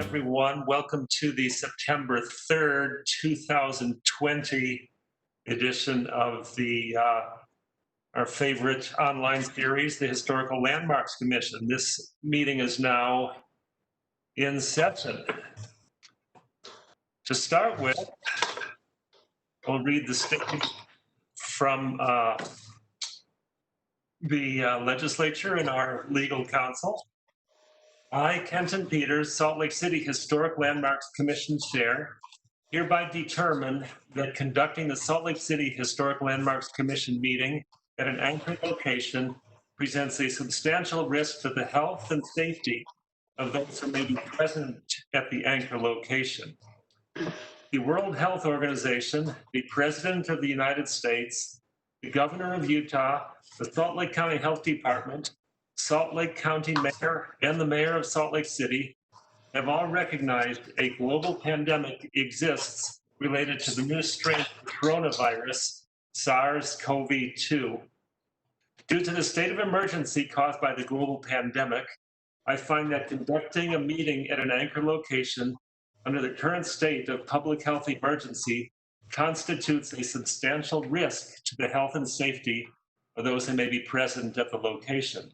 everyone. Welcome to the September 3rd, 2020 edition of our favorite online series, the Historical Landmarks Commission. This meeting is now in session. To start with, I'll read the statement from the legislature and our legal counsel. I, Kenton Peters, Salt Lake City Historic Landmarks Commission Chair, hereby determine that conducting the Salt Lake City Historic Landmarks Commission meeting at an anchored location presents a substantial risk to the health and safety of those who may be present at the anchor location. The World Health Organization, the President of the United States, the Governor of Utah, the Salt Lake County Health Department, Salt Lake County Mayor, and the Mayor of Salt Lake City have all recognized a global pandemic exists related to the new strain of coronavirus, SARS-CoV-2. Due to the state of emergency caused by the global pandemic, I find that conducting a meeting at an anchor location under the current state of public health emergency constitutes a substantial risk to the health and safety of those who may be present at the location.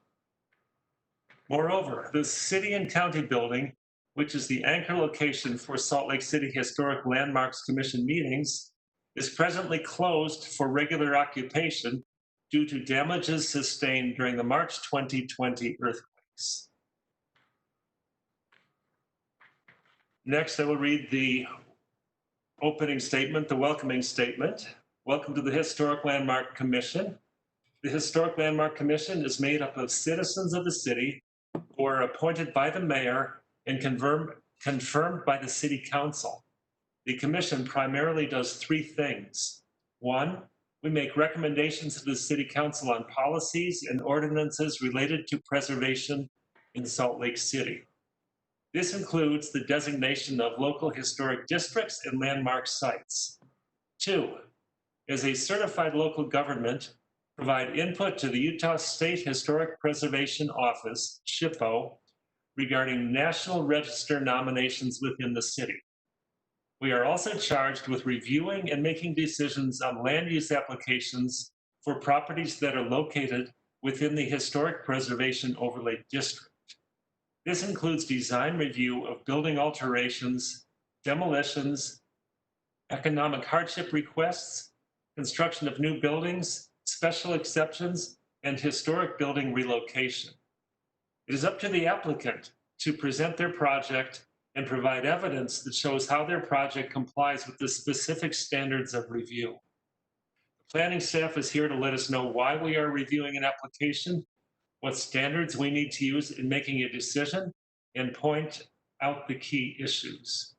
Moreover, the City and County Building, which is the anchor location for Salt Lake City Historic Landmarks Commission meetings, is presently closed for regular occupation due to damages sustained during the March 2020 earthquakes. Next, I will read the opening statement, the welcoming statement. Welcome to the Historic Landmark Commission. The Historic Landmark Commission is made up of citizens of the city who are appointed by the mayor and confirmed by the city council. The commission primarily does three things. One, we make recommendations to the city council on policies and ordinances related to preservation in Salt Lake City. This includes the designation of local historic districts and landmark sites. Two, as a certified local government, provide input to the Utah State Historic Preservation Office, SHPO, regarding National Register nominations within the city. We are also charged with reviewing and making decisions on land use applications for properties that are located within the Historic Preservation Overlay District. This includes design review of building alterations, demolitions, economic hardship requests, construction of new buildings, special exceptions, and historic building relocation. It is up to the applicant to present their project and provide evidence that shows how their project complies with the specific standards of review. The planning staff is here to let us know why we are reviewing an application, what standards we need to use in making a decision, and point out the key issues.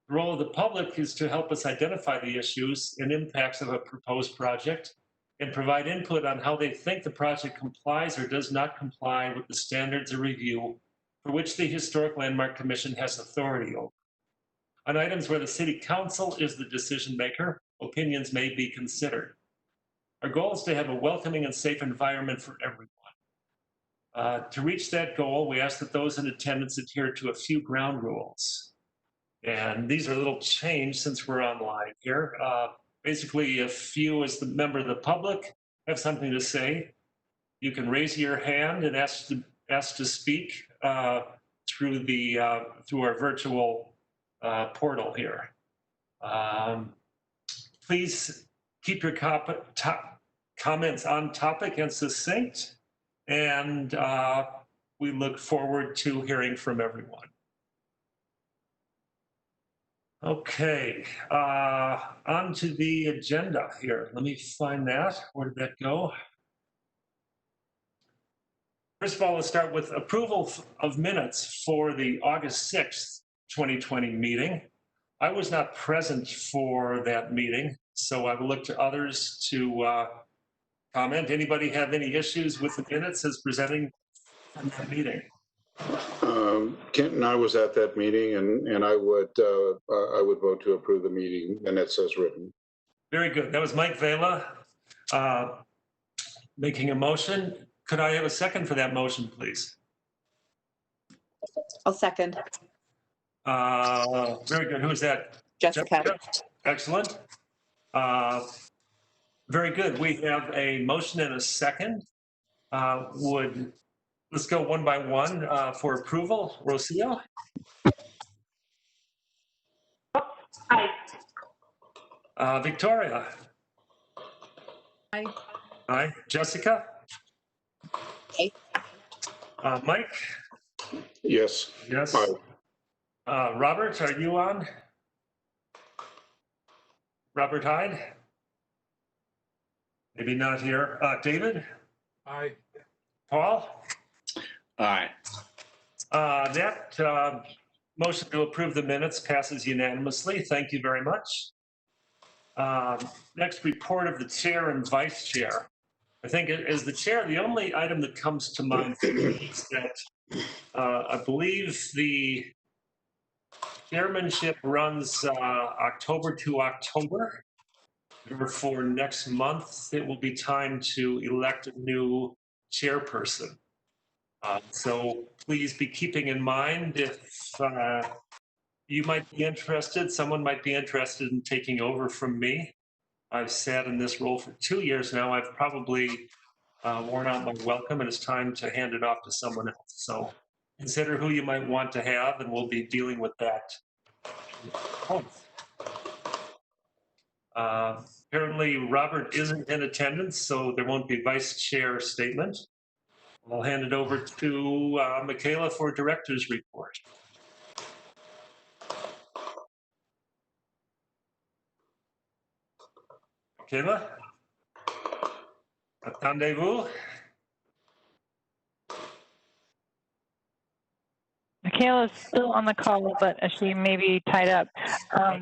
The role of the public is to help us identify the issues and impacts of a proposed project and provide input on how they think the project complies or does not comply with the standards of review for which the Historic Landmark Commission has authority over. On items where the City Council is the decision maker, opinions may be considered. Our goal is to have a welcoming and safe environment for everyone. To reach that goal, we ask that those in attendance adhere to a few ground rules. And these are a little changed since we're online here. Basically, if you, as the member of the public, have something to say, you can raise your hand and ask to speak through our virtual portal here. Please keep your comments on topic and succinct, and we look forward to hearing from everyone. Okay, on to the agenda here. Let me find that. Where did that go? First of all, let's start with approval of minutes for the August 6th, 2020 meeting. I was not present for that meeting, so I will look to others to comment. Anybody have any issues with the minutes as presenting from that meeting? Kent and I was at that meeting, and I would vote to approve the meeting minutes as written. Very good. That was Mike Vela making a motion. Could I have a second for that motion, please? I'll second. Very good. Who is that? Jessica. Excellent. Very good. We have a motion and a second. Let's go one by one for approval. Rocio? Aye. Victoria? Aye. Aye. Jessica? Aye. Mike? Yes. Yes. Aye. Robert, are you on? Robert Hyde? Maybe not here. David? Aye. Paul? Aye. That motion to approve the minutes passes unanimously. Thank you very much. Next, report of the chair and vice chair. I think as the chair, the only item that comes to mind is that I believe the chairmanship runs October to October. Therefore, next month, it will be time to elect a new chairperson. So please be keeping in mind if you might be interested, someone might be interested in taking over from me. I've sat in this role for 2 years now. I've probably worn out my welcome, and it's time to hand it off to someone else. So consider who you might want to have, and we'll be dealing with that. Apparently, Robert isn't in attendance, so there won't be vice chair statement. I'll hand it over to Michaela for director's report. Michaela? Attendez-vous? Michaela's still on the call, but she may be tied up.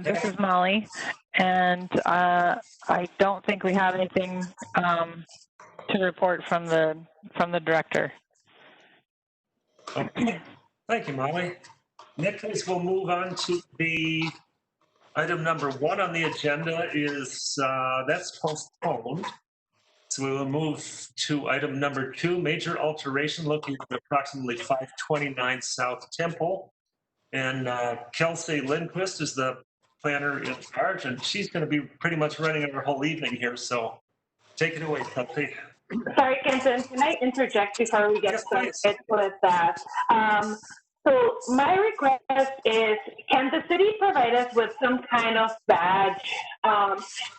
This is Molly, and I don't think we have anything to report from the director. Okay. Thank you, Molly. Next, we'll move on to the item number 1 on the agenda is that's postponed. So we will move to item number 2, major alteration located at approximately 529 South Temple. And Kelsey Lindquist is the planner in charge, and she's going to be pretty much running our whole evening here. So take it away, Kelsey. Sorry, Kenton, can I interject before we get Yes, started please. with that? So my request is, can the city provide us with some kind of badge?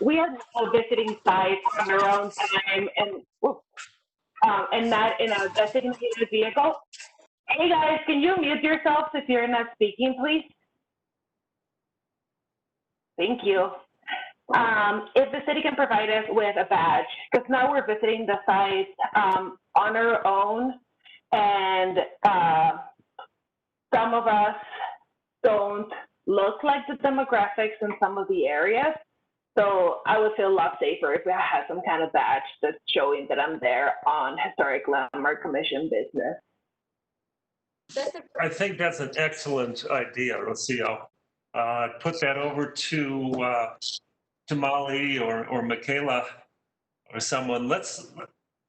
We are now visiting sites on our own time and not in a designated vehicle. Hey guys, can you mute yourselves if you're not speaking, please? Thank you. If the city can provide us with a badge, because now we're visiting the site on our own, and some of us don't look like the demographics in some of the areas. So I would feel a lot safer if we had some kind of badge that's showing that I'm there on Historic Landmark Commission business. I think that's an excellent idea, Rocio. Put that over to Molly or Michaela or someone.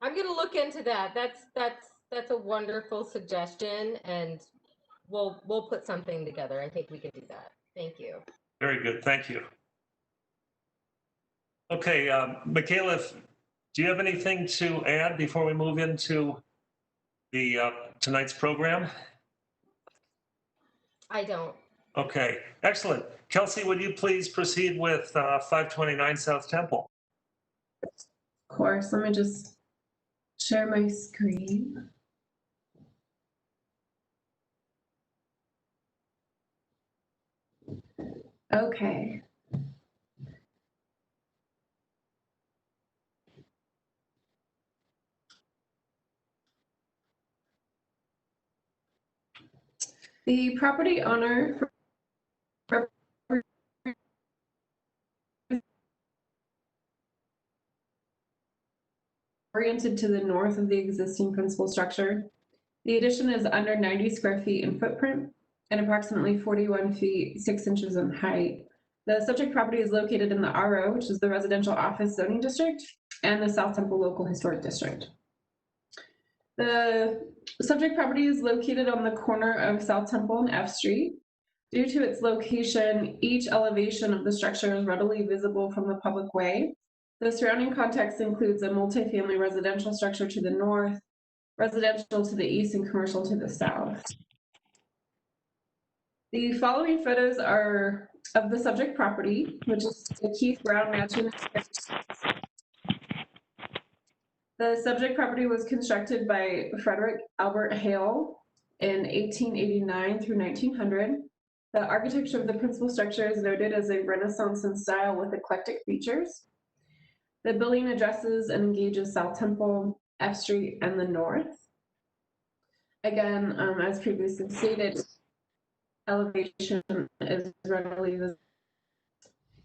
I'm going to look into that. That's a wonderful suggestion, and we'll put something together. I think we can do that. Thank you. Very good. Thank you. Okay, Michaela, do you have anything to add before we move into the tonight's program? I don't. Okay, excellent. Kelsey, would you please proceed with 529 South Temple? Of course, let me just share my screen. Okay. The property owner oriented to the north of the existing principal structure. The addition is under 90 square feet in footprint and approximately 41 feet 6 inches in height. The subject property is located in the RO, which is the Residential Office Zoning District, and the South Temple Local Historic District. The subject property is located on the corner of South Temple and F Street. Due to its location, each elevation of the structure is readily visible from the public way. The surrounding context includes a multifamily residential structure to the north, residential to the east, and commercial to the south. The following photos are of the subject property, which is the Keith Brown Mansion. The subject property was constructed by Frederick Albert Hale in 1889 through 1900. The architecture of the principal structure is noted as a Renaissance in style with eclectic features. The building addresses and engages South Temple, F Street, and the north. Again, as previously stated, elevation is readily visible.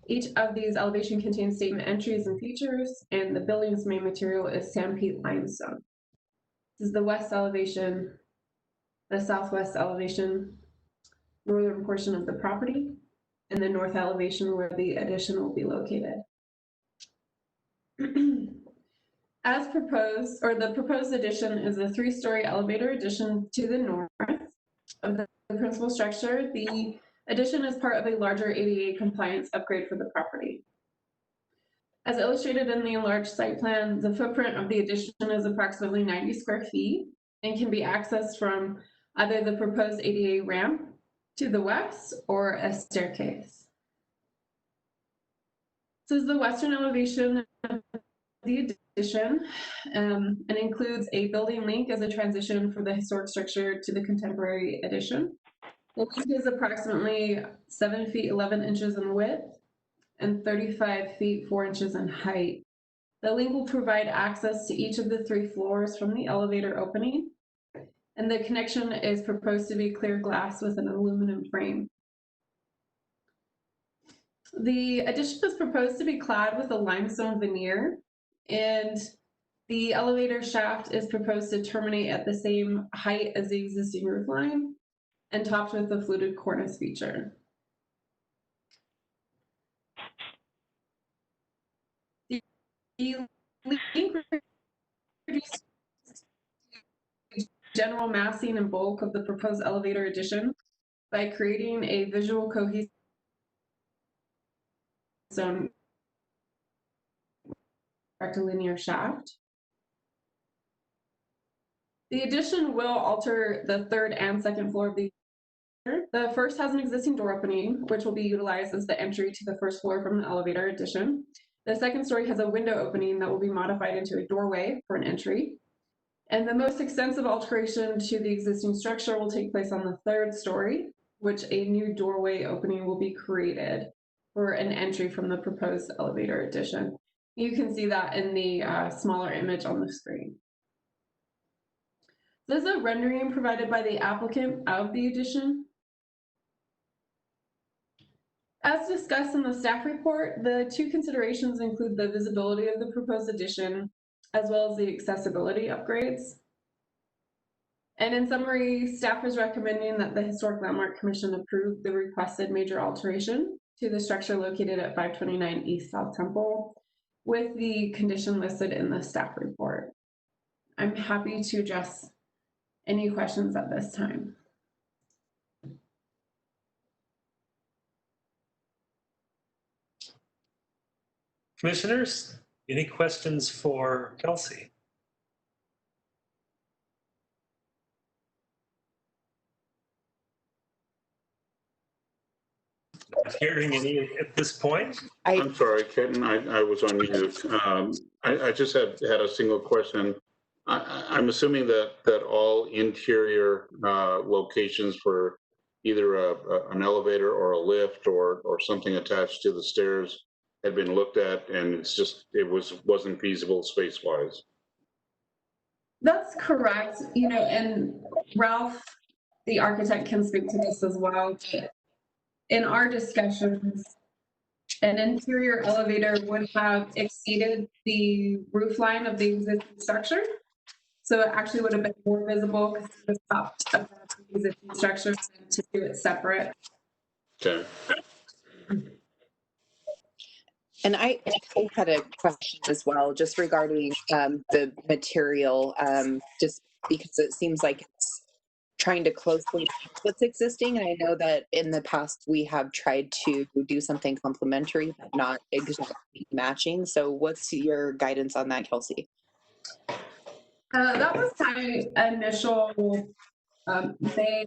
Each of these elevations contains statement entries and features, and the building's main material is sandpeat limestone. This is the west elevation, the southwest elevation, northern portion of the property, and the north elevation where the addition will be located. As proposed, or the proposed addition is a 3-story elevator addition to the north of the principal structure. The addition is part of a larger ADA compliance upgrade for the property. As illustrated in the enlarged site plan, the footprint of the addition is approximately 90 square feet and can be accessed from either the proposed ADA ramp to the west or a staircase. This is the western elevation of the addition and includes a building link as a transition for the historic structure to the contemporary addition. The link is approximately 7 feet 11 inches in width and 35 feet 4 inches in height. The link will provide access to each of the 3 floors from the elevator opening, and the connection is proposed to be clear glass with an aluminum frame. The addition is proposed to be clad with a limestone veneer, and the elevator shaft is proposed to terminate at the same height as the existing roof line and topped with a fluted cornice feature. The link reduces general massing and bulk of the proposed elevator addition by creating a visual cohesive zone rectilinear shaft. The addition will alter the 3rd and 2nd floor of the The first has an existing door opening, which will be utilized as the entry to the 1st floor from the elevator addition. The 2nd story has a window opening that will be modified into a doorway for an entry. And the most extensive alteration to the existing structure will take place on the 3rd story, which a new doorway opening will be created for an entry from the proposed elevator addition. You can see that in the smaller image on the screen. This is a rendering provided by the applicant of the addition. As discussed in the staff report, the 2 considerations include the visibility of the proposed addition, as well as the accessibility upgrades. And in summary, staff is recommending that the Historic Landmark Commission approve the requested major alteration to the structure located at 529 East South Temple with the condition listed in the staff report. I'm happy to address any questions at this time. Commissioners, any questions for Kelsey? Not hearing any at this point. I'm sorry, Kenton, I was on mute. I just had a single question. I'm assuming that all interior locations for either an elevator or a lift or something attached to the stairs had been looked at, and it wasn't feasible space-wise. That's correct. You know, and Ralph, the architect, can speak to this as well. In our discussions, an interior elevator would have exceeded the roof line of the existing structure. So it actually would have been more visible because it was top of the existing structure than to do it separate. Okay. And I had a question as well, just regarding the material, just because it seems like it's trying to closely match what's existing. And I know that in the past we have tried to do something complementary, but not exactly matching. So what's your guidance on that, Kelsey? That was my initial May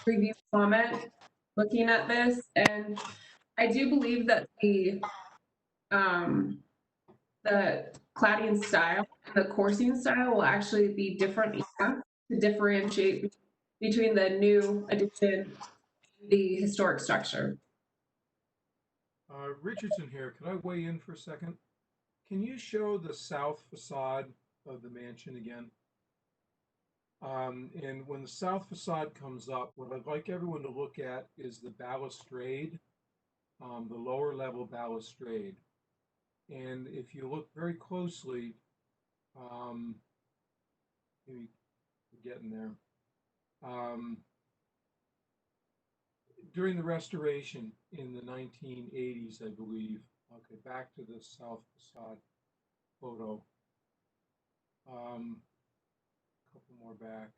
review comment looking at this, and I do believe that the cladding style and the coursing style will actually be different enough to differentiate between the new addition and the historic structure. Richardson here. Could I weigh in for a second? Can you show the south facade of the mansion again? And when the south facade comes up, what I'd like everyone to look at is the balustrade, the lower level balustrade. And if you look very closely, maybe we're getting there. During the restoration in the 1980s, I believe. Okay, back to the south facade photo. Couple more back.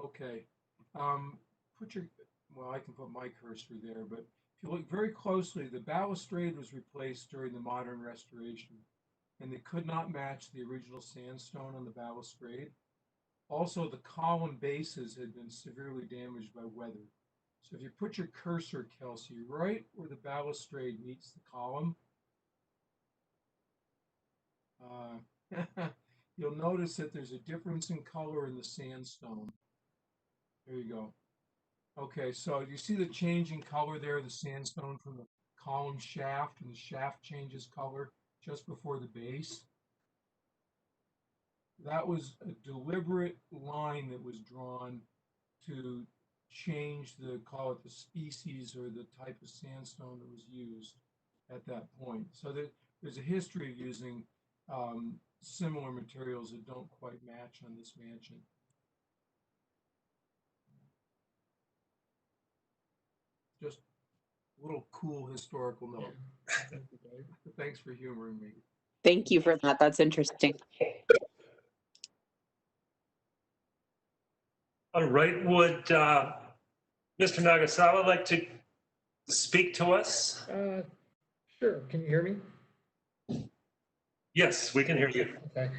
Okay. Put your, well, I can put my cursor there, but if you look very closely, the balustrade was replaced during the modern restoration, and they could not match the original sandstone on the balustrade. Also, the column bases had been severely damaged by weather. So if you put your cursor, Kelsey, right where the balustrade meets the column, you'll notice that there's a difference in color in the sandstone. There you go. Okay, so you see the change in color there, the sandstone from the column shaft, and the shaft changes color just before the base. That was a deliberate line that was drawn to change the, call it the species or the type of sandstone that was used at that point. So there's a history of using similar materials that don't quite match on this mansion. Just a little cool historical note. Thanks for humoring me. Thank you for that. That's interesting. All right, would Mr. Nagasawa like to speak to us? Sure. Can you hear me? Yes, we can hear you. Okay.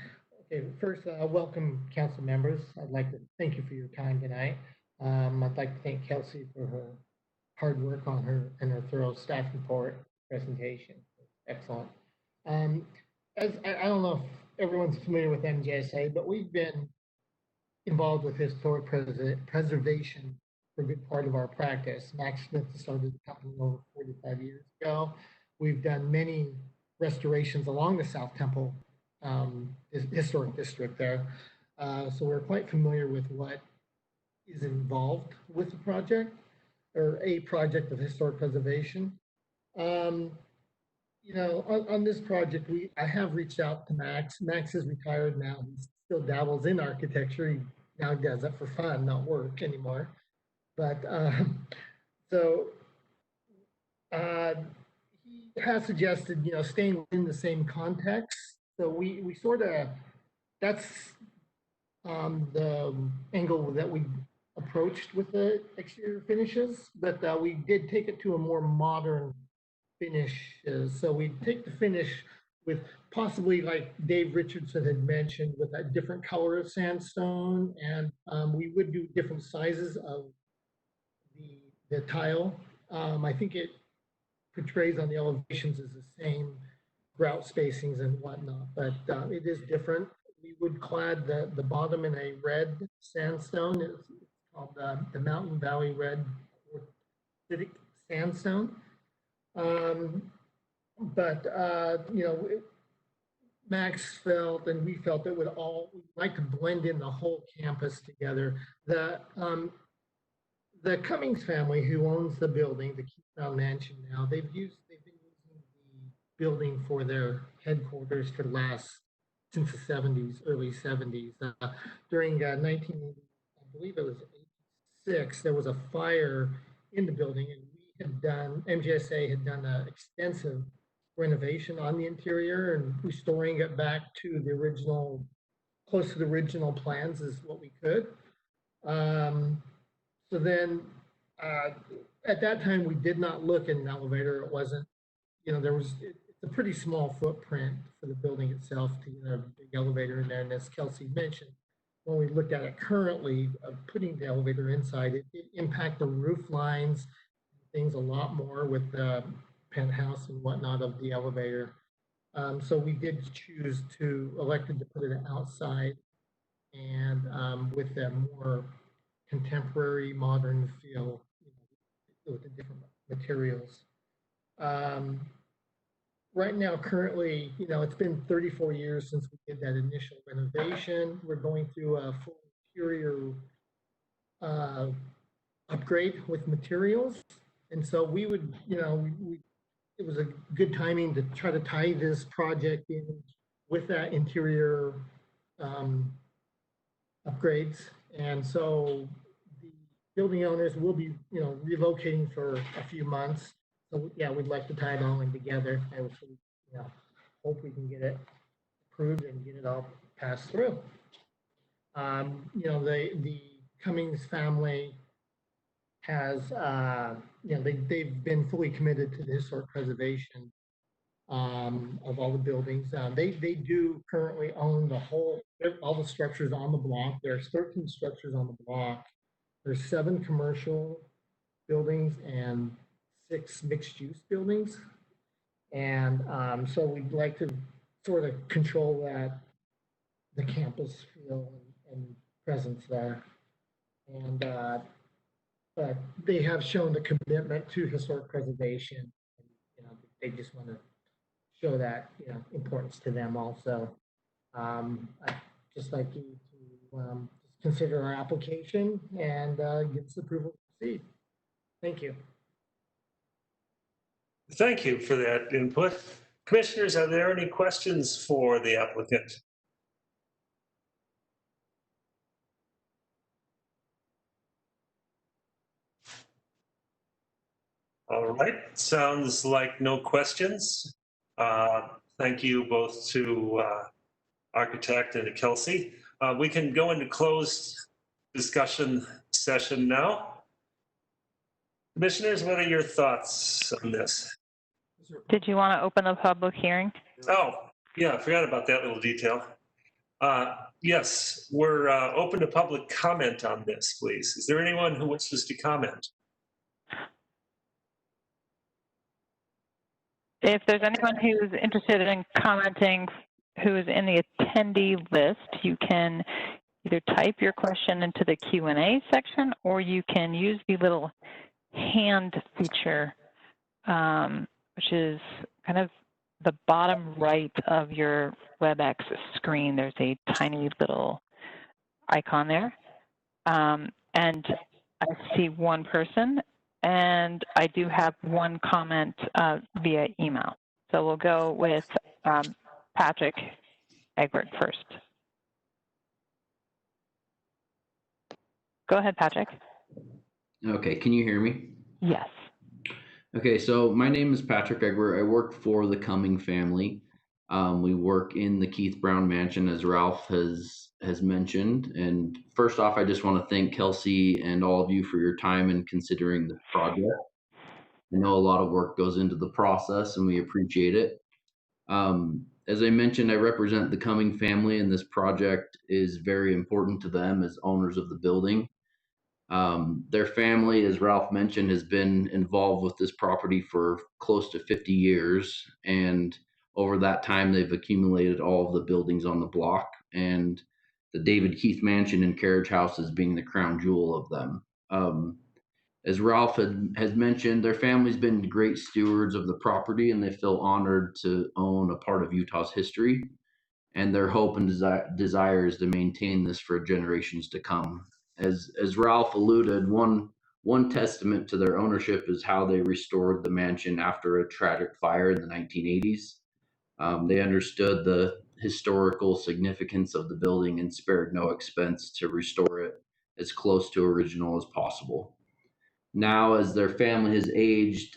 Okay. First, welcome, council members. I'd like to thank you for your time tonight. I'd like to thank Kelsey for her hard work on her and her thorough staff report presentation. Excellent. As I don't know if everyone's familiar with MJSA, but we've been involved with historic preservation for a good part of our practice. Max Smith started the company over 45 years ago. We've done many restorations along the South Temple historic district there. So we're quite familiar with what is involved with the project or a project of historic preservation. You know, on this project, I have reached out to Max. Max is retired now. He still dabbles in architecture. He now does it for fun, not work anymore. But he has suggested, you know, staying in the same context. So we sort of, that's the angle that we approached with the exterior finishes, but we did take it to a more modern finishes. So we take the finish with possibly, like Dave Richardson had mentioned, with a different color of sandstone, and we would do different sizes of the tile. I think it portrays on the elevations as the same grout spacings and whatnot, but it is different. We would clad the bottom in a red sandstone. It's called the Mountain Valley Red Quartzitic Sandstone. You know, Max felt and we felt it would all, we'd like to blend in the whole campus together. The Cummings family, who owns the building, the Keystone Mansion now, they've been using the building for their headquarters for the last, since the 70s, early 70s. During 1980, I believe it was 86, there was a fire in the building, and we had done, MGSA had done an extensive renovation on the interior and restoring it back to the original close to the original plans as what we could. So then at that time, we did not look at an elevator. It wasn't, it's a pretty small footprint for the building itself to get a big elevator in there. And as Kelsey mentioned, when we looked at it currently, putting the elevator inside, it impacted the roof lines, things a lot more with the penthouse and whatnot of the elevator. So we did choose to elected to put it outside and with a more contemporary, modern feel, with the different materials. Right now, currently, it's been 34 years since we did that initial renovation. We're going through a full interior upgrade with materials. And so we would, it was a good timing to try to tie this project in with that interior upgrades. And so the building owners will be, relocating for a few months. So yeah, we'd like to tie it all in together. I would, hope we can get it approved and get it all passed through. The Cummings family has, they've been fully committed to the historic preservation of all the buildings. They do currently own all the structures on the block. There's 13 structures on the block. There's 7 commercial buildings and 6 mixed-use buildings. And so we'd like to sort of control the campus feel and presence there. And but they have shown the commitment to historic preservation. And, they just want to show that importance to them also. I'd just like you to consider our application and give us approval to proceed. Thank you. Thank you for that input. Commissioners, are there any questions for the applicant? All right, sounds like no questions. Thank you both to architect and to Kelsey. We can go into closed discussion session now. Commissioners, what are your thoughts on this? Did you want to open the public hearing? Oh, yeah, I forgot about that little detail. Yes, we're open to public comment on this, please. Is there anyone who wishes to comment? If there's anyone who's interested in commenting who is in the attendee list, you can either type your question into the Q&A section, or you can use the little hand feature, which is kind of the bottom right of your WebEx screen. There's a tiny little icon there. And I see one person, and I do have one comment via email. So we'll go with Patrick Egbert first. Go ahead, Patrick. Okay, can you hear me? Yes. Okay, so my name is Patrick Egbert. I work for the Cumming family. We work in the Keith Brown mansion, as Ralph has mentioned. And first off, I just want to thank Kelsey and all of you for your time in considering the project. I know a lot of work goes into the process, and we appreciate it. As I mentioned, I represent the Cumming family, and this project is very important to them as owners of the building. Their family, as Ralph mentioned, has been involved with this property for close to 50 years. And over that time, they've accumulated all of the buildings on the block, and the David Keith Mansion and Carriage House as being the crown jewel of them. As Ralph has mentioned, their family's been great stewards of the property, and they feel honored to own a part of Utah's history. And their hope and desire is to maintain this for generations to come. As Ralph alluded, one testament to their ownership is how they restored the mansion after a tragic fire in the 1980s. They understood the historical significance of the building and spared no expense to restore it as close to original as possible. Now, as their family has aged,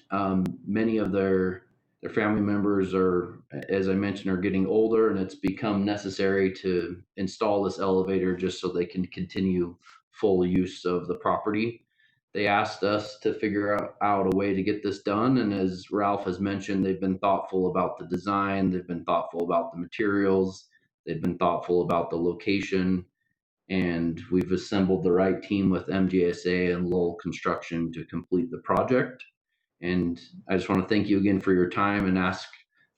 many of their Their family members are, as I mentioned, are getting older, and it's become necessary to install this elevator just so they can continue full use of the property. They asked us to figure out a way to get this done, and as Ralph has mentioned, they've been thoughtful about the design, they've been thoughtful about the materials, they've been thoughtful about the location, and we've assembled the right team with MGSA and Lowell Construction to complete the project. And I just want to thank you again for your time and ask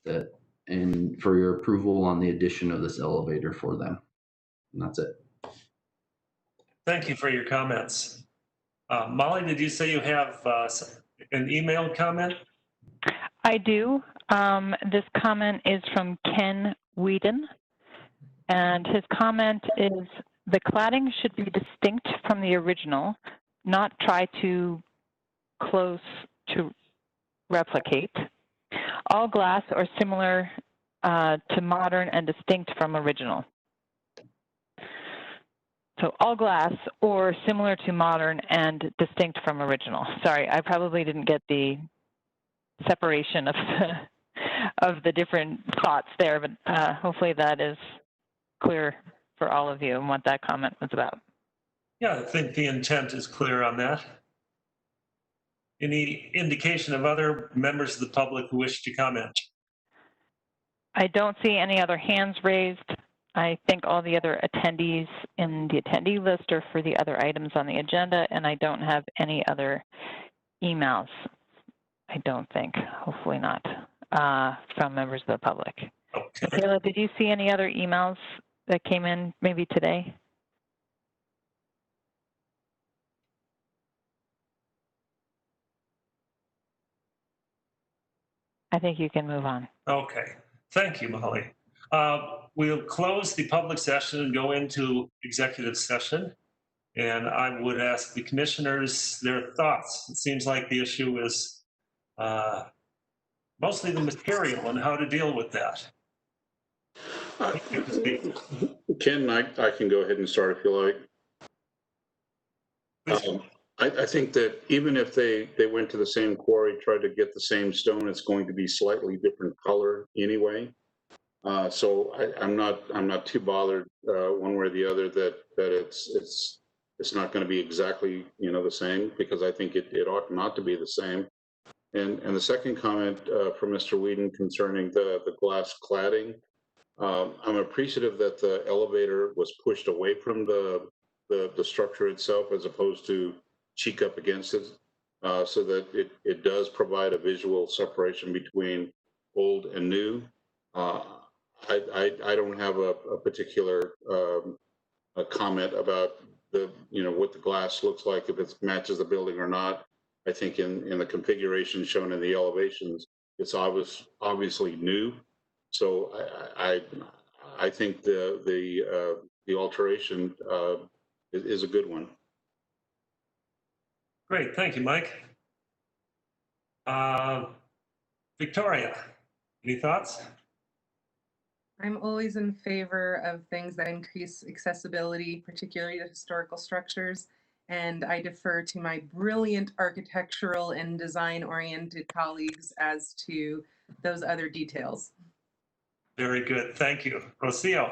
that and for your approval on the addition of this elevator for them. And that's it. Thank you for your comments. Molly, did you say you have an emailed comment? I do. This comment is from Ken Whedon, and his comment is, the cladding should be distinct from the original, not try to close to replicate. All glass or similar to modern and distinct from original. So all glass or similar to modern and distinct from original. Sorry, I probably didn't get the separation of the different thoughts there, but hopefully that is clear for all of you and what that comment was about. Yeah, I think the intent is clear on that. Any indication of other members of the public who wish to comment? I don't see any other hands raised. I think all the other attendees in the attendee list are for the other items on the agenda, and I don't have any other emails. I don't think, hopefully not, from members of the public. Okay. Michaela, did you see any other emails that came in maybe today? I think you can move on. Okay, thank you, Molly. We'll close the public session and go into executive session. And I would ask the commissioners their thoughts. It seems like the issue is mostly the material and how to deal with that. Ken, I can go ahead and start if you like. I think that even if they went to the same quarry, tried to get the same stone, it's going to be slightly different color anyway. So I'm not too bothered one way or the other that it's not going to be exactly the same, because I think it ought not to be the same. And the second comment from Mr. Whedon concerning the glass cladding, I'm appreciative that the elevator was pushed away from the structure itself as opposed to cheek up against it, so that it does provide a visual separation between old and new. I don't have a particular a comment about what the glass looks like, if it matches the building or not. I think in the configuration shown in the elevations, it's obviously new. So I think the alteration is a good one. Great, thank you, Mike. Victoria, any thoughts? I'm always in favor of things that increase accessibility, particularly to historical structures, and I defer to my brilliant architectural and design-oriented colleagues as to those other details. Very good, thank you. Rocio?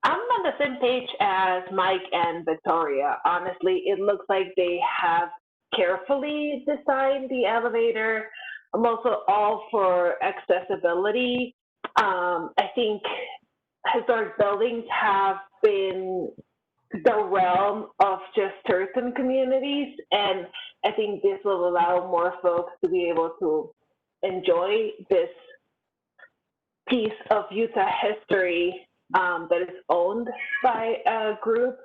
I'm on the same page as Mike and Victoria. Honestly, it looks like they have carefully designed the elevator. I'm also all for accessibility. I think historic buildings have been the realm of just certain communities, and I think this will allow more folks to be able to enjoy this piece of Utah history that is owned by a group.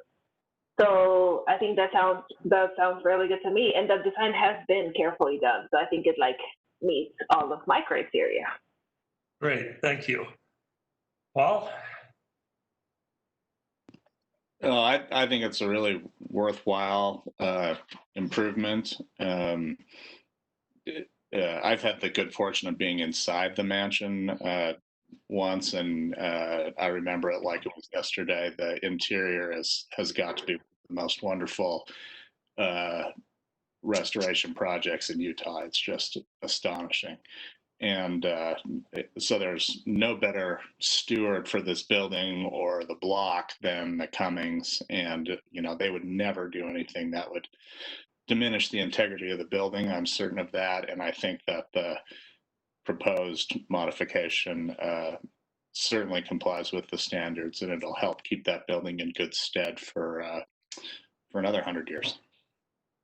So I think that sounds really good to me, and the design has been carefully done. So I think it meets all of my criteria. Great, thank you. Paul? Well, I think it's a really worthwhile improvement. I've had the good fortune of being inside the mansion once, and I remember it like it was yesterday. The interior has got to be the most wonderful restoration projects in Utah. It's just astonishing. And so there's no better steward for this building or the block than the Cummings. And, you know, they would never do anything that would diminish the integrity of the building. I'm certain of that. And I think that the proposed modification certainly complies with the standards, and it'll help keep that building in good stead for another 100 years.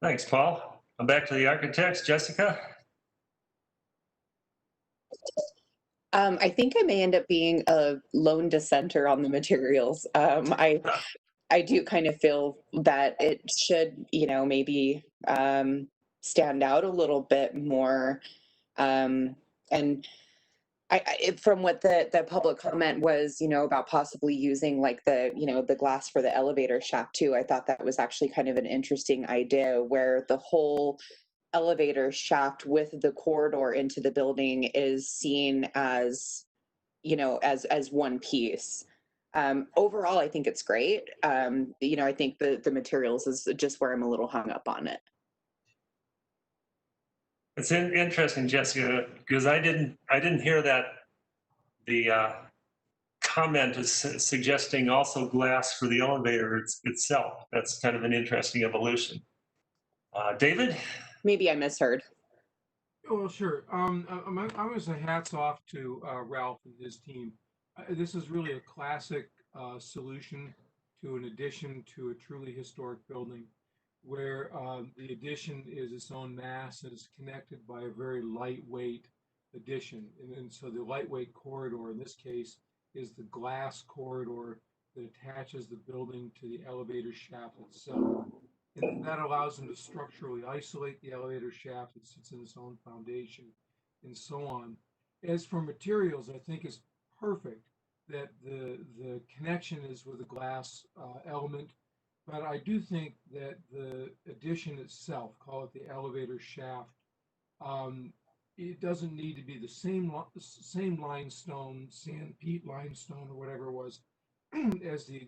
Thanks, Paul. I'm back to the architects. Jessica? I think I may end up being a lone dissenter on the materials. I do kind of feel that it should, you know, maybe stand out a little bit more. And from what the public comment was, you know, about possibly using like the, you know, the glass for the elevator shaft too. I thought that was actually kind of an interesting idea where the whole elevator shaft with the corridor into the building is seen as, you know, as one piece. Overall, I think it's great. You know, I think the materials is just where I'm a little hung up on it. It's interesting, Jessica, because I didn't hear that the comment is suggesting also glass for the elevator itself. That's kind of an interesting evolution. David? Maybe I misheard. Oh, sure. I'm going to say hats off to Ralph and his team. This is really a classic solution to an addition to a truly historic building, where the addition is its own mass and is connected by a very lightweight addition. And so the lightweight corridor in this case is the glass corridor that attaches the building to the elevator shaft itself. And that allows them to structurally isolate the elevator shaft. It sits in its own foundation and so on. As for materials, I think it's perfect that the connection is with a glass element. But I do think that the addition itself, call it the elevator shaft, it doesn't need to be the same limestone, sandpeat limestone, or whatever it was, as the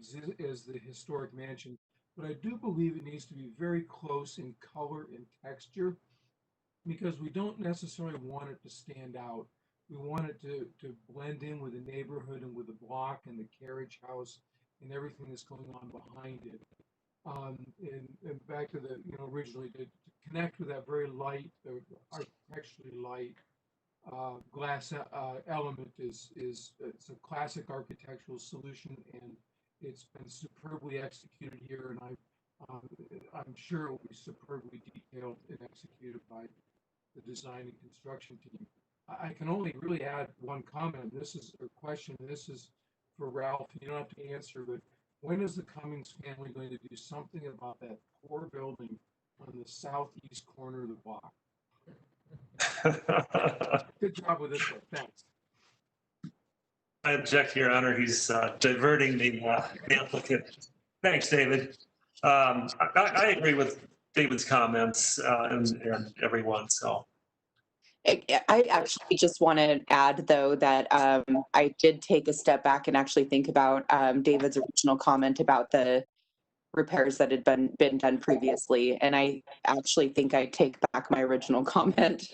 historic mansion. But I do believe it needs to be very close in color and texture, because we don't necessarily want it to stand out. We want it to blend in with the neighborhood and with the block and the carriage house and everything that's going on behind it. And back to the, you know, originally to connect with that very light, architecturally light glass element is it's a classic architectural solution, and it's been superbly executed here, and I'm sure it will be superbly detailed and executed by the design and construction team. I can only really add one comment. This is a question. This is for Ralph. You don't have to answer, but when is the Cummings family going to do something about that poor building on the southeast corner of the block? Good job with this one. Thanks. I object, Your Honor. He's diverting the applicant. Thanks, David. I agree with David's comments and everyone. So I actually just want to add, though, that I did take a step back and actually think about David's original comment about the repairs that had been done previously, and I actually think I take back my original comment.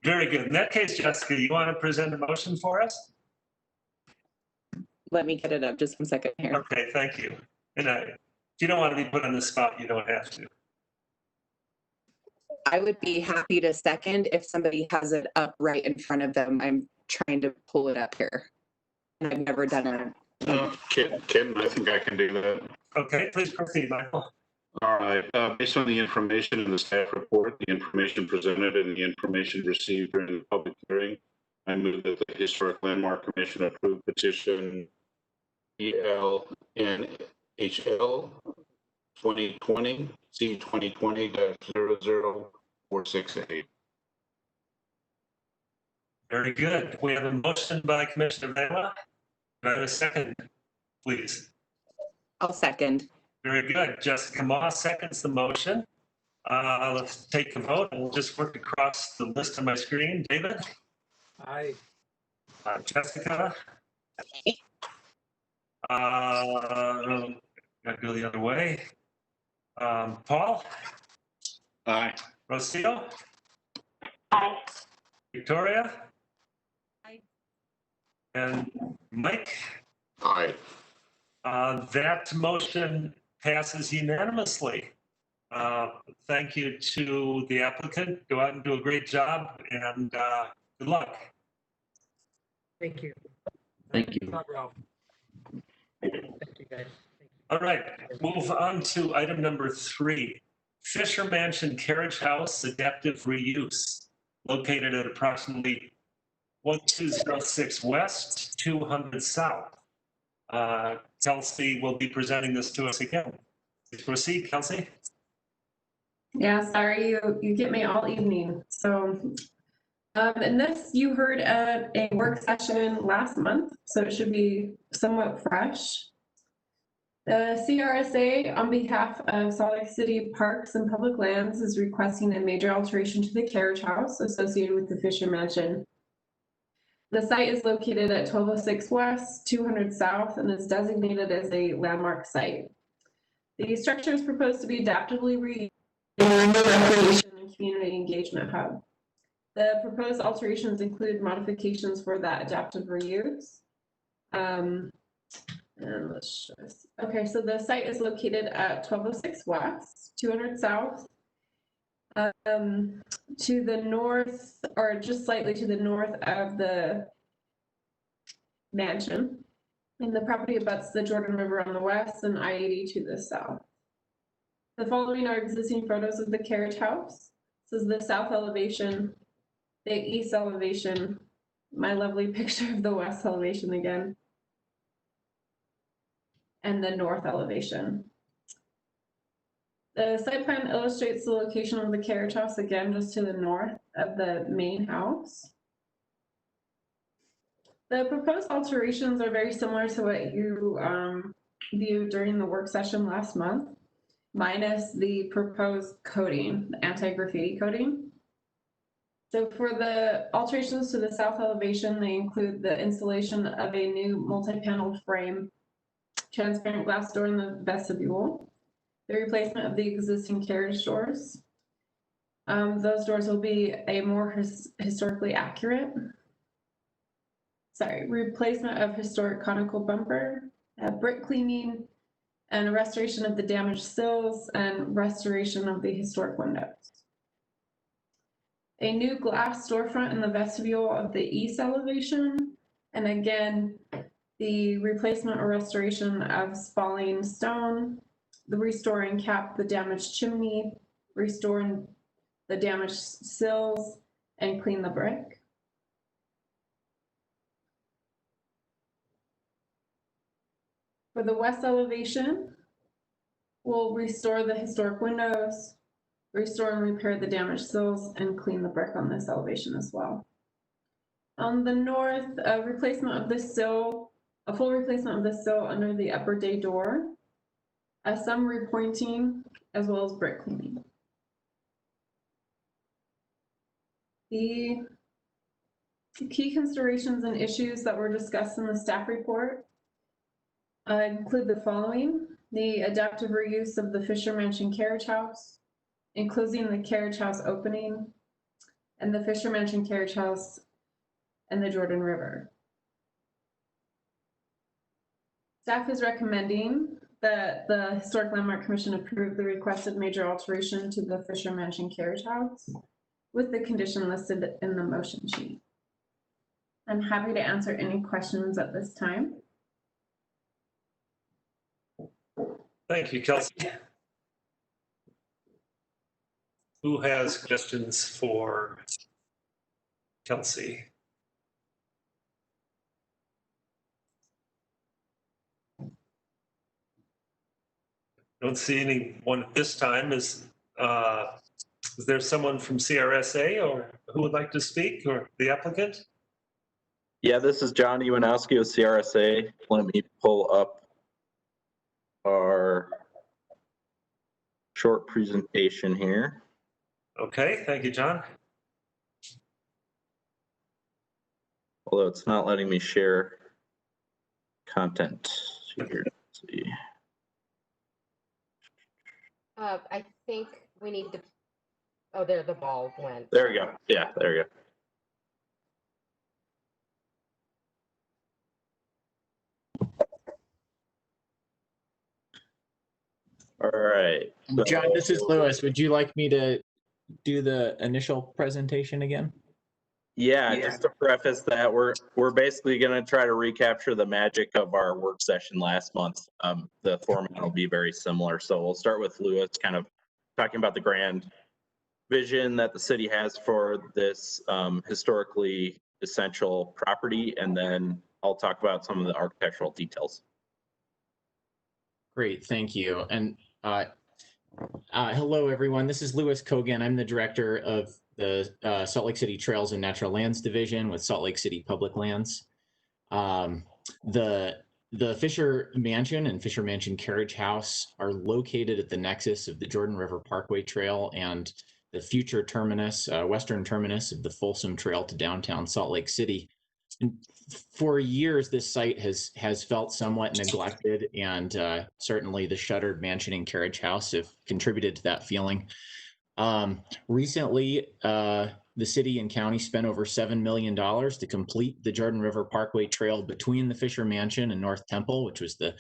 very good. In that case, Jessica, you want to present a motion for us? Let me get it up just 1 second here. Okay, thank you. And if you don't want to be put on the spot, you don't have to. I would be happy to second if somebody has it up right in front of them. I'm trying to pull it up here. I've never done it. Ken, I think I can do that. Okay, please proceed, Michael. All right. Based on the information in the staff report, the information presented, and the information received during the public hearing, I move that the Historic Landmark Commission approve petition ELNHL 2020 C2020-00468. Very good. We have a motion by Commissioner Vela. Do I have a second, please? I'll second. Very good. Jessica Moss seconds the motion. Let's take a vote. We'll just work across the list on my screen. David? Aye. Jessica? Gotta go the other way. Paul? Aye. Rocio, Aye. Victoria, Aye. and Mike. Aye. That motion passes unanimously. Thank you to the applicant. Go out and do a great job, and good luck. Thank you. Thank you. Good job, Ralph. Thank you, guys. Thank you. All right, move on to item number 3. Fisher Mansion Carriage House Adaptive Reuse, located at approximately 1206 West, 200 South. Kelsey will be presenting this to us again. Please proceed, Kelsey. Yeah, sorry, you get me all evening. So, and this you heard at a work session last month, so it should be somewhat fresh. The CRSA, on behalf of Salt Lake City Parks and Public Lands, is requesting a major alteration to the carriage house associated with the Fisher Mansion. The site is located at 1206 West, 200 South, and is designated as a landmark site. The structure is proposed to be adaptively reused in a recreation and community engagement hub. The proposed alterations include modifications for that adaptive reuse. And let's show this. Okay, so the site is located at 1206 West, 200 South. To the north, or just slightly to the north of the mansion. And the property abuts the Jordan River on the west and I-80 to the south. The following are existing photos of the carriage house. This is the south elevation, the east elevation, my lovely picture of the west elevation again, and the north elevation. The site plan illustrates the location of the carriage house again, just to the north of the main house. The proposed alterations are very similar to what you viewed during the work session last month, minus the proposed coating, the anti-graffiti coating. So for the alterations to the south elevation, they include the installation of a new multi-paneled frame, transparent glass door in the vestibule, the replacement of the existing carriage doors. Those doors will be a more historically accurate, replacement of historic conical bumper, brick cleaning, and a restoration of the damaged sills and restoration of the historic windows. A new glass storefront in the vestibule of the east elevation, and again, the replacement or restoration of spalling stone, the restore and cap the damaged chimney, restoring the damaged sills, and clean the brick. For the west elevation, we'll restore the historic windows, restore and repair the damaged sills, and clean the brick on this elevation as well. On the north, a replacement of the sill, a full replacement of the sill under the upper day door, some repointing, as well as brick cleaning. The key considerations and issues that were discussed in the staff report include the following: the adaptive reuse of the Fisher Mansion carriage house, enclosing the carriage house opening, and the Fisher Mansion carriage house and the Jordan River. Staff is recommending that the Historic Landmark Commission approve the requested major alteration to the Fisher Mansion carriage house with the condition listed in the motion sheet. I'm happy to answer any questions at this time. Thank you, Kelsey. Who has questions for Kelsey? Don't see anyone at this time. Is there someone from CRSA or who would like to speak, or the applicant? Yeah, this is John Iwanowski with CRSA. Let me pull up our short presentation here. Okay, thank you, John. Although it's not letting me share content here. Let's see. I think we need to Oh, there the ball went. There we go. Yeah, there you go. All right. John, this is Lewis. Would you like me to do the initial presentation again? Yeah, just to preface that, we're basically going to try to recapture the magic of our work session last month. The format will be very similar. So we'll start with Lewis kind of talking about the grand vision that the city has for this historically essential property, and then I'll talk about some of the architectural details. Great, thank you. And hello, everyone. This is Lewis Kogan. I'm the director of the Salt Lake City Trails and Natural Lands Division with Salt Lake City Public Lands. The Fisher Mansion and Fisher Mansion Carriage House are located at the nexus of the Jordan River Parkway Trail and the future terminus, western terminus of the Folsom Trail to downtown Salt Lake City. And for years, this site has felt somewhat neglected, and certainly the shuttered mansion and carriage house have contributed to that feeling. Recently, the city and county spent over $7 million to complete the Jordan River Parkway Trail between the Fisher Mansion and North Temple, which was the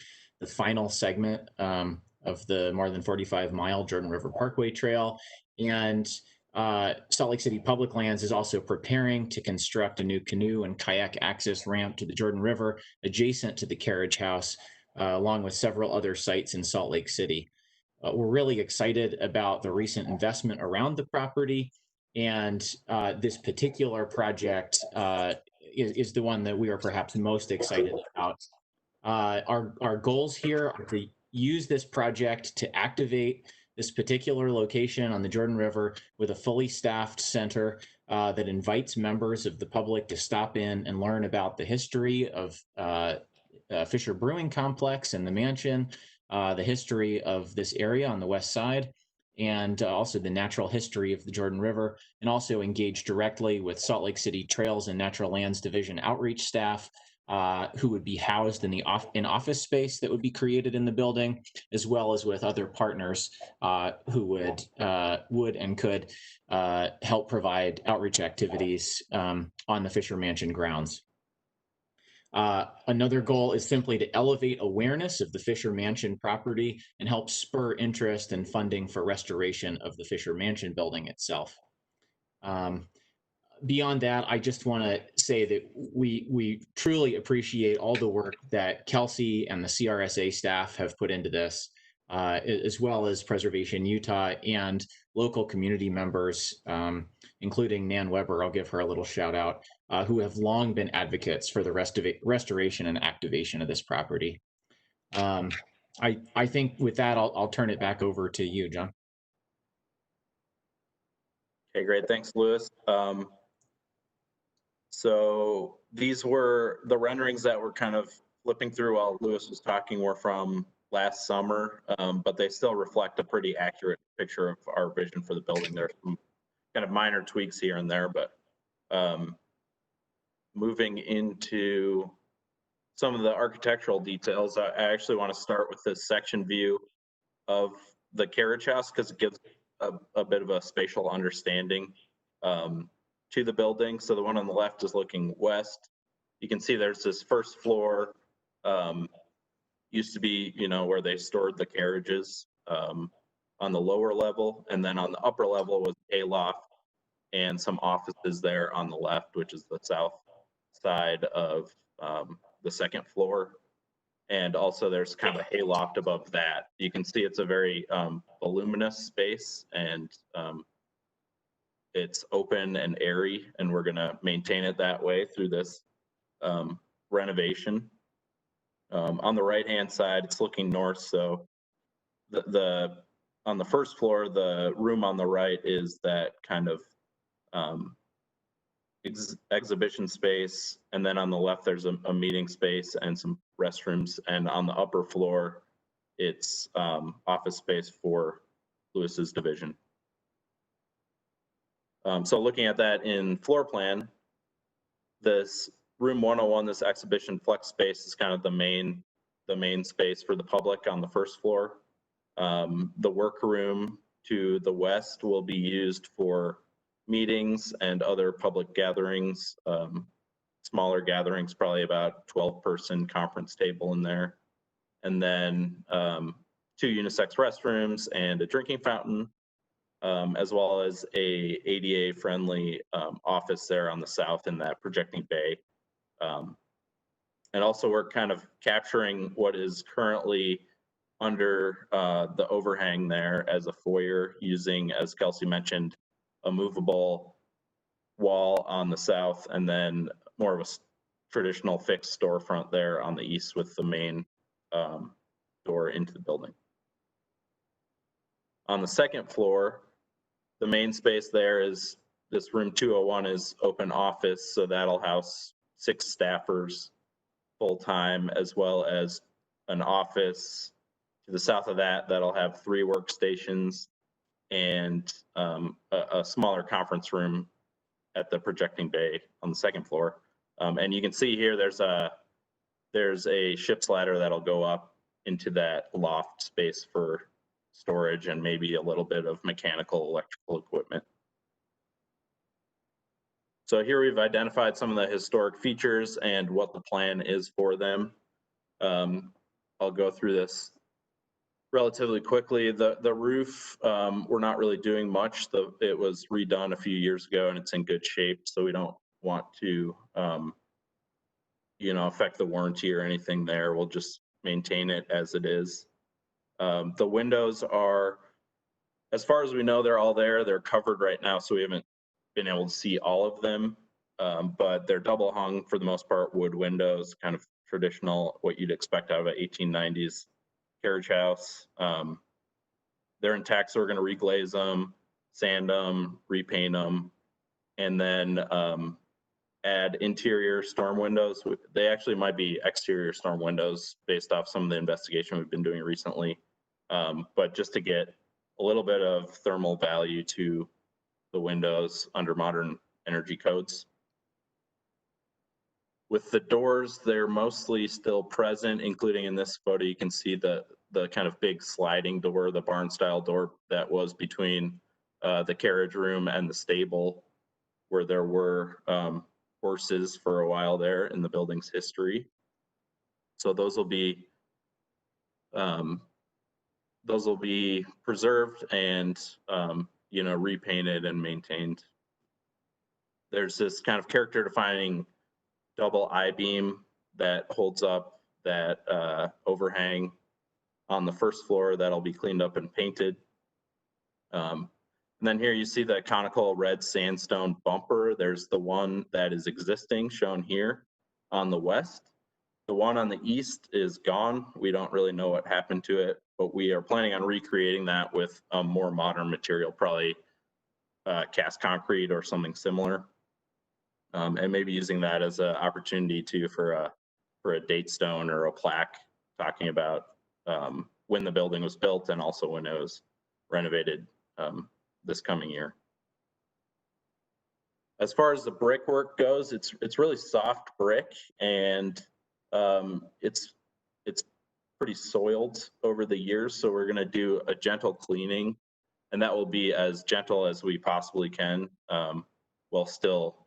final segment of the more than 45-mile Jordan River Parkway Trail. And Salt Lake City Public Lands is also preparing to construct a new canoe and kayak access ramp to the Jordan River adjacent to the carriage house, along with several other sites in Salt Lake City. We're really excited about the recent investment around the property, and this particular project is the one that we are perhaps most excited about. Our goals here are to use this project to activate this particular location on the Jordan River with a fully staffed center that invites members of the public to stop in and learn about the history of Fisher Brewing Complex and the mansion, the history of this area on the west side, and also the natural history of the Jordan River, and also engage directly with Salt Lake City Trails and Natural Lands Division outreach staff who would be housed in the office space that would be created in the building, as well as with other partners who would and could help provide outreach activities on the Fisher Mansion grounds. Another goal is simply to elevate awareness of the Fisher Mansion property and help spur interest and funding for restoration of the Fisher Mansion building itself. Beyond that, I just want to say that we truly appreciate all the work that Kelsey and the CRSA staff have put into this, as well as Preservation Utah and local community members, including Nan Weber. I'll give her a little shout out, who have long been advocates for the restoration and activation of this property. I think with that, I'll turn it back over to you, John. Okay, great. Thanks, Lewis. So these were the renderings that were kind of flipping through while Lewis was talking were from last summer, but they still reflect a pretty accurate picture of our vision for the building. There's some kind of minor tweaks here and there, but moving into some of the architectural details, I actually want to start with this section view of the carriage house because it gives a bit of a spatial understanding to the building. So the one on the left is looking west. You can see there's this first floor, used to be, where they stored the carriages on the lower level. And then on the upper level was a loft and some offices there on the left, which is the south side of the second floor. And also there's kind of a hayloft above that. You can see it's a very voluminous space, and it's open and airy, and we're gonna maintain it that way through this renovation. On the right-hand side, it's looking north. So on the first floor, the room on the right is that kind of exhibition space, and then on the left there's a meeting space and some restrooms, and on the upper floor it's office space for Lewis's division. So looking at that in floor plan, this room 101, this exhibition flex space, is kind of the main space for the public on the first floor. The workroom to the west will be used for meetings and other public gatherings, smaller gatherings, probably about 12-person conference table in there. And then 2 unisex restrooms and a drinking fountain, as well as a ADA-friendly office there on the south in that projecting bay. And also we're kind of capturing what is currently under the overhang there as a foyer, using, as Kelsey mentioned, a movable wall on the south, and then more of a traditional fixed storefront there on the east with the main door into the building. On the second floor, the main space there is this room 201 is open office, so that'll house 6 staffers full-time, as well as an office to the south of that that'll have 3 workstations and a smaller conference room at the projecting bay on the second floor. And you can see here there's a ship's ladder that'll go up into that loft space for storage and maybe a little bit of mechanical electrical equipment. So here we've identified some of the historic features and what the plan is for them. I'll go through this relatively quickly. The roof, we're not really doing much. It was redone a few years ago and it's in good shape, so we don't want to affect the warranty or anything there. We'll just maintain it as it is. The windows are, as far as we know, they're all there. They're covered right now, so we haven't been able to see all of them, but they're double hung for the most part, wood windows, kind of traditional, what you'd expect out of an 1890s carriage house. They're intact, so we're going to reglaze them, sand them, repaint them, and then add interior storm windows. They actually might be exterior storm windows based off some of the investigation we've been doing recently, but just to get a little bit of thermal value to the windows under modern energy codes. With the doors, they're mostly still present, including in this photo, you can see the kind of big sliding door, the barn style door that was between the carriage room and the stable, where there were horses for a while there in the building's history. So those will be preserved and repainted and maintained. There's this kind of character defining double I-beam that holds up that overhang on the first floor that'll be cleaned up and painted. And then here you see the conical red sandstone bumper. There's the one that is existing shown here on the west. The one on the east is gone. We don't really know what happened to it, but we are planning on recreating that with a more modern material, probably cast concrete or something similar. And maybe using that as an opportunity for a date stone or a plaque talking about when the building was built and also when it was renovated this coming year. As far as the brickwork goes, it's really soft brick, and it's pretty soiled over the years. So we're going to do a gentle cleaning, and that will be as gentle as we possibly can, while still,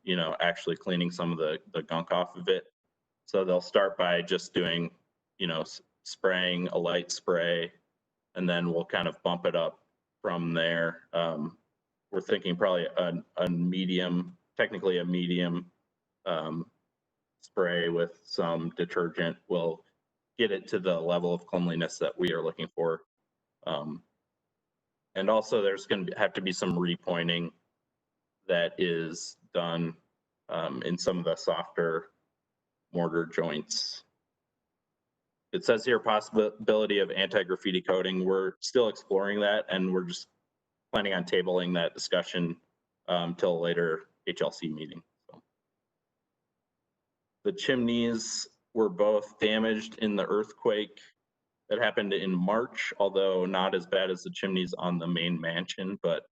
actually cleaning some of the gunk off of it. So they'll start by just doing, spraying a light spray, and then we'll kind of bump it up from there. We're thinking probably a medium, technically a medium spray with some detergent will get it to the level of cleanliness that we are looking for. And also there's going to have to be some repointing that is done in some of the softer mortar joints. It says here possibility of anti-graffiti coating. We're still exploring that, and we're just planning on tabling that discussion till a later HLC meeting. So. The chimneys were both damaged in the earthquake that happened in March, although not as bad as the chimneys on the main mansion. But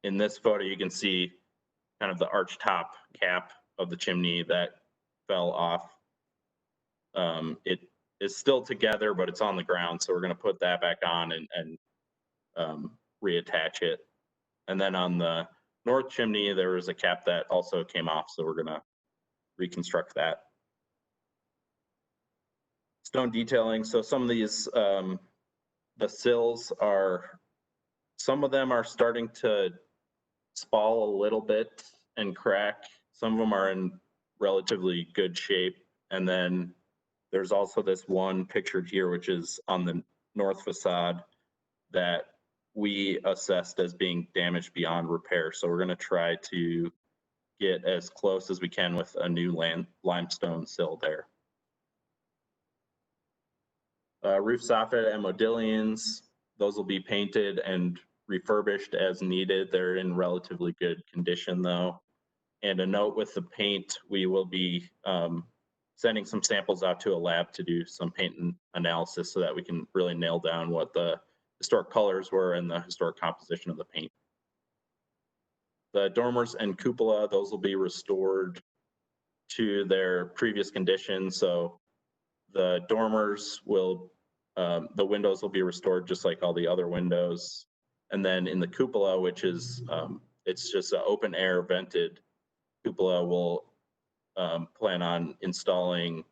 in this photo, you can see kind of the arch top cap of the chimney that fell off. It is still together, but it's on the ground. So we're going to put that back on and reattach it. And then on the north chimney, there was a cap that also came off, so we're gonna reconstruct that. Stone detailing, so some of these, the sills are, some of them are starting to spall a little bit and crack. Some of them are in relatively good shape. And then there's also this one pictured here, which is on the north facade that we assessed as being damaged beyond repair. So we're going to try to get as close as we can with a new limestone sill there. Roof soffit and modillions, those will be painted and refurbished as needed. They're in relatively good condition though. And a note with the paint, we will be sending some samples out to a lab to do some paint analysis so that we can really nail down what the historic colors were and the historic composition of the paint. The dormers and cupola, those will be restored to their previous condition. So the dormers will, the windows will be restored just like all the other windows. And then in the cupola, which is, it's just an open air vented cupola, will plan on installing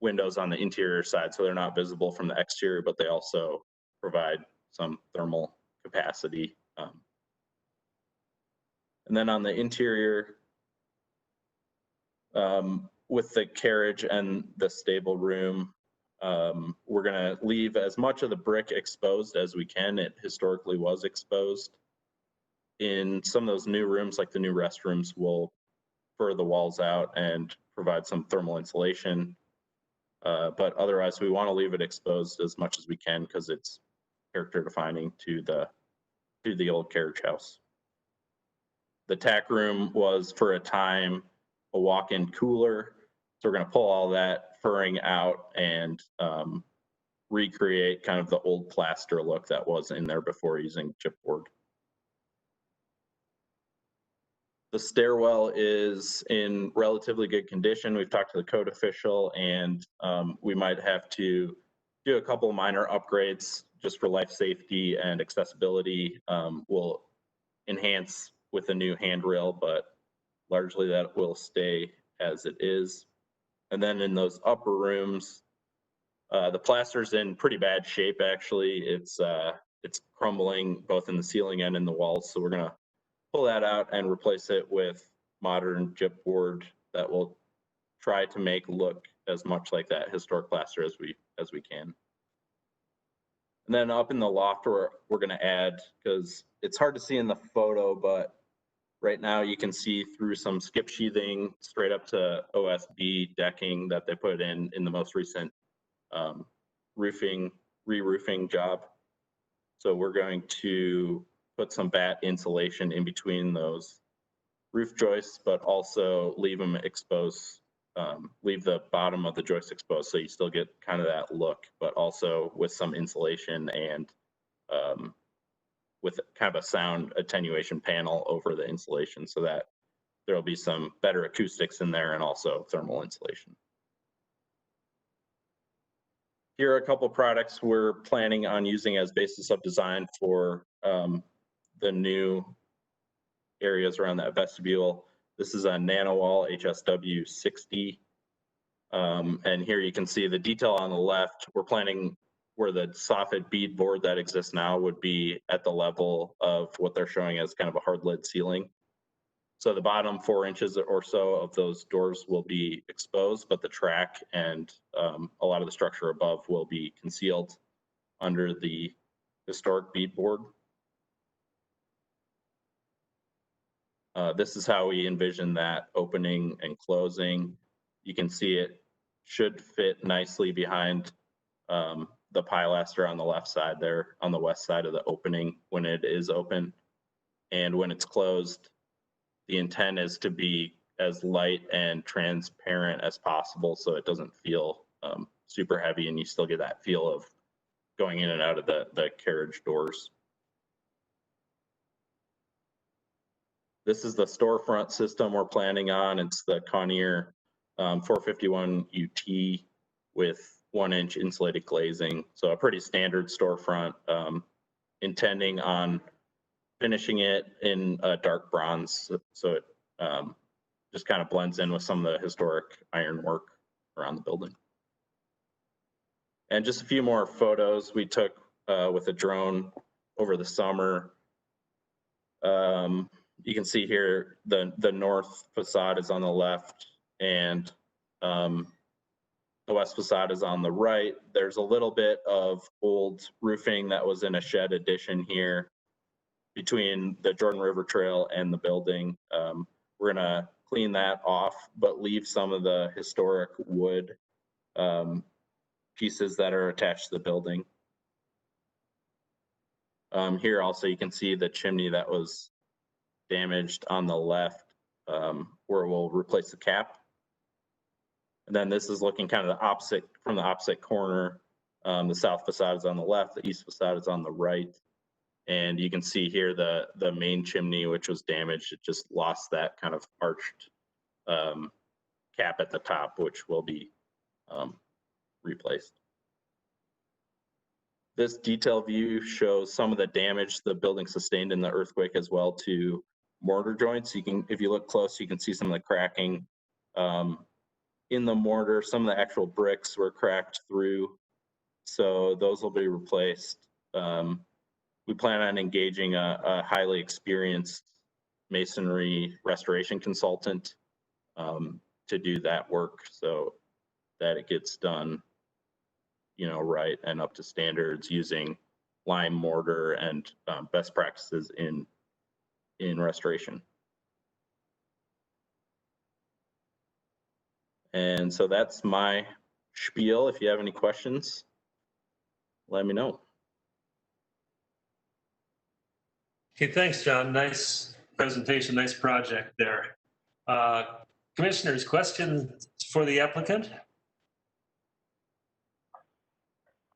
windows on the interior side so they're not visible from the exterior, but they also provide some thermal capacity. And then on the interior, with the carriage and the stable room, we're going to leave as much of the brick exposed as we can. It historically was exposed. In some of those new rooms, like the new restrooms, we'll fur the walls out and provide some thermal insulation. But otherwise, we want to leave it exposed as much as we can because it's character defining to the old carriage house. The tack room was for a time a walk-in cooler. So we're going to pull all that furring out and recreate kind of the old plaster look that was in there before using chipboard. The stairwell is in relatively good condition. We've talked to the code official, and we might have to do a couple minor upgrades just for life safety and accessibility. We'll enhance with a new handrail, but largely that will stay as it is. And then in those upper rooms, the plaster's in pretty bad shape, actually. It's crumbling both in the ceiling and in the walls. So we're gonna pull that out and replace it with modern chipboard that will try to make look as much like that historic plaster as we can. And then up in the loft, we're gonna add, because it's hard to see in the photo, but right now you can see through some skip sheathing straight up to OSB decking that they put in the most recent re-roofing job. So we're going to put some batt insulation in between those roof joists, but also leave them exposed, leave the bottom of the joist exposed so you still get kind of that look, but also with some insulation and with kind of a sound attenuation panel over the insulation so that there'll be some better acoustics in there and also thermal insulation. Here are a couple products we're planning on using as basis of design for the new areas around that vestibule. This is a NanoWall HSW 60. And here you can see the detail on the left. We're planning where the soffit bead board that exists now would be at the level of what they're showing as kind of a hard lid ceiling. So the bottom 4 inches or so of those doors will be exposed, but the track and a lot of the structure above will be concealed under the historic bead board. This is how we envision that opening and closing. You can see it should fit nicely behind the pilaster on the left side there, on the west side of the opening when it is open. And when it's closed, the intent is to be as light and transparent as possible so it doesn't feel super heavy and you still get that feel of going in and out of the carriage doors. This is the storefront system we're planning on. It's the Conair 451 UT with 1-inch insulated glazing. So a pretty standard storefront intending on finishing it in a dark bronze, so it just kind of blends in with some of the historic ironwork around the building. And just a few more photos we took with a drone over the summer. You can see here the north facade is on the left, and the west facade is on the right. There's a little bit of old roofing that was in a shed addition here between the Jordan River Trail and the building. We're gonna clean that off, but leave some of the historic wood pieces that are attached to the building. Here also you can see the chimney that was damaged on the left, where we'll replace the cap. And then this is looking kind of the opposite, from the opposite corner. The south facade is on the left, the east facade is on the right. And you can see here the main chimney, which was damaged. It just lost that kind of arched cap at the top, which will be replaced. This detail view shows some of the damage the building sustained in the earthquake, as well to mortar joints. You can, if you look close, you can see some of the cracking in the mortar. Some of the actual bricks were cracked through, so those will be replaced. We plan on engaging a highly experienced masonry restoration consultant to do that work, so that it gets done, you know, right and up to standards, using lime mortar and best practices in restoration. And so that's my spiel. If you have any questions, let me know. Okay, thanks, John. Nice presentation, nice project there. Commissioners, questions for the applicant?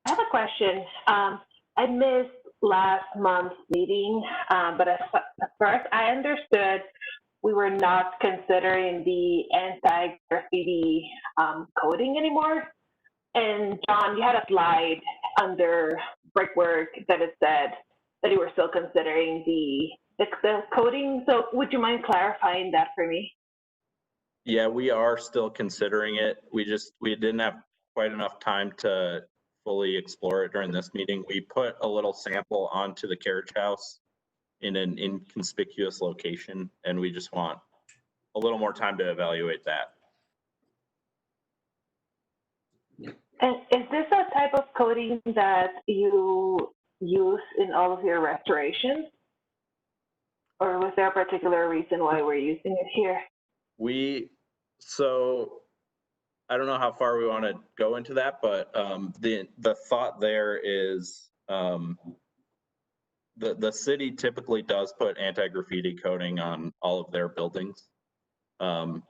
I have a question. I missed last month's meeting, but as far as I understood, we were not considering the anti-graffiti coding anymore. And John, you had a slide under brickwork that it said that you were still considering the coding. So would you mind clarifying that for me? Yeah, we are still considering it. We didn't have quite enough time to fully explore it during this meeting. We put a little sample onto the carriage house in an inconspicuous location, and we just want a little more time to evaluate that. And is this a type of coating that you use in all of your restorations? Or was there a particular reason why we're using it here? So I don't know how far we want to go into that, but the thought there is the city typically does put anti-graffiti coating on all of their buildings. And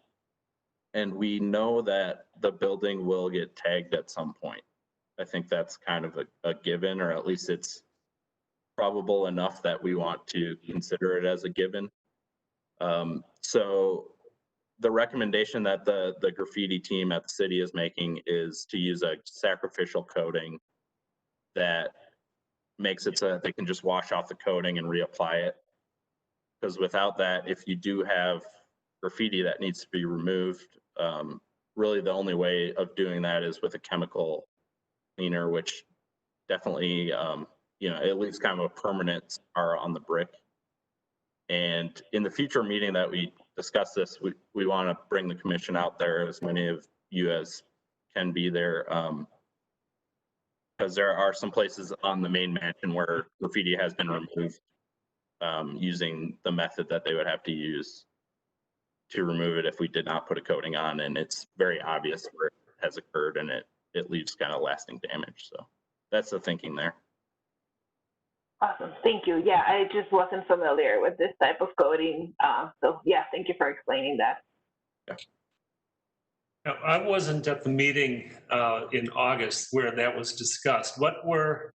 we know that the building will get tagged at some point. I think that's kind of a given, or at least it's probable enough that we want to consider it as a given. So the recommendation that the graffiti team at the city is making is to use a sacrificial coating that makes it so that they can just wash off the coating and reapply it. Because without that, if you do have graffiti that needs to be removed, really the only way of doing that is with a chemical cleaner, which definitely, you know, it leaves kind of a permanent scar on the brick. And in the future meeting that we discuss this, we want to bring the commission out there, as many of you as can be there, because there are some places on the main mansion where graffiti has been removed using the method that they would have to use to remove it if we did not put a coating on, and it's very obvious where it has occurred, and it leaves kind of lasting damage. So that's the thinking there. Awesome, thank you. Yeah, I just wasn't familiar with this type of coding. So yeah, thank you for explaining that. Yeah. Now, I wasn't at the meeting in August where that was discussed. What were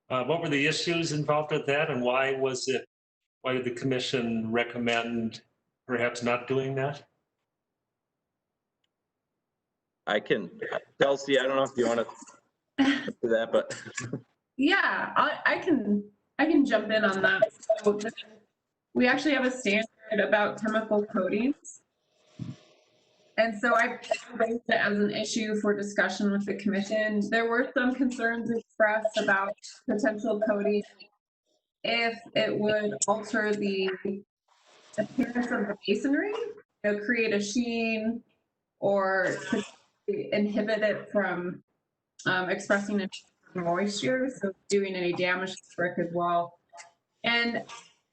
the issues involved with that, and why did the commission recommend perhaps not doing that? I can, Kelsey, I don't know if you want to do that, but Yeah, I can I can jump in on that. So we actually have a standard about chemical coatings. And so I raised it as an issue for discussion with the commission. There were some concerns expressed about potential coating if it would alter the appearance of the masonry, create a sheen or inhibit it from expressing moisture, so doing any damage to the brick as well. And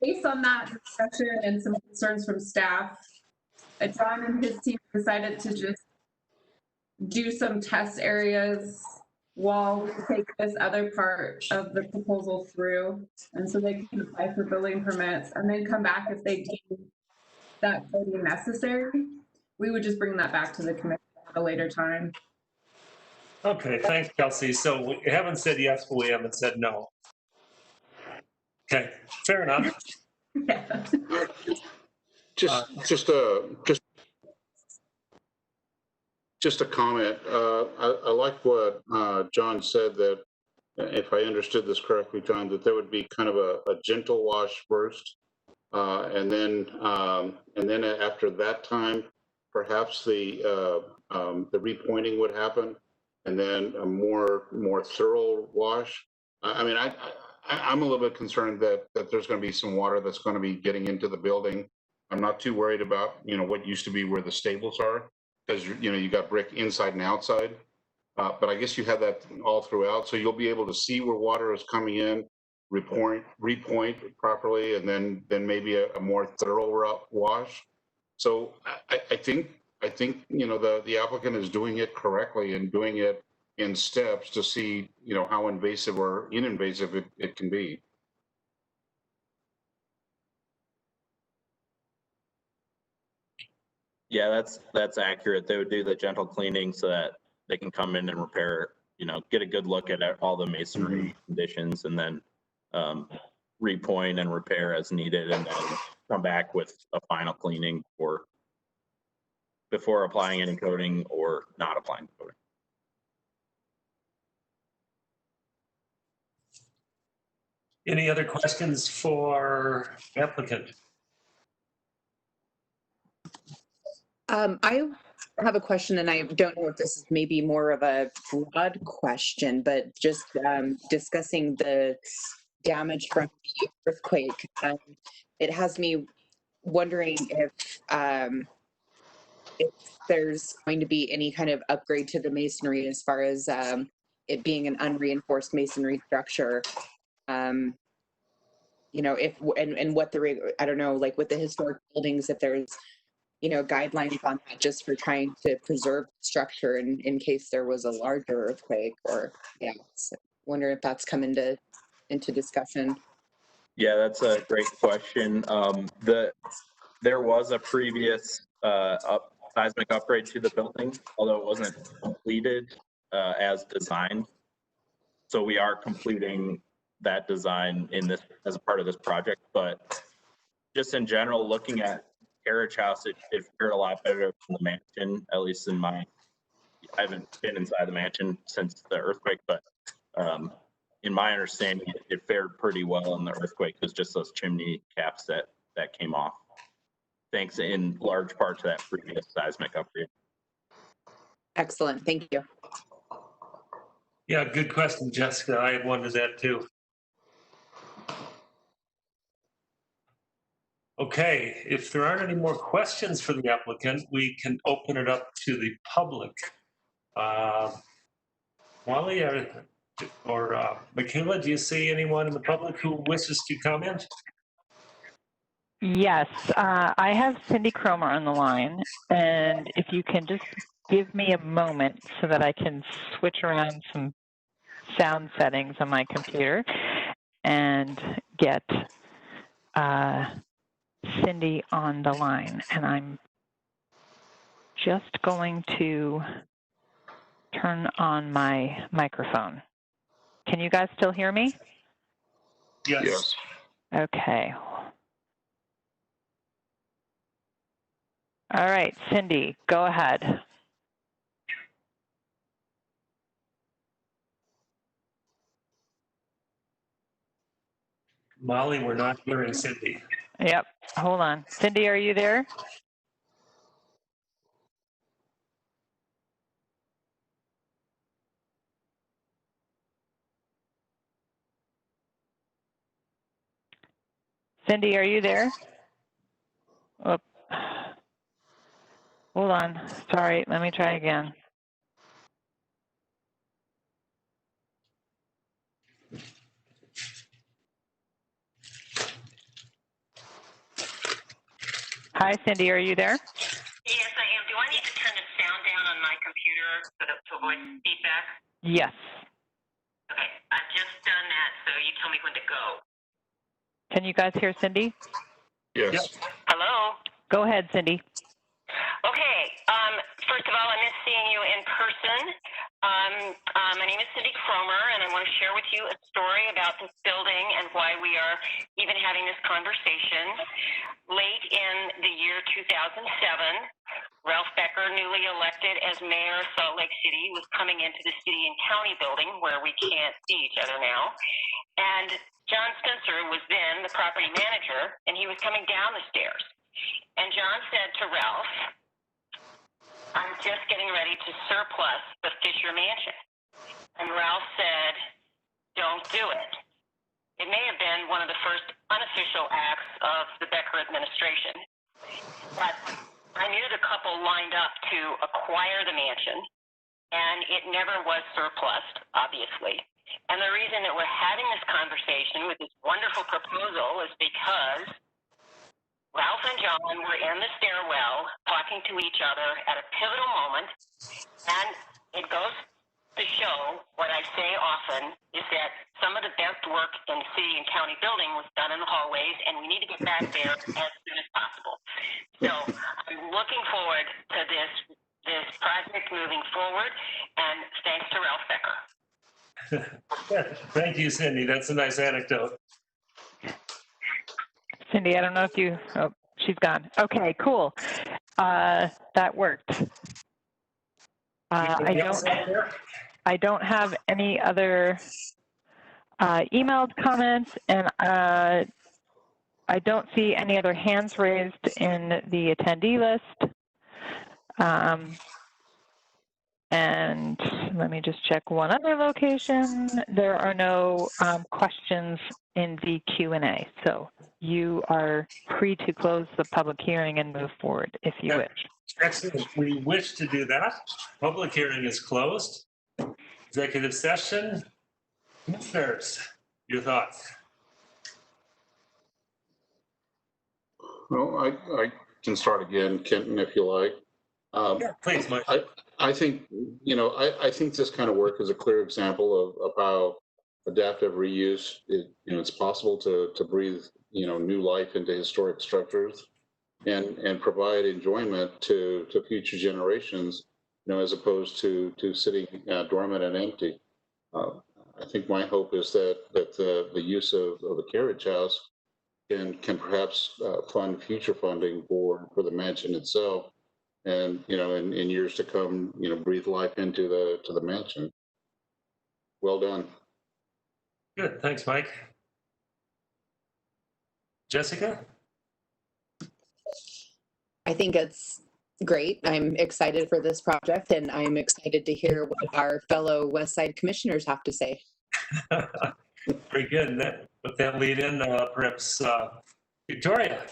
based on that discussion and some concerns from staff, John and his team decided to just do some test areas while we take this other part of the proposal through. And so they can apply for building permits and then come back if they deem that coating necessary. We would just bring that back to the commission at a later time. Okay, thanks, Kelsey. So we haven't said yes, but we haven't said no. Okay, fair enough. Yeah. Just a comment. I like what John said, that if I understood this correctly, John, that there would be kind of a gentle wash first, and then after that time, perhaps the repointing would happen, and then a more thorough wash. I mean, I'm a little bit concerned that there's going to be some water that's going to be getting into the building. I'm not too worried about what used to be where the stables are, because you got brick inside and outside. But I guess you have that all throughout, so you'll be able to see where water is coming in, repoint properly, and then maybe a more thorough wash. So I think the applicant is doing it correctly and doing it in steps to see how invasive or ininvasive it can be. Yeah, that's accurate. They would do the gentle cleaning so that they can come in and repair, get a good look at all the masonry conditions, and then repoint and repair as needed, and then come back with a final cleaning before applying any coating or not applying coating. Any other questions for applicant? I have a question, and I don't know if this is maybe more of a broad question, but just discussing the damage from the earthquake. It has me wondering if there's going to be any kind of upgrade to the masonry as far as it being an unreinforced masonry structure. If and what I don't know, like with the historic buildings, if there's guidelines on that, just for trying to preserve structure in case there was a larger earthquake, or so wonder if that's come into discussion. Yeah, that's a great question. There was a previous seismic upgrade to the building, although it wasn't completed as designed. So we are completing that design as a part of this project. But just in general, looking at Carriage House, it fared a lot better than the mansion, at least I haven't been inside the mansion since the earthquake, but in my understanding, it fared pretty well in the earthquake. It was just those chimney caps that came off, thanks in large part to that previous seismic upgrade. Excellent, thank you. Yeah, good question, Jessica. I had wondered that too. Okay, if there aren't any more questions for the applicant, we can open it up to the public. Wally or Michaela, do you see anyone in the public who wishes to comment? Yes, I have Cindy Cromer on the line, and if you can just give me a moment so that I can switch around some sound settings on my computer and get Cindy on the line. And I'm just going to turn on my microphone. Can you guys still hear me? Yes. Okay. All right, Cindy, go ahead. Molly, we're not hearing Cindy. Yep. Hold on. Cindy, are you there? Cindy, are you there? Oh. Hold on. Sorry. Let me try again. Hi, Cindy. Are you there? Yes, I am. Do I need to turn the sound down on my computer to avoid feedback? Yes. Okay, I've just done that, so you tell me when to go. Can you guys hear Cindy? Yes. Hello? Go ahead, Cindy. Okay, first of all, I miss seeing you in person. My name is Cindy Cromer, and I want to share with you a story about this building and why we are even having this conversation. Late in the year 2007, Ralph Becker, newly elected as mayor of Salt Lake City, was coming into the city and county building where we can't see each other now. And John Spencer was then the property manager, and he was coming down the stairs. And John said to Ralph, "I'm just getting ready to surplus the Fisher Mansion." And Ralph said, "Don't do it." It may have been one of the first unofficial acts of the Becker administration, but I knew the couple lined up to acquire the mansion, and it never was surplused, obviously. And the reason that we're having this conversation with this wonderful proposal is because Ralph and John were in the stairwell talking to each other at a pivotal moment, and it goes to show what I say often is that some of the best work in city and county building was done in the hallways, and we need to get back there as soon as possible. So I'm looking forward to this project moving forward, and thanks to Ralph Becker. Thank you, Cindy. That's a nice anecdote. Cindy, I don't know if you, oh, she's gone. Okay, cool. That worked. I don't have any other emailed comments, and I don't see any other hands raised in the attendee list. And let me just check one other location. There are no questions in the Q&A, so you are free to close the public hearing and move forward if you wish. Excellent. We wish to do that. Public hearing is closed. Executive session. Commissioners, your thoughts? Well, I can start again, Kenton, if you like. Yeah, please, Mike. I think, I think this kind of work is a clear example of how adaptive reuse, it's possible to breathe, new life into historic structures and provide enjoyment to future generations, as opposed to sitting dormant and empty. I think my hope is that the use of the Carriage House can perhaps fund future funding for the mansion itself, and in years to come, breathe life into the mansion. Well done. Good, thanks, Mike. Jessica? I think it's great. I'm excited for this project, and I'm excited to hear what our fellow West Side commissioners have to say. Very good. And with that lead in, perhaps Victoria.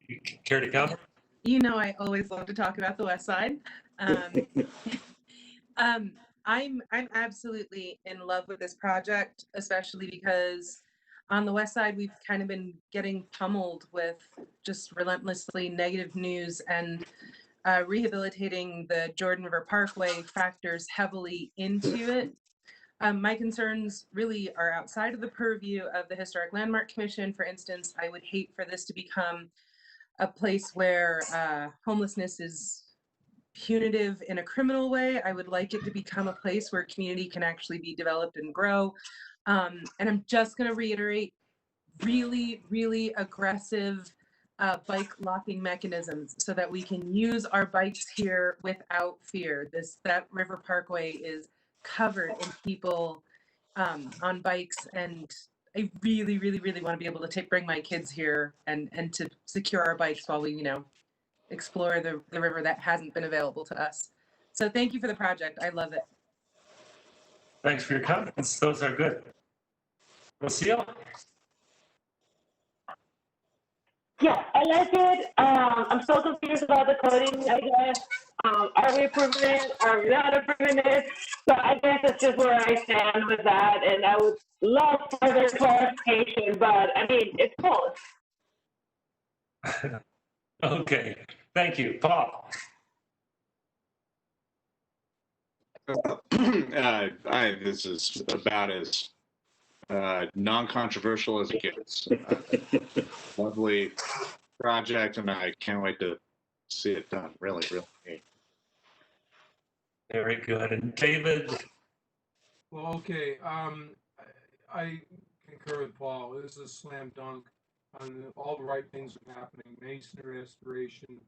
You care to come? You know, I always love to talk about the West Side. I'm absolutely in love with this project, especially because on the West Side, we've kind of been getting pummeled with just relentlessly negative news, and rehabilitating the Jordan River Parkway factors heavily into it. My concerns really are outside of the purview of the Historic Landmark Commission. For instance, I would hate for this to become a place where homelessness is punitive in a criminal way. I would like it to become a place where community can actually be developed and grow. And I'm just going to reiterate, really, really aggressive bike locking mechanisms so that we can use our bikes here without fear. That River Parkway is covered in people on bikes, and I really, really, really want to be able to bring my kids here and to secure our bikes while we, explore the river that hasn't been available to us. So thank you for the project. I love it. Thanks for your comments. Those are good. Lucille? Yeah, I like it. I'm still confused about the coding, I guess. Are we approving it? Are we not approving it? So I guess that's just where I stand with that, and I would love further clarification, but I mean, it's cool. Okay, thank you. Paul? This is about as non-controversial as it gets. Lovely project, and I can't wait to see it done. Really, really neat. Very good. And David? Well, okay. I concur with Paul. This is a slam dunk. All the right things are happening. Masonry restoration,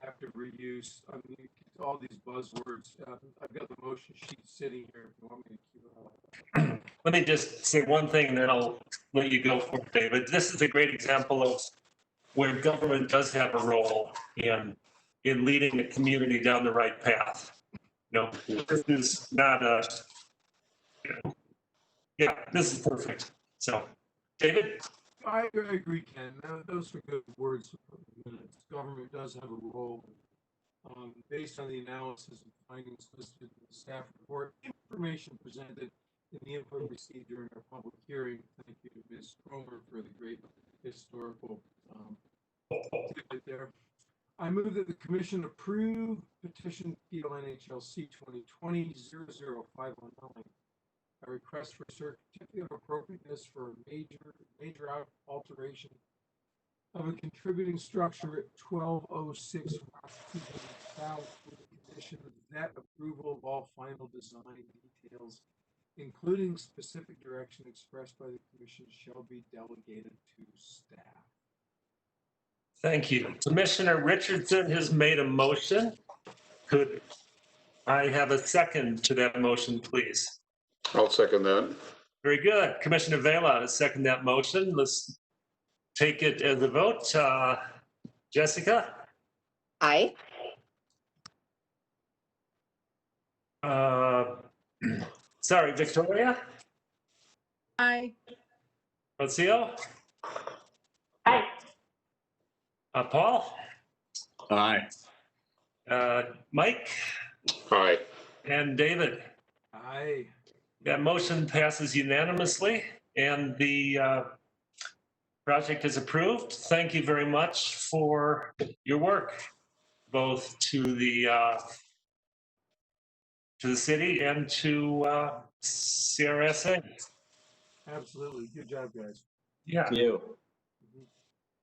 active reuse. I mean, all these buzzwords. I've got the motion sheet sitting here. If you want me to keep it on. Let me just say one thing, and then I'll let you go for it, David. This is a great example of where government does have a role in leading a community down the right path. This is not a, yeah, this is perfect. So, David? I agree, Ken. Those are good words. Government does have a role. Based on the analysis and findings listed in the staff report, information presented in the input received during our public hearing. Thank you to Ms. Cromer for the great historical tidbit there. I move that the commission approve petition PLNHLC 2020-00519, a request for certificate of appropriateness for a major alteration of a contributing structure at 1206 Washington South, with the condition that approval of all final design details, including specific direction expressed by the commission, shall be delegated to staff. Thank you. Commissioner Richardson has made a motion. Could I have a second to that motion, please? I'll second that. Very good. Commissioner Vela has seconded that motion. Let's take it as a vote. Jessica? Aye. Sorry, Victoria? Aye. Rocio? Aye. Paul? Aye. Mike? Aye. And David? Aye. That motion passes unanimously, and the project is approved. Thank you very much for your work, both to the city and to CRSA. Absolutely. Good job, guys. Yeah. Thank you.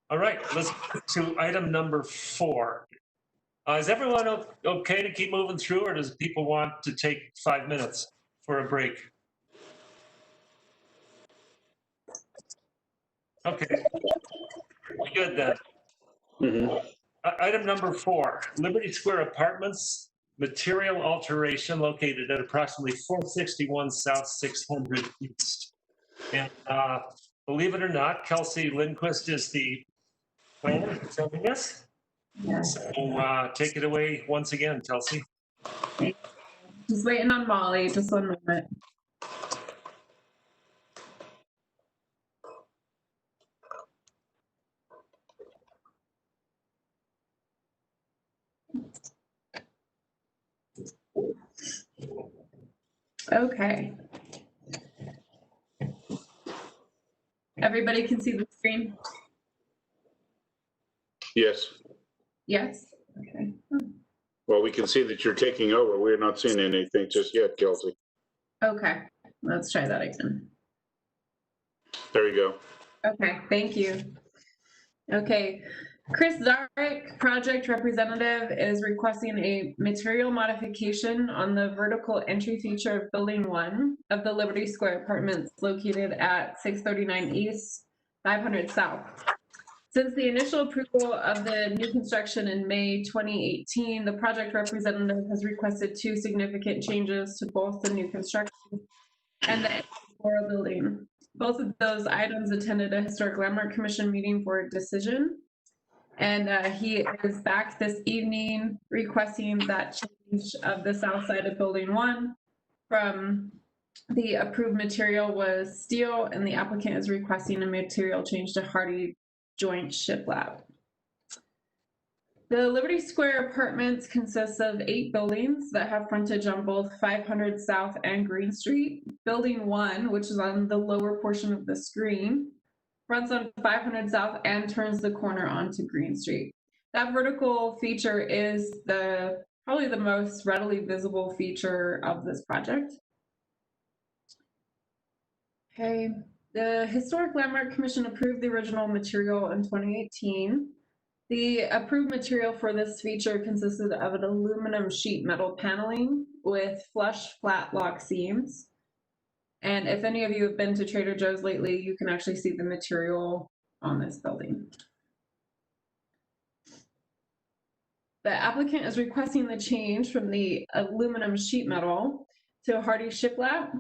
All right, let's get to item number 4. Is everyone okay to keep moving through, or does people want to take 5 minutes for a break? Okay, good then. Item number 4, Liberty Square Apartments, material alteration located at approximately 461 South 600 East. And believe it or not, Kelsey Lindquist is the planner presenting this. Yes. So take it away once again, Kelsey. Just waiting on Molly, just 1 moment. Okay. Everybody can see the screen? Yes. Yes? Okay. Well, we can see that you're taking over. We're not seeing anything just yet, Kelsey. Okay, let's try that again. There you go. Okay, thank you. Okay, Chris Zarek, project representative, is requesting a material modification on the vertical entry feature of Building 1 of the Liberty Square Apartments located at 639 East, 500 South. Since the initial approval of the new construction in May 2018, the project representative has requested 2 significant changes to both the new construction and the memorial building. Both of those items attended a Historic Landmark Commission meeting for a decision. And he is back this evening requesting that change of the south side of Building 1 from the approved material was steel, and the applicant is requesting a material change to hardy joint shiplap. The Liberty Square apartments consists of 8 buildings that have frontage on both 500 South and Green Street. Building 1, which is on the lower portion of the screen, fronts on 500 South and turns the corner onto Green Street. That vertical feature is probably the most readily visible feature of this project. Okay, the Historic Landmark Commission approved the original material in 2018. The approved material for this feature consisted of an aluminum sheet metal paneling with flush flat lock seams. And if any of you have been to Trader Joe's lately, you can actually see the material on this building. The applicant is requesting the change from the aluminum sheet metal to hardy shiplap.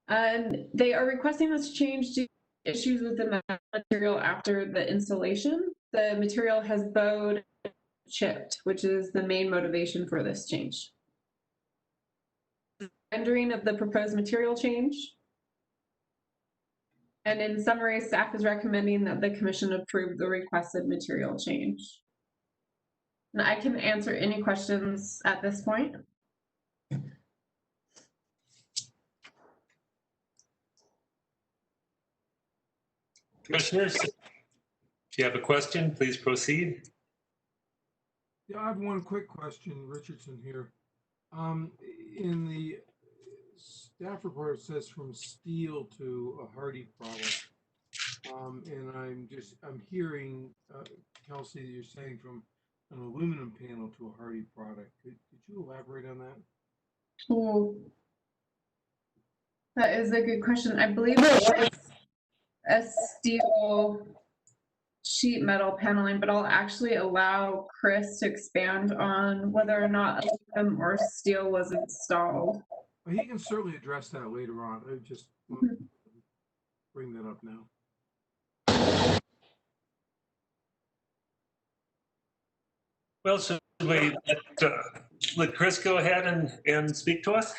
And they are requesting this change due to issues with the material after the installation. The material has bowed and chipped, which is the main motivation for this change. Rendering of the proposed material change. And in summary, staff is recommending that the commission approve the requested material change. And I can answer any questions at this point. Commissioners, if you have a question, please proceed. Yeah, I have one quick question, Richardson here. In the staff report, it says from steel to a hardy product. And I'm hearing, Kelsey, you're saying from an aluminum panel to a hardy product. Could you elaborate on that? Oh, that is a good question. I believe it's a steel sheet metal paneling, but I'll actually allow Chris to expand on whether or not aluminum or steel was installed. Well, he can certainly address that later on. I just want to bring that up now. Well, should we let Chris go ahead and speak to us?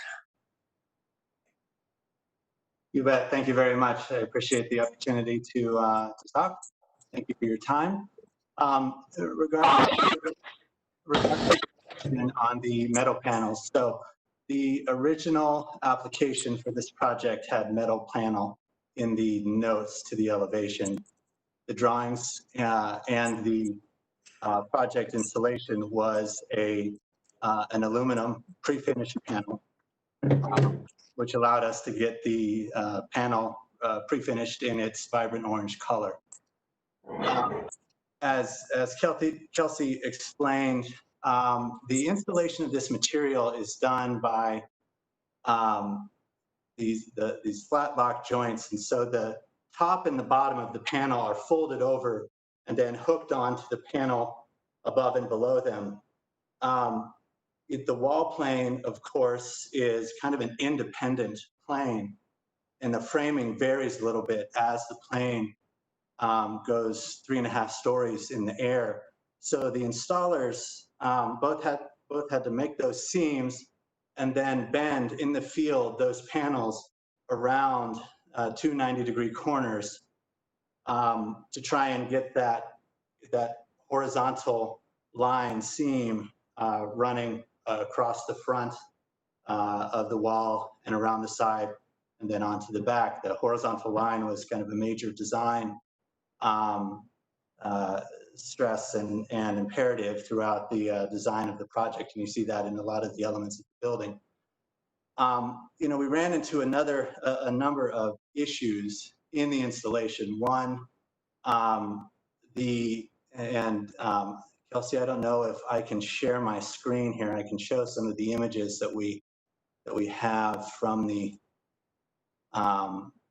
You bet. Thank you very much. I appreciate the opportunity to talk. Thank you for your time. Regarding on the metal panels, so the original application for this project had metal panel in the notes to the elevation. The drawings and the project installation was an aluminum pre-finished panel, which allowed us to get the panel pre-finished in its vibrant orange color. As Kelsey explained, the installation of this material is done by these flat lock joints, and so the top and the bottom of the panel are folded over and then hooked onto the panel above and below them. The wall plane, of course, is kind of an independent plane, and the framing varies a little bit as the plane goes 3.5 stories in the air. So the installers both had to make those seams and then bend in the field those panels around 2 90-degree corners to try and get that horizontal line seam running across the front of the wall and around the side and then onto the back. The horizontal line was kind of a major design stress and imperative throughout the design of the project, and you see that in a lot of the elements of the building. We ran into a number of issues in the installation. One, Kelsey, I don't know if I can share my screen here. I can show some of the images that we have from the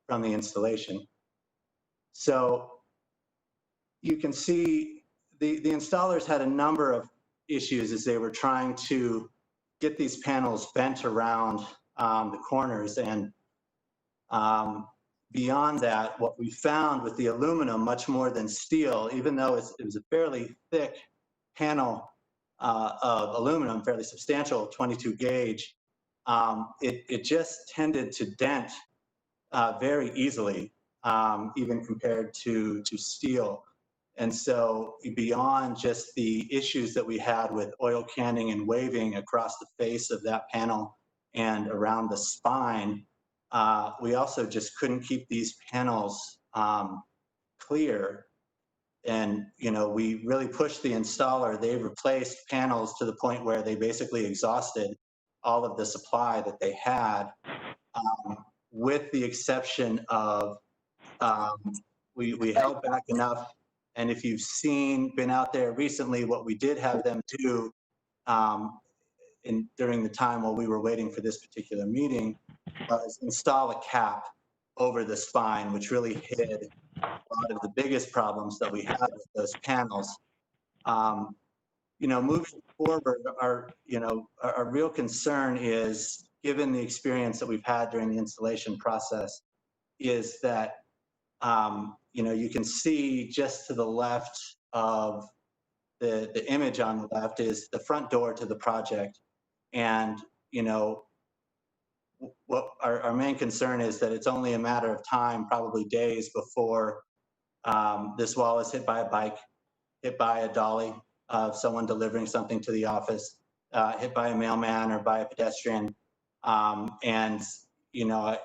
installation. So you can see the installers had a number of issues as they were trying to get these panels bent around the corners. And beyond that, what we found with the aluminum, much more than steel, even though it was a fairly thick panel of aluminum, fairly substantial, 22 gauge, it just tended to dent very easily, even compared to steel. And so beyond just the issues that we had with oil canning and waving across the face of that panel and around the spine, we also just couldn't keep these panels clear. And, you know, we really pushed the installer. They replaced panels to the point where they basically exhausted all of the supply that they had, with the exception of we held back enough. And if you've been out there recently, what we did have them do during the time while we were waiting for this particular meeting was install a cap over the spine, which really hid a lot of the biggest problems that we had with those panels. You know, moving forward, our real concern is, given the experience that we've had during the installation process, is that you know, you can see just to the left of the image on the left is the front door to the project. And, you know, what our main concern is that it's only a matter of time, probably days, before this wall is hit by a bike, hit by a dolly of someone delivering something to the office, hit by a mailman or by a pedestrian. And, you know,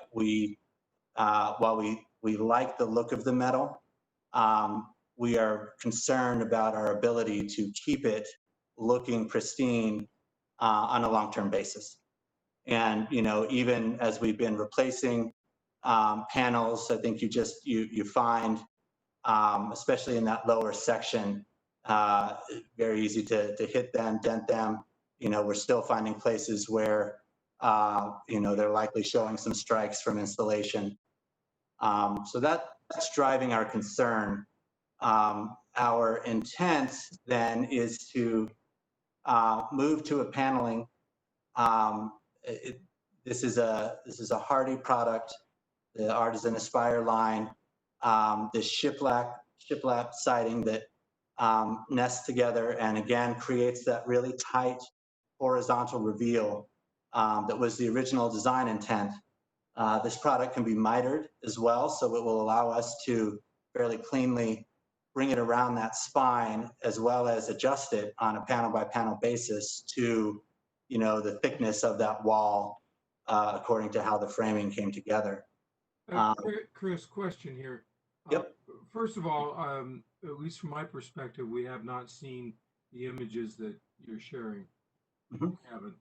while we like the look of the metal, we are concerned about our ability to keep it looking pristine on a long-term basis. And, you know, even as we've been replacing panels, I think you find, especially in that lower section, very easy to hit them, dent them. You know, we're still finding places where, you know, they're likely showing some strikes from installation. So that's driving our concern. Our intent then is to move to a paneling. This is a hardy product, the Artisan Aspire line. This shiplap siding that nests together and again creates that really tight horizontal reveal that was the original design intent. This product can be mitered as well, so it will allow us to fairly cleanly bring it around that spine, as well as adjust it on a panel by panel basis to, you know, the thickness of that wall, according to how the framing came together. Chris, question here. Yep. First of all, at least from my perspective, we have not seen the images that you're sharing. Mm-hmm. We haven't.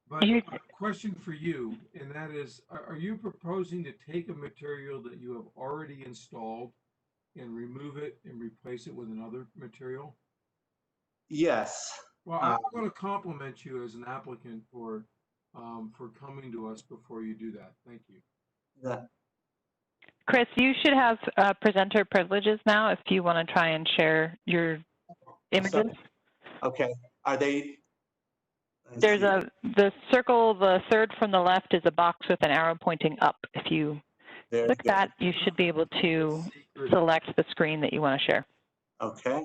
But a question for you, and that is, are you proposing to take a material that you have already installed and remove it and replace it with another material? Yes. Well, I want to compliment you as an applicant for coming to us before you do that. Thank you. Yeah. Chris, you should have presenter privileges now if you want to try and share your images. Okay. Are they? There's the circle, the third from the left is a box with an arrow pointing up. If you click that, you should be able to select the screen that you want to share. Okay.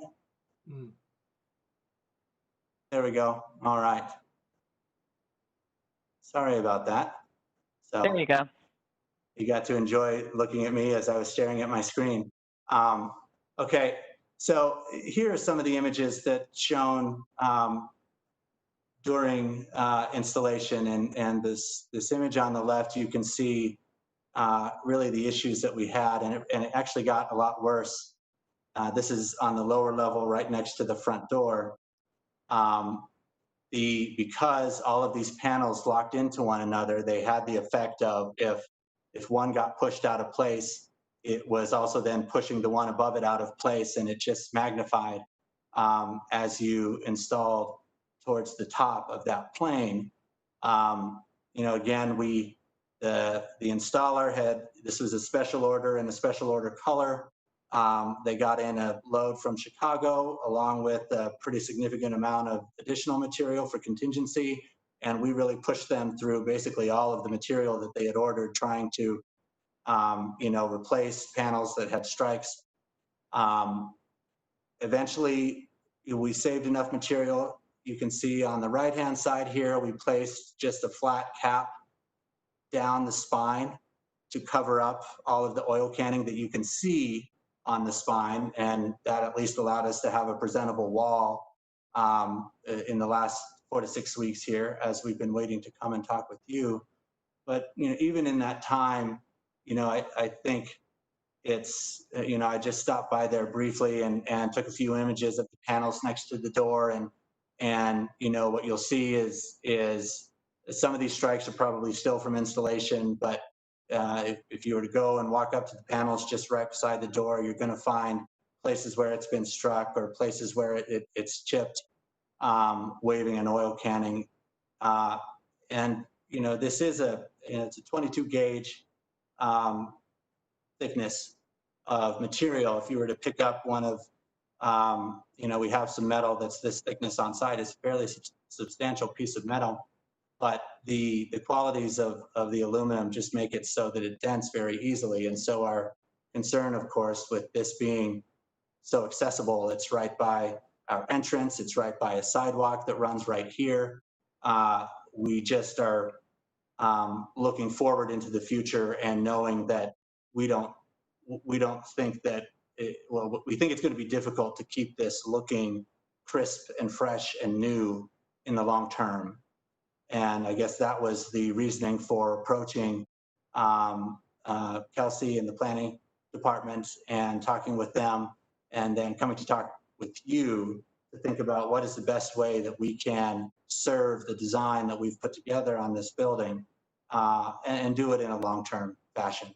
There we go. All right. Sorry about that. So there you go. You got to enjoy looking at me as I was staring at my screen. Okay, so here are some of the images that shown during installation, and this image on the left, you can see really the issues that we had, and it actually got a lot worse. This is on the lower level right next to the front door. Because all of these panels locked into one another, they had the effect of if one got pushed out of place, it was also then pushing the one above it out of place, and it just magnified as you installed towards the top of that plane. You know, again, the installer this was a special order and a special order color. They got in a load from Chicago along with a pretty significant amount of additional material for contingency. And we really pushed them through basically all of the material that they had ordered, trying to, replace panels that had strikes. Eventually, we saved enough material. You can see on the right-hand side here, we placed just a flat cap down the spine to cover up all of the oil canning that you can see on the spine, and that at least allowed us to have a presentable wall in the last 4 to 6 weeks here, as we've been waiting to come and talk with you. But even in that time, I think it's I just stopped by there briefly and took a few images of the panels next to the door, and what you'll see is some of these strikes are probably still from installation, but if you were to go and walk up to the panels just right beside the door, you're going to find places where it's been struck or places where it's chipped, waving and oil canning. And this is it's a 22 gauge thickness of material. If you were to pick up one of, we have some metal that's this thickness on site. It's a fairly substantial piece of metal, but the qualities of the aluminum just make it so that it dents very easily. And so our concern, of course, with this being so accessible, it's right by our entrance, it's right by a sidewalk that runs right here. We just are looking forward into the future and knowing that we don't think that we think it's going to be difficult to keep this looking crisp and fresh and new in the long term. And I guess that was the reasoning for approaching Kelsey and the planning department and talking with them, and then coming to talk with you to think about what is the best way that we can serve the design that we've put together on this building, and do it in a long-term fashion.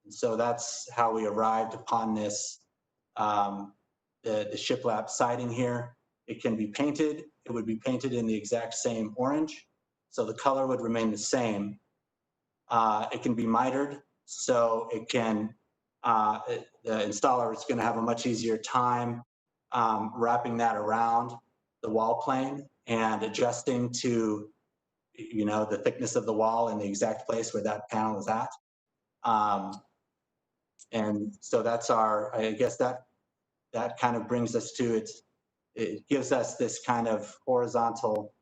So that's how we arrived upon this, the shiplap siding here. It can be painted. It would be painted in the exact same orange, so the color would remain the same. It can be mitered, so it can, the installer is going to have a much easier time wrapping that around the wall plane and adjusting to, the thickness of the wall in the exact place where that panel is at. And so that's I guess that kind of brings us to it gives us this kind of horizontal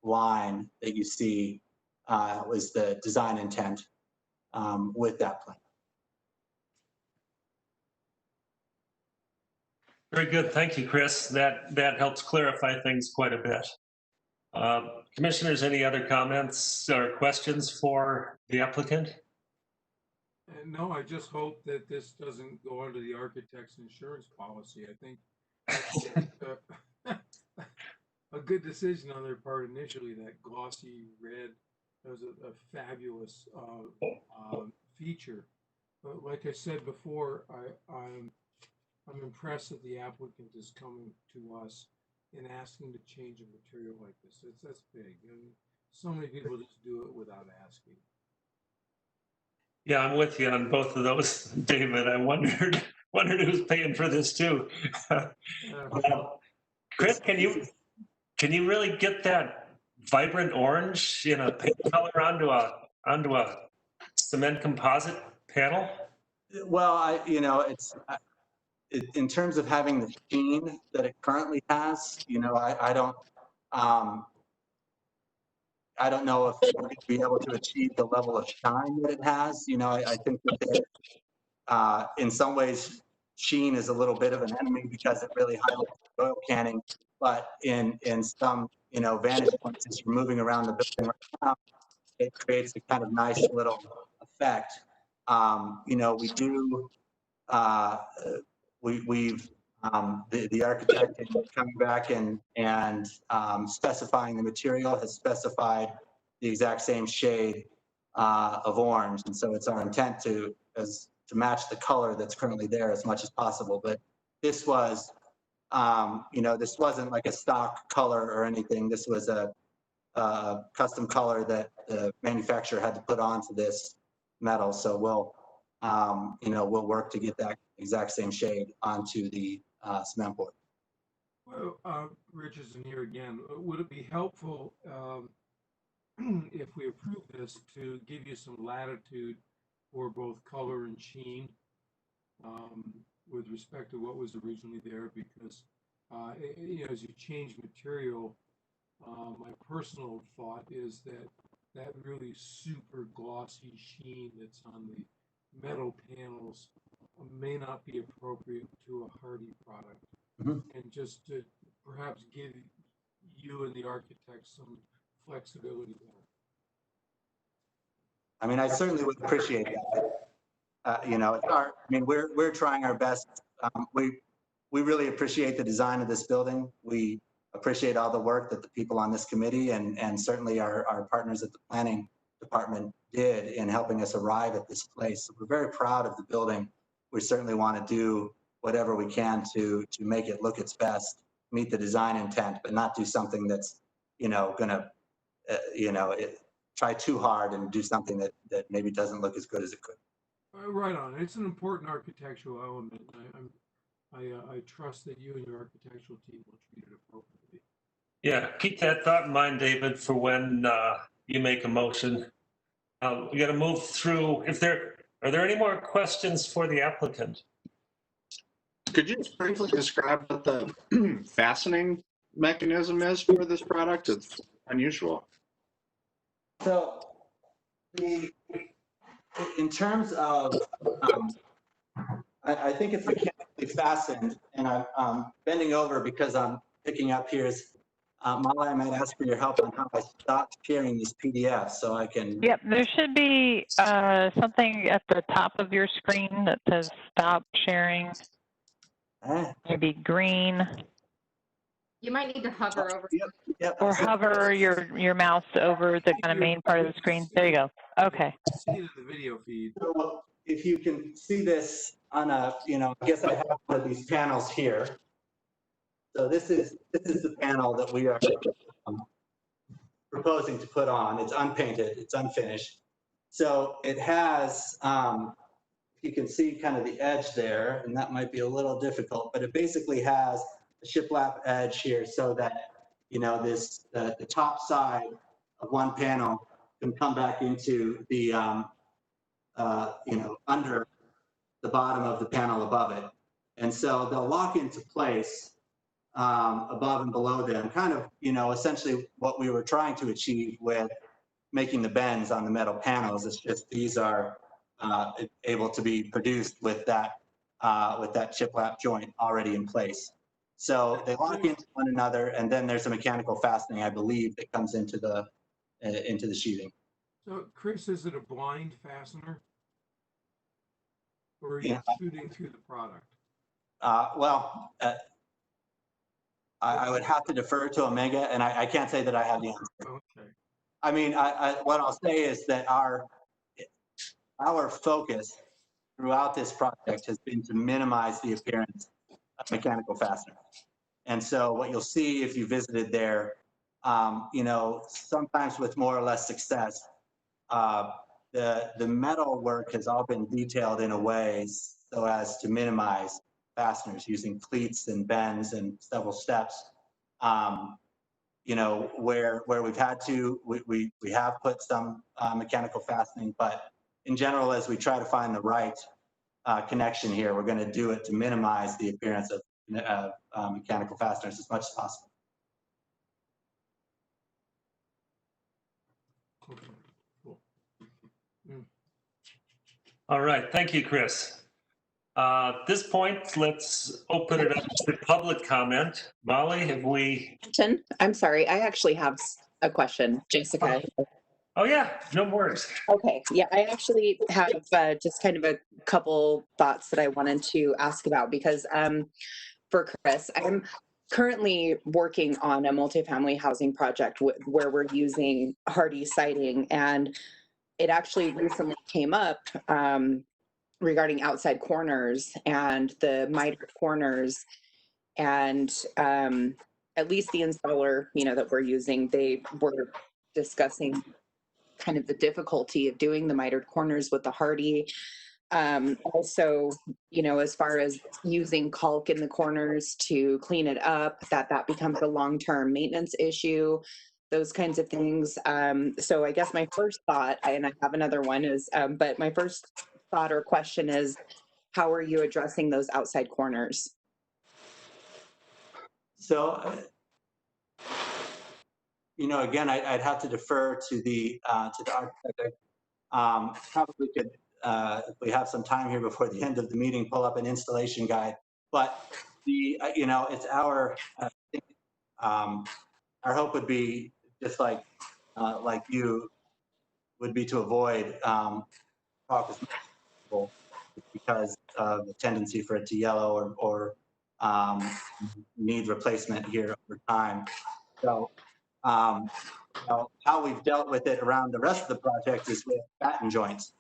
line that you see was the design intent with that plan. Very good. Thank you, Chris. That helps clarify things quite a bit. Commissioners, any other comments or questions for the applicant? No, I just hope that this doesn't go under the architect's insurance policy. I think a good decision on their part initially. That glossy red, that was a fabulous feature. But like I said before, I'm impressed that the applicant is coming to us and asking to change a material like this. That's big. And so many people just do it without asking. Yeah, I'm with you on both of those, David. I wondered who's paying for this too. Chris, can you really get that vibrant orange, paint color onto a cement composite panel? Well, it's in terms of having the sheen that it currently has. I don't know if we're going to be able to achieve the level of shine that it has. I think that in some ways, sheen is a little bit of an enemy because it really highlights the oil canning. But in some, vantage points as you're moving around the building right now, it creates a kind of nice little effect. We do, the architect coming back and specifying the material has specified the exact same shade of orange, and so it's our intent to match the color that's currently there as much as possible. But this was, this wasn't like a stock color or anything. This was a custom color that the manufacturer had to put onto this metal. So we'll work to get that exact same shade onto the cement board. Well, Rich isn't here again. Would it be helpful if we approve this to give you some latitude for both color and sheen with respect to what was originally there? Because as you change material, my personal thought is that really super glossy sheen that's on the metal panels may not be appropriate to a hardy product. And just to perhaps give you and the architect some flexibility there. I mean, I certainly would appreciate that. It's our, I mean, we're trying our best. We really appreciate the design of this building. We appreciate all the work that the people on this committee and certainly our partners at the planning department did in helping us arrive at this place. So we're very proud of the building. We certainly want to do whatever we can to make it look its best, meet the design intent, but not do something that's, gonna, try too hard and do something that maybe doesn't look as good as it could. Right on. It's an important architectural element. I trust that you and your architectural team will treat it appropriately. Yeah, keep that thought in mind, David, for when you make a motion. We got to move through. Are there any more questions for the applicant? Could you just briefly describe what the fastening mechanism is for this product? It's unusual. So, in terms of, I think it's mechanically fastened, and I'm bending over because I'm picking up here. Molly, I might ask for your help on how I stop sharing this PDF so I can. Yep, there should be something at the top of your screen that says stop sharing. Maybe green. You might need to hover over. Yep. Or hover your mouse over the kind of main part of the screen. There you go. Okay. See it in the video feed. So if you can see this on I guess I have one of these panels here. So this is the panel that we are proposing to put on. It's unpainted, it's unfinished. So it has, you can see kind of the edge there, and that might be a little difficult, but it basically has a shiplap edge here so that, the top side of one panel can come back into the, under the bottom of the panel above it. And so they'll lock into place above and below them, kind of, essentially what we were trying to achieve with making the bends on the metal panels. It's just these are able to be produced with that shiplap joint already in place. So they lock into one another, and then there's a mechanical fastening, I believe, that comes into the sheathing. So, Chris, is it a blind fastener? Or are you shooting through the product? I would have to defer to Omega, and I can't say that I have the answer. Okay. I mean, what I'll say is that our focus throughout this project has been to minimize the appearance of mechanical fasteners. And so what you'll see if you visited there, sometimes with more or less success, the metal work has all been detailed in a way so as to minimize fasteners using cleats and bends and several steps. Where we've had to, we have put some mechanical fastening, but in general, as we try to find the right connection here, we're going to do it to minimize the appearance of mechanical fasteners as much as possible. Okay. Cool. All right, thank you, Chris. At this point, let's open it up to public comment. Molly, have we? I'm sorry, I actually have a question, Jessica. Oh yeah, no worries. Okay, yeah, I actually have just kind of a couple thoughts that I wanted to ask about because for Chris, I'm currently working on a multifamily housing project where we're using hardy siding, and it actually recently came up regarding outside corners and the mitered corners, and at least the installer, that we're using, they were discussing kind of the difficulty of doing the mitered corners with the hardy. Also, as far as using caulk in the corners to clean it up, that becomes a long-term maintenance issue, those kinds of things. So I guess my first thought, and I have another one, is, but my first thought or question is, how are you addressing those outside corners? So, again, I'd have to defer to the architect. Probably could, if we have some time here before the end of the meeting, pull up an installation guide. But it's our hope would be just like you would be to avoid caulk as much as possible, because of the tendency for it to yellow or need replacement here over time. So how we've dealt with it around the rest of the project is with batten joints.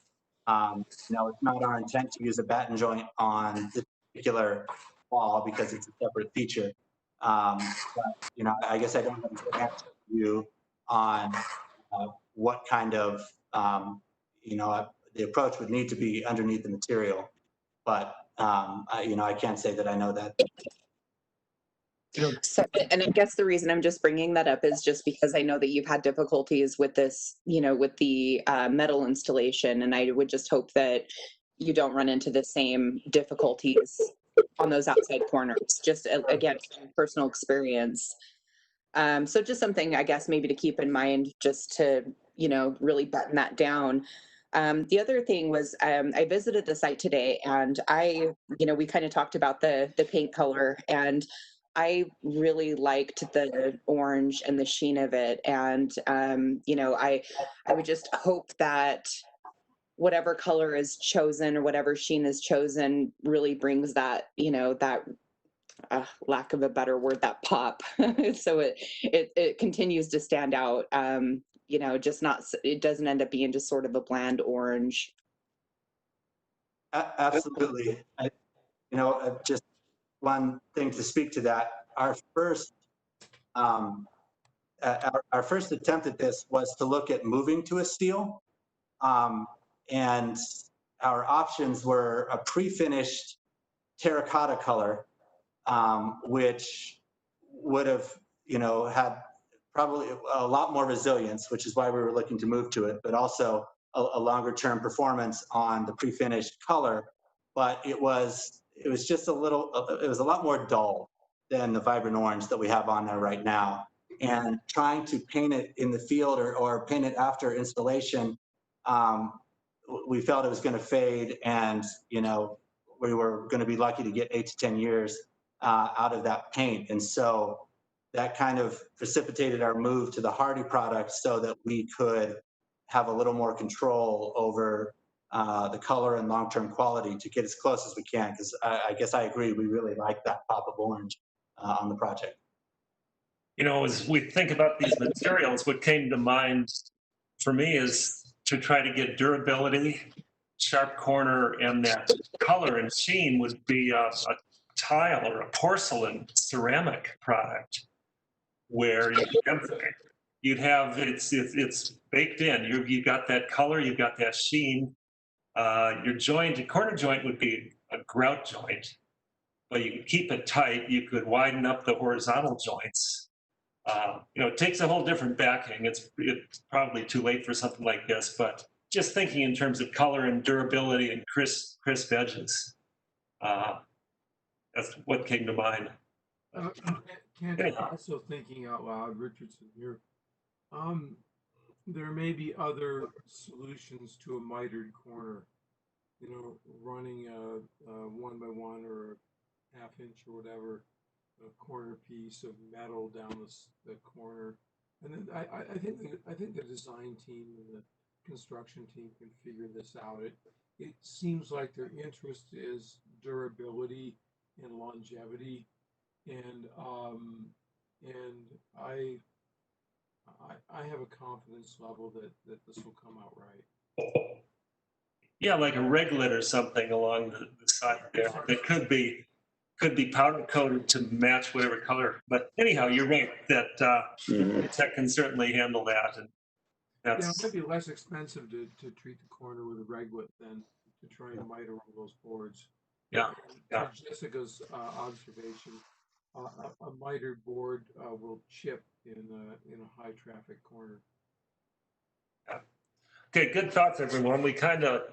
It's not our intent to use a batten joint on this particular wall because it's a separate feature. But, I guess I don't have an answer to you on what kind of, the approach would need to be underneath the material. But, I can't say that I know that. So, and I guess the reason I'm just bringing that up is just because I know that you've had difficulties with this, with the metal installation, and I would just hope that you don't run into the same difficulties on those outside corners, just again, from personal experience. So just something, I guess, maybe to keep in mind, just to, really button that down. The other thing was, I visited the site today, and we kind of talked about the paint color, and I really liked the orange and the sheen of it. And, I would just hope that whatever color is chosen or whatever sheen is chosen really brings that, that lack of a better word, that pop. So it continues to stand out. Just not, it doesn't end up being just sort of a bland orange. Absolutely. Just one thing to speak to that. Our first attempt at this was to look at moving to a steel, and our options were a pre-finished terracotta color, which would have, had probably a lot more resilience, which is why we were looking to move to it, but also a longer term performance on the pre-finished color. But it was just it was a lot more dull than the vibrant orange that we have on there right now. And trying to paint it in the field or paint it after installation, we felt it was going to fade, and we were going to be lucky to get 8 to 10 years out of that paint. And so that kind of precipitated our move to the Hardy product so that we could have a little more control over the color and long-term quality to get as close as we can. Because I guess I agree, we really like that pop of orange on the project. As we think about these materials, what came to mind for me is to try to get durability, sharp corner, and that color and sheen would be a tile or a porcelain ceramic product, where you'd have it's baked in. You've got that color, you've got that sheen. Your corner joint would be a grout joint, but you could keep it tight. You could widen up the horizontal joints. It takes a whole different backing. It's probably too late for something like this, but just thinking in terms of color and durability and crisp edges, that's what came to mind. Ken, also thinking out loud, Richardson here. There may be other solutions to a mitered corner. Running a 1x1 or a half-inch or whatever, a corner piece of metal down the corner, and then I think the design team and the construction team can figure this out. It seems like their interest is durability and longevity, and I have a confidence level that this will come out right. Yeah, like a reglet or something along the side there that could be powder coated to match whatever color. But anyhow, you're right that tech can certainly handle that, and it might be less expensive to treat the corner with a reglet than to try and miter all those boards. Yeah. And to Jessica's observation, a mitered board will chip in a high traffic corner. Okay, good thoughts, everyone. We kind of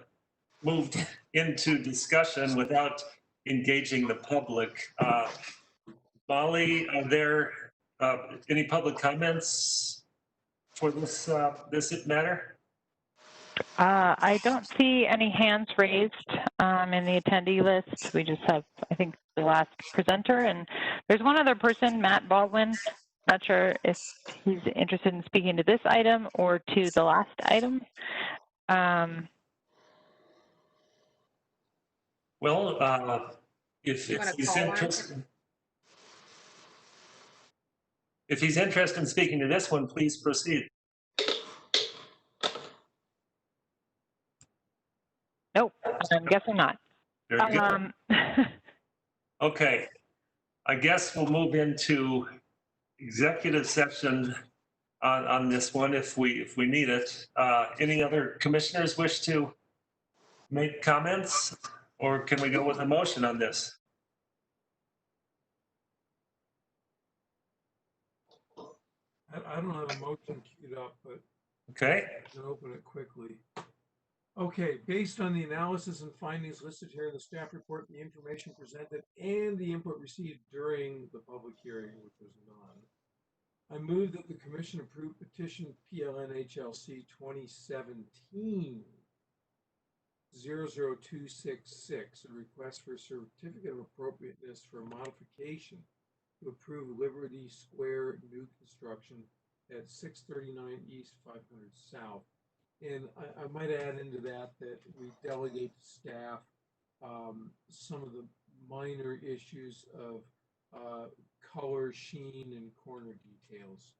moved into discussion without engaging the public. Molly, are there any public comments for this matter? I don't see any hands raised in the attendee list. We just have, I think, the last presenter, and there's one other person, Matt Baldwin. Not sure if he's interested in speaking to this item or to the last item. Well, if he's interested, in speaking to this one, please proceed. Nope, I'm guessing not. Very good. Okay, I guess we'll move into executive session on this one if we need it. Any other commissioners wish to make comments, or can we go with a motion on this? I don't have a motion queued up, but okay, I can open it quickly. Okay, based on the analysis and findings listed here in the staff report, the information presented, and the input received during the public hearing, which was none, I move that the commission approve petition PLNHLC 2017 00266, a request for a certificate of appropriateness for a modification to approve Liberty Square new construction at 639 East, 500 South. And I might add into that we delegate to staff some of the minor issues of color, sheen, and corner details.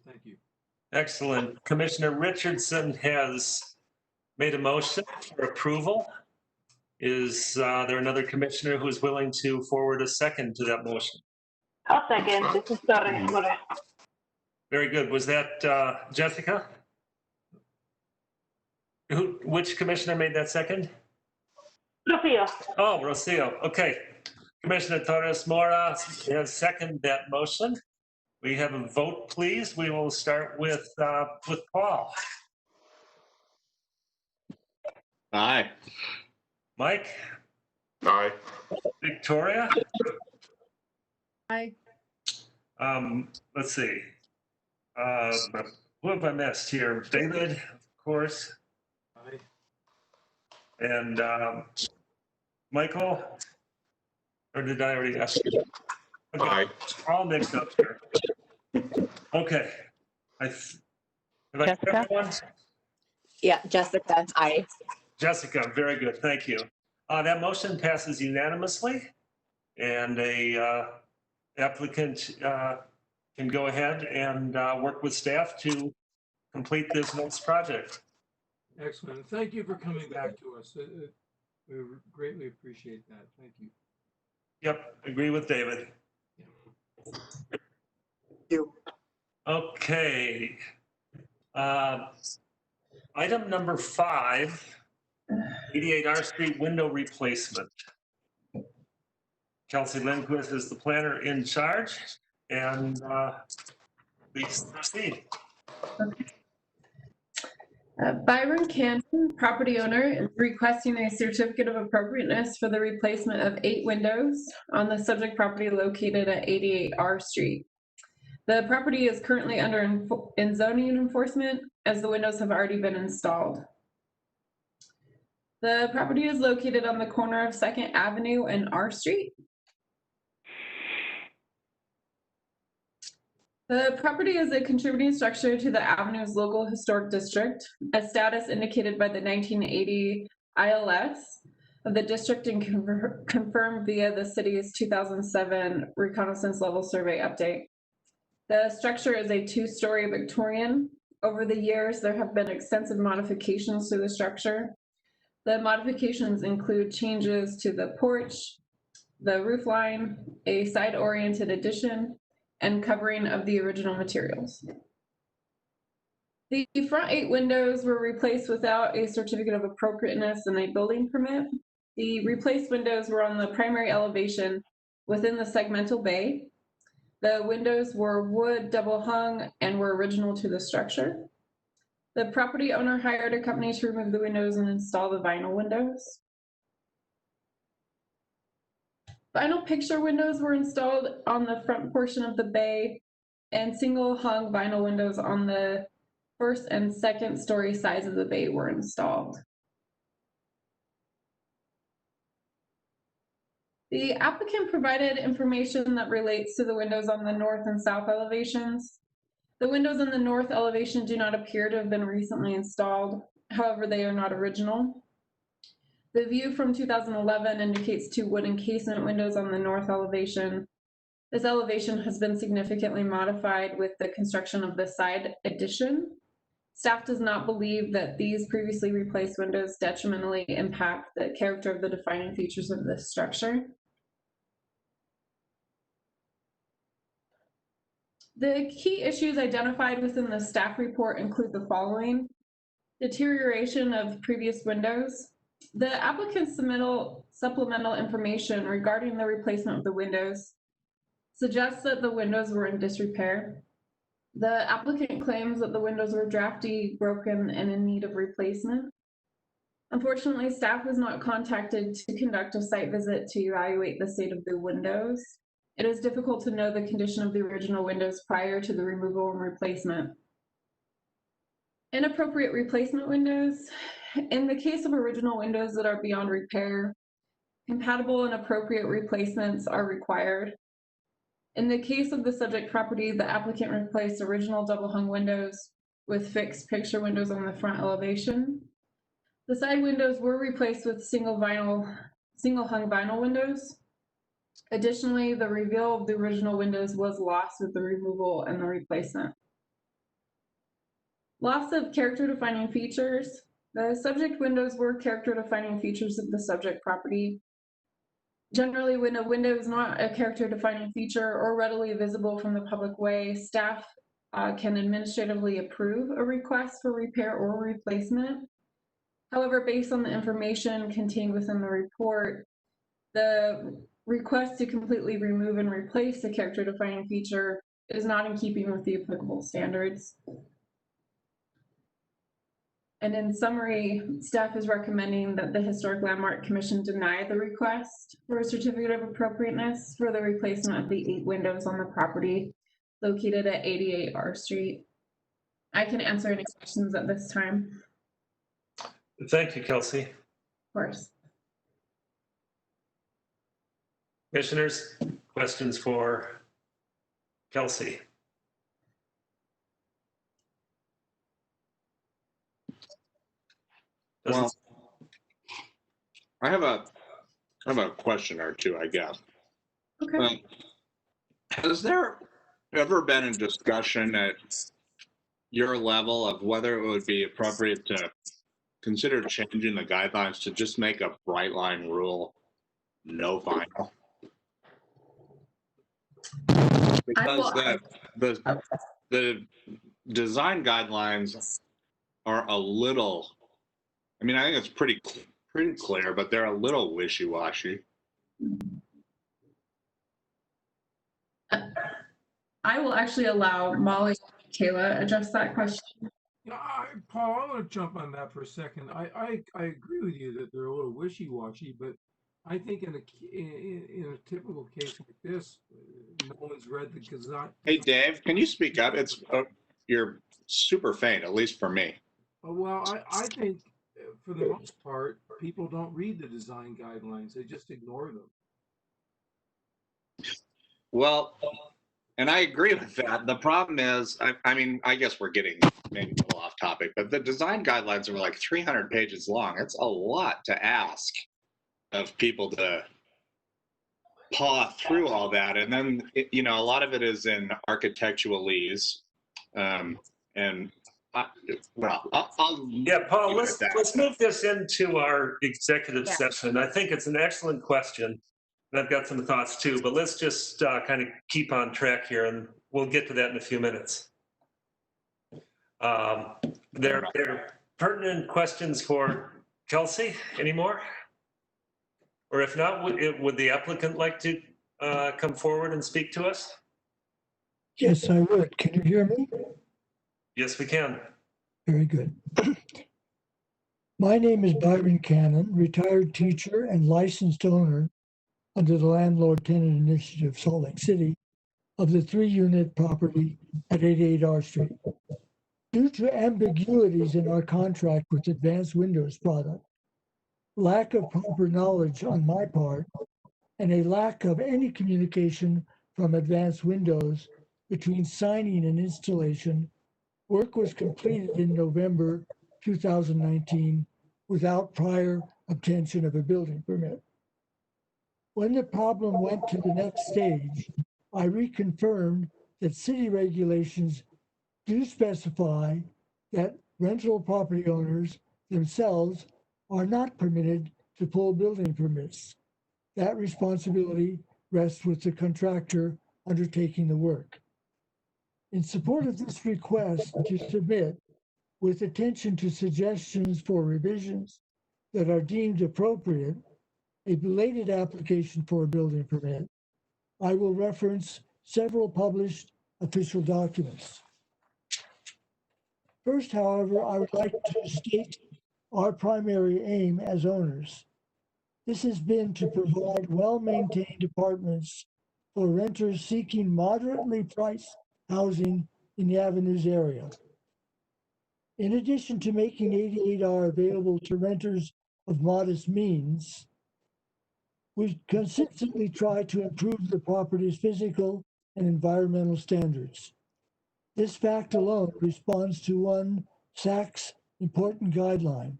Thank you. excellent. Commissioner Richardson has made a motion for approval. Is there another commissioner who is willing to forward a second to that motion? I'll second. This is Torres. Very good. Was that Jessica? Which commissioner made that second? Rocio. Oh, Rocio. Okay. Commissioner Torres Mora has seconded that motion. We have a vote, please. We will start with Paul. Aye. Mike? Aye. Victoria? Aye. Let's see. Who have I missed here? David, of course. Aye. And Michael? Or did I already ask you? Okay. Aye. All mixed up here. Okay. Have I got everyone? Yeah, Jessica, aye. Jessica, very good. Thank you. That motion passes unanimously, and a applicant can go ahead and work with staff to complete this next project. Excellent. Thank you for coming back to us. We greatly appreciate that. Thank you. Yep, agree with David. Thank you. Okay. Item number 5, 88 R Street window replacement. Kelsey Lindquist is the planner in charge, and please proceed. Byron Canton, property owner, is requesting a certificate of appropriateness for the replacement of 8 windows on the subject property located at 88 R Street. The property is currently under zoning enforcement as the windows have already been installed. The property is located on the corner of 2nd Avenue and R Street. The property is a contributing structure to the Avenue's local historic district, a status indicated by the 1980 ILS of the district and confirmed via the city's 2007 reconnaissance level survey update. The structure is a 2-story Victorian. Over the years, there have been extensive modifications to the structure. The modifications include changes to the porch, the roof line, a side-oriented addition, and covering of the original materials. The front 8 windows were replaced without a certificate of appropriateness and a building permit. The replaced windows were on the primary elevation within the segmental bay. The windows were wood double hung and were original to the structure. The property owner hired a company to remove the windows and install the vinyl windows. Vinyl picture windows were installed on the front portion of the bay, and single hung vinyl windows on the first and second story sides of the bay were installed. The applicant provided information that relates to the windows on the north and south elevations. The windows on the north elevation do not appear to have been recently installed. However, they are not original. The view from 2011 indicates 2 wooden casement windows on the north elevation. This elevation has been significantly modified with the construction of the side addition. Staff does not believe that these previously replaced windows detrimentally impact the character of the defining features of this structure. The key issues identified within the staff report include the following: deterioration of previous windows. The applicant's supplemental information regarding the replacement of the windows suggests that the windows were in disrepair. The applicant claims that the windows were drafty, broken, and in need of replacement. Unfortunately, staff was not contacted to conduct a site visit to evaluate the state of the windows. It is difficult to know the condition of the original windows prior to the removal and replacement. Inappropriate replacement windows. In the case of original windows that are beyond repair, compatible and appropriate replacements are required. In the case of the subject property, the applicant replaced original double hung windows with fixed picture windows on the front elevation. The side windows were replaced with single hung vinyl windows. Additionally, the reveal of the original windows was lost with the removal and the replacement. Loss of character defining features. The subject windows were character defining features of the subject property. Generally, when a window is not a character defining feature or readily visible from the public way, staff can administratively approve a request for repair or replacement. However, based on the information contained within the report, the request to completely remove and replace the character defining feature is not in keeping with the applicable standards. And in summary, staff is recommending that the Historic Landmark Commission deny the request for a certificate of appropriateness for the replacement of the 8 windows on the property located at 88 R Street. I can answer any questions at this time. Thank you, Kelsey. Of course. Commissioners, questions for Kelsey? Well, I have a question or two, I guess. Okay. Has there ever been a discussion at your level of whether it would be appropriate to consider changing the guidelines to just make a bright line rule, no vinyl? Because the design guidelines are a little, I mean, I think it's pretty clear, but they're a little wishy-washy. I will actually allow Molly and Kayla address that question. Yeah, Paul, I want to jump on that for a second. I agree with you that they're a little wishy-washy, but I think in a typical case like this, no one's read the Gazette. Hey, Dave, can you speak up? It's you're super faint, at least for me. Well, I think for the most part, people don't read the design guidelines. They just ignore them. Well, and I agree with that. The problem is, I mean, I guess we're getting maybe a little off topic, but the design guidelines are like 300 pages long. It's a lot to ask of people to paw through all that. And then, you know, a lot of it is in architecturalese. Yeah, Paul, let's move this into our executive session. I think it's an excellent question. And I've got some thoughts too, but let's just kind of keep on track here and we'll get to that in a few minutes. They're pertinent questions for Kelsey anymore? Or if not, would the applicant like to come forward and speak to us? Yes, I would. Can you hear me? Yes, we can. Very good. My name is Byron Cannon, retired teacher and licensed owner under the Landlord-Tenant Initiative, Salt Lake City, of the 3-unit property at 88 R Street. Due to ambiguities in our contract with Advanced Windows product, lack of proper knowledge on my part, and a lack of any communication from Advanced Windows between signing and installation, work was completed in November 2019 without prior obtention of a building permit. When the problem went to the next stage, I reconfirmed that city regulations do specify that rental property owners themselves are not permitted to pull building permits. That responsibility rests with the contractor undertaking the work. In support of this request to submit, with attention to suggestions for revisions that are deemed appropriate, a belated application for a building permit, I will reference several published official documents. First, however, I would like to state our primary aim as owners. This has been to provide well-maintained apartments for renters seeking moderately priced housing in the Avenues area. In addition to making 88R available to renters of modest means, we consistently try to improve the property's physical and environmental standards. This fact alone responds to one SAC's important guideline: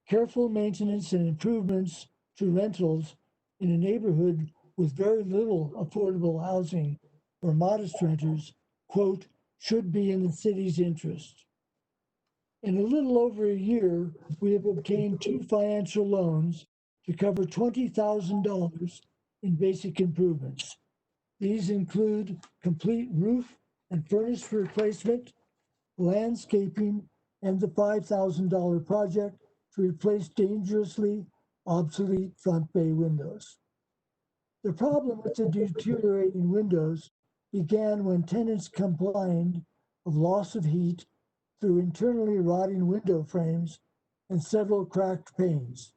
careful maintenance and improvements to rentals in a neighborhood with very little affordable housing for modest renters, quote, should be in the city's interest. In a little over a year, we have obtained 2 financial loans to cover $20,000 in basic improvements. These include complete roof and furnace replacement, landscaping, and the $5,000 project to replace dangerously obsolete front bay windows. The problem with the deteriorating windows began when tenants complained of loss of heat through internally rotting window frames and several cracked panes.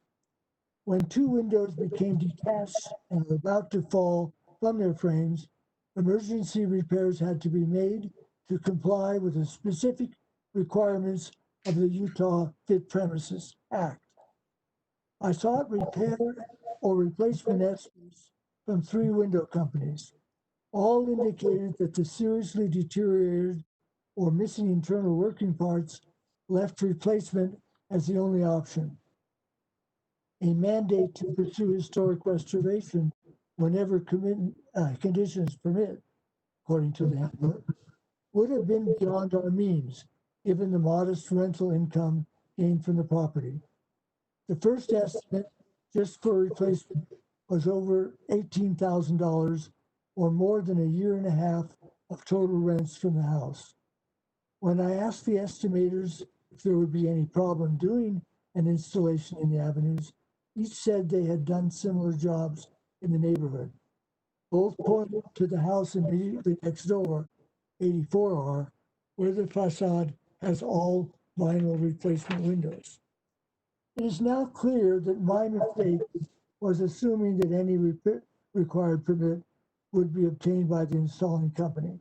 When 2 windows became detached and were about to fall from their frames, emergency repairs had to be made to comply with the specific requirements of the Utah Fit Premises Act. I sought repair or replacement estimates from 3 window companies. All indicated that the seriously deteriorated or missing internal working parts left replacement as the only option. A mandate to pursue historic restoration whenever conditions permit, according to the handbook, would have been beyond our means, given the modest rental income gained from the property. The first estimate, just for replacement, was over $18,000, or more than a year and a half of total rents from the house. When I asked the estimators if there would be any problem doing an installation in the Avenues, each said they had done similar jobs in the neighborhood. Both pointed to the house immediately next door, 84R, where the facade has all vinyl replacement windows. It is now clear that my mistake was assuming that any required permit would be obtained by the installing company.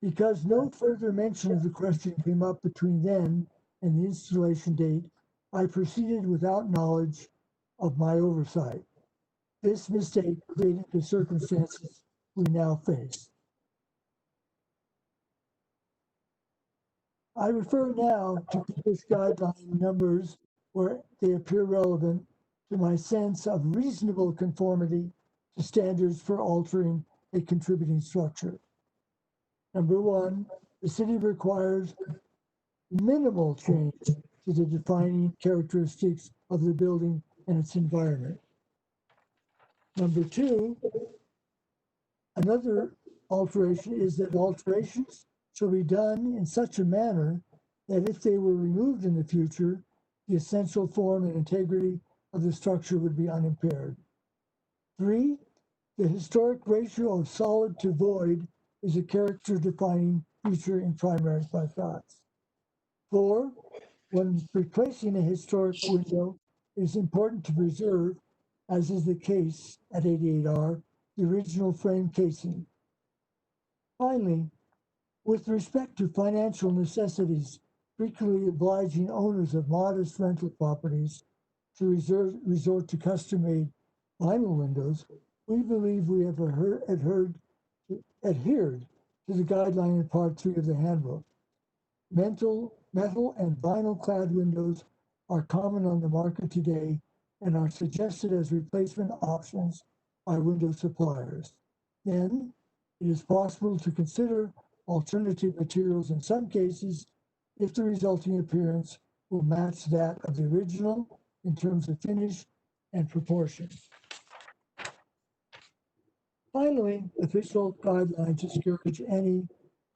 Because no further mention of the question came up between then and the installation date, I proceeded without knowledge of my oversight. This mistake created the circumstances we now face. I refer now to this guideline numbers where they appear relevant to my sense of reasonable conformity to standards for altering a contributing structure. Number 1, the city requires minimal change to the defining characteristics of the building and its environment. Number 2, another alteration is that alterations shall be done in such a manner that if they were removed in the future, the essential form and integrity of the structure would be unimpaired. 3, the historic ratio of solid to void is a character-defining feature in primary facades. 4, when replacing a historic window, it is important to preserve, as is the case at 88R, the original frame casing. Finally, with respect to financial necessities, frequently obliging owners of modest rental properties to resort to custom-made vinyl windows, we believe we have adhered to the guideline in Part 3 of the handbook. Metal and vinyl-clad windows are common on the market today and are suggested as replacement options by window suppliers. Then, it is possible to consider alternative materials in some cases if the resulting appearance will match that of the original in terms of finish and proportion. Finally, official guidelines discourage any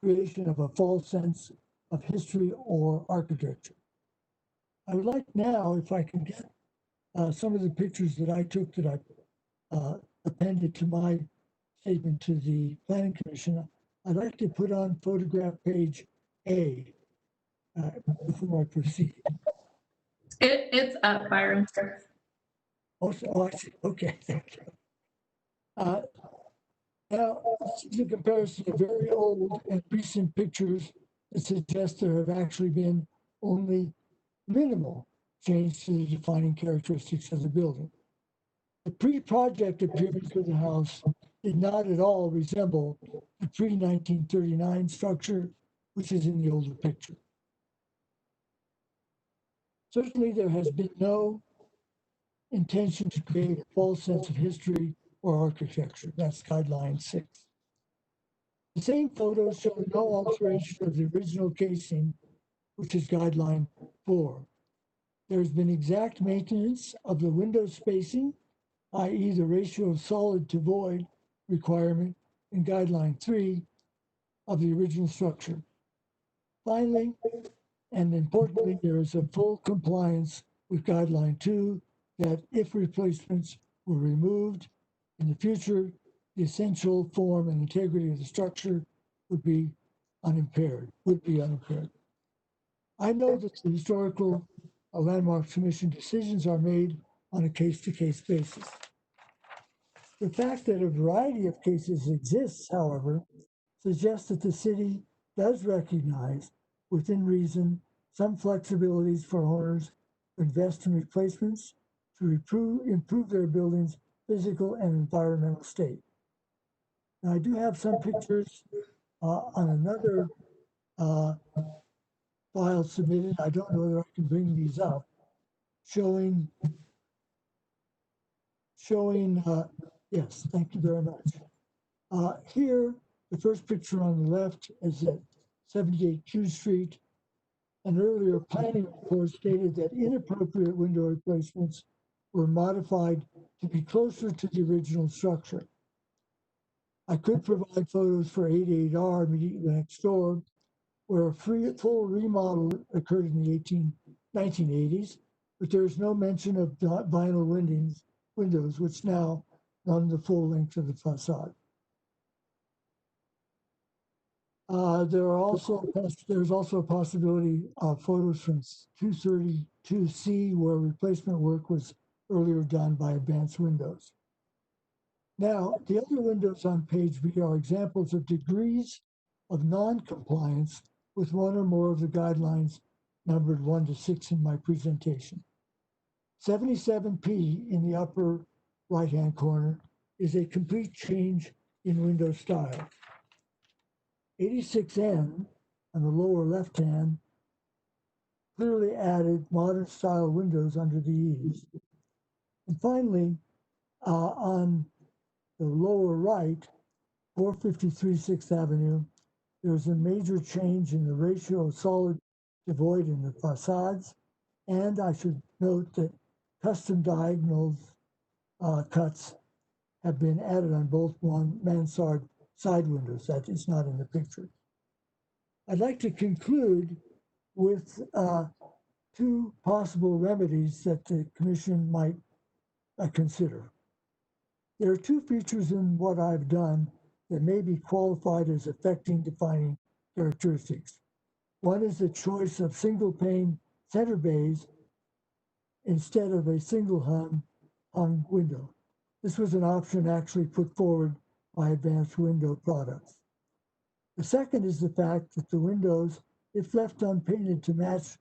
creation of a false sense of history or architecture. I would like now, if I can get some of the pictures that I took that I appended to my statement to the Planning Commission, I'd like to put on photograph page A before I proceed. It's up, Byron. Oh, I see. Okay, thank you. Now, this is a comparison of very old and recent pictures that suggest there have actually been only minimal change to the defining characteristics of the building. The pre-project appearance of the house did not at all resemble the pre-1939 structure, which is in the older picture. Certainly, there has been no intention to create a false sense of history or architecture. That's guideline 6. The same photos show no alteration of the original casing, which is guideline 4. There has been exact maintenance of the window spacing, i.e. the ratio of solid to void requirement in guideline 3 of the original structure. Finally, and importantly, there is a full compliance with guideline 2 that if replacements were removed in the future, the essential form and integrity of the structure would be unimpaired. I know that the Historical Landmarks Commission decisions are made on a case-to-case basis. The fact that a variety of cases exists, however, suggests that the city does recognize, within reason, some flexibilities for owners to invest in replacements to improve their building's physical and environmental state. Now, I do have some pictures on another file submitted. I don't know whether I can bring these up, showing, yes, thank you very much. Here, the first picture on the left is at 78 Q Street. An earlier planning report stated that inappropriate window replacements were modified to be closer to the original structure. I could provide photos for 88R immediately next door, where a full remodel occurred in the 1980s, but there is no mention of vinyl windows, which now run the full length of the facade. There's also a possibility of photos from 232C where replacement work was earlier done by Advanced Windows. Now, the other windows on page B are examples of degrees of non-compliance with one or more of the guidelines numbered 1 to 6 in my presentation. 77P in the upper right-hand corner is a complete change in window style. 86N on the lower left-hand clearly added modern style windows under the eaves. And finally, on the lower right, 453 6th Avenue, there's a major change in the ratio of solid to void in the facades. And I should note that custom diagonal cuts have been added on both mansard side windows. That is not in the picture. I'd like to conclude with two possible remedies that the commission might consider. There are two features in what I've done that may be qualified as affecting defining characteristics. One is the choice of single pane center bays instead of a single hung window. This was an option actually put forward by Advanced Window Products. The second is the fact that the windows, if left unpainted to match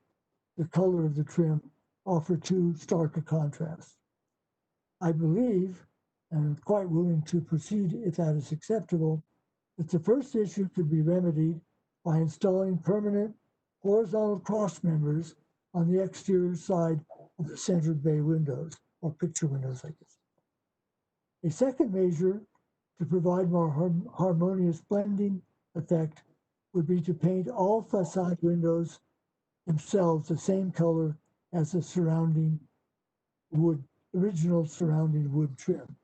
the color of the trim, offer too stark a contrast. I believe, and I'm quite willing to proceed if that is acceptable, that the first issue could be remedied by installing permanent horizontal cross members on the exterior side of the centered bay windows, or picture windows, I guess. A second measure to provide more harmonious blending effect would be to paint all facade windows themselves the same color as the surrounding wood, original surrounding wood trim.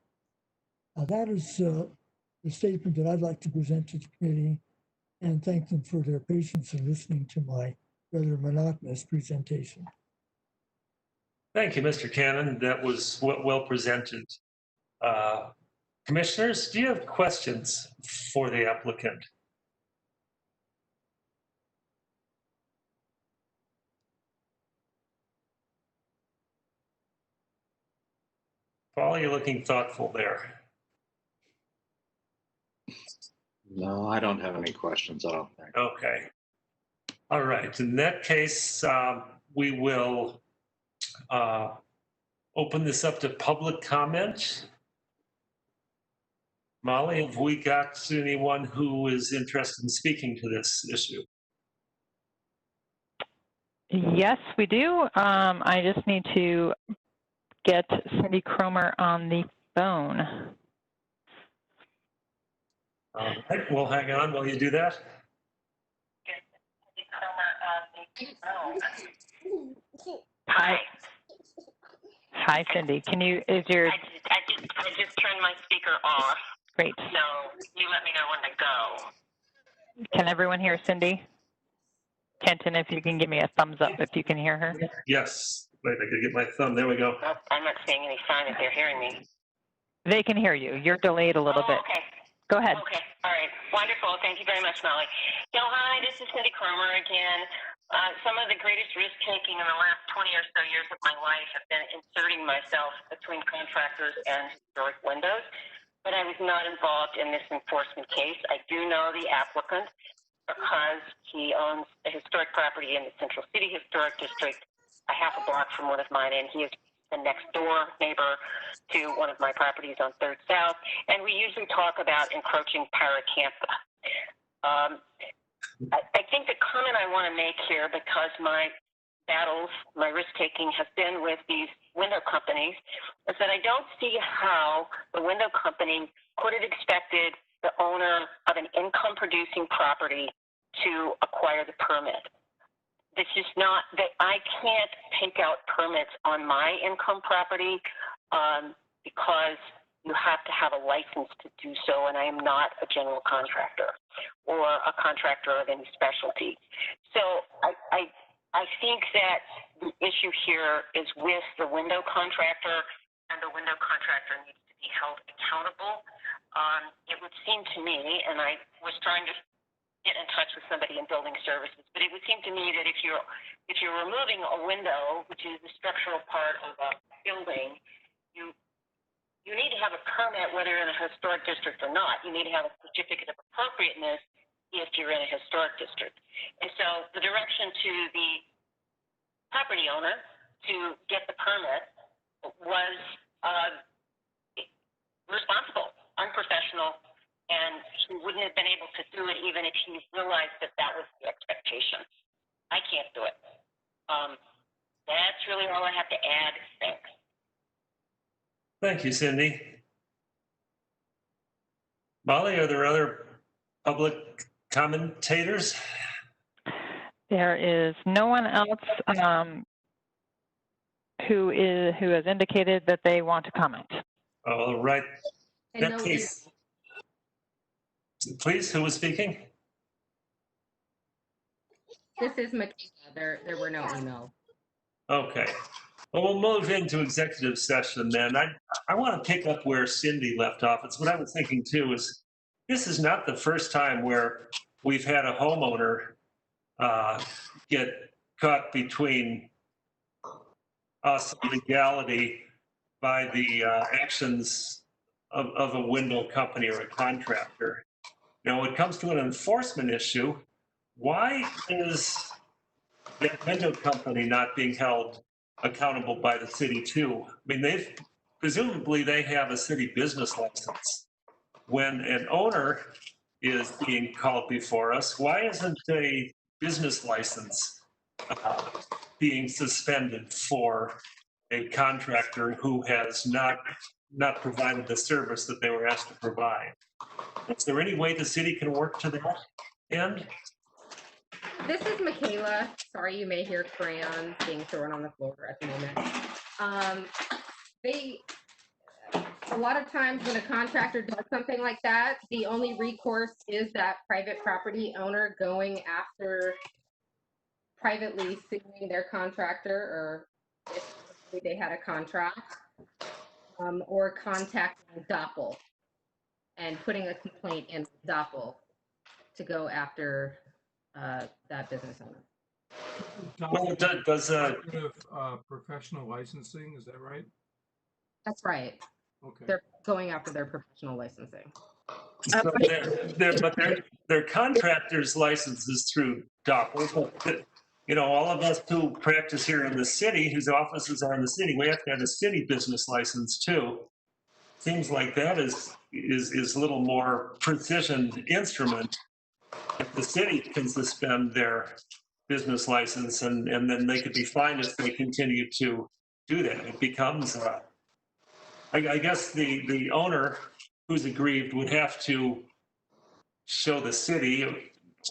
Now that is the statement that I'd like to present to the committee, and thank them for their patience in listening to my rather monotonous presentation. Thank you, Mr. Cannon. That was well presented. Commissioners, do you have questions for the applicant? Paul, you're looking thoughtful there. No, I don't have any questions, I don't think. Okay. All right. In that case, we will open this up to public comment. Molly, have we got anyone who is interested in speaking to this issue? Yes, we do. I just need to get Cindy Cromer on the phone. All right, well, hang on while you do that. Hi. Hi, Cindy. Can you, is your... I just turned my speaker off. Great. So you let me know when to go. Can everyone hear Cindy? Kenton, if you can give me a thumbs up if you can hear her. Yes. Wait, I gotta get my thumb. There we go. Oh, I'm not seeing any sign that they're hearing me. They can hear you. You're delayed a little bit. Okay. Go ahead. Okay. All right. Wonderful. Thank you very much, Molly. So, hi, this is Cindy Cromer again. Some of the greatest risk-taking in the last 20 or so years of my life have been inserting myself between contractors and historic windows, but I was not involved in this enforcement case. I do know the applicant because he owns a historic property in the Central City Historic District, a half a block from one of mine, and he is the next door neighbor to one of my properties on 3rd South, and we usually talk about encroaching paracantha. I think the comment I want to make here, because my battles, my risk-taking has been with these window companies, is that I don't see how the window company could have expected the owner of an income-producing property to acquire the permit. This is not that I can't take out permits on my income property because you have to have a license to do so, and I am not a general contractor or a contractor of any specialty. So I think that the issue here is with the window contractor, and the window contractor needs to be held accountable. It would seem to me, and I was trying to get in touch with somebody in building services, but it would seem to me that if you're removing a window, which is the structural part of a building, you need to have a permit whether you're in a historic district or not. You need to have a certificate of appropriateness if you're in a historic district. And so the direction to the property owner to get the permit was responsible, unprofessional, and he wouldn't have been able to do it even if he realized that that was the expectation. I can't do it. That's really all I have to add. Thanks. Thank you, Cindy. Molly, are there other public commentators? There is no one else who has indicated that they want to comment. All right. That case, please, who was speaking? This is Michaela. There were no emails. Okay. Well, we'll move into executive session then. I want to pick up where Cindy left off. It's what I was thinking too, is this is not the first time where we've had a homeowner get caught between us and legality by the actions of a window company or a contractor. Now, when it comes to an enforcement issue, why is that window company not being held accountable by the city too? I mean, presumably they have a city business license. When an owner is being called before us, why isn't a business license being suspended for a contractor who has not provided the service that they were asked to provide? Is there any way the city can work to that end? This is Michaela. Sorry, you may hear crayons being thrown on the floor at the moment. A lot of times when a contractor does something like that, the only recourse is that private property owner going after privately suing their contractor, or if they had a contract, or contacting DOPL and putting a complaint in DOPL to go after that business owner. Well, does professional licensing, is that right? That's right. Okay. They're going after their professional licensing. So their contractor's license is through DOPL, but you know, all of us who practice here in the city, whose offices are in the city, we have to have a city business license too. Seems like that is a little more precision instrument. If the city can suspend their business license and then they could be fined if they continue to do that, it becomes I guess the owner who's aggrieved would have to show the city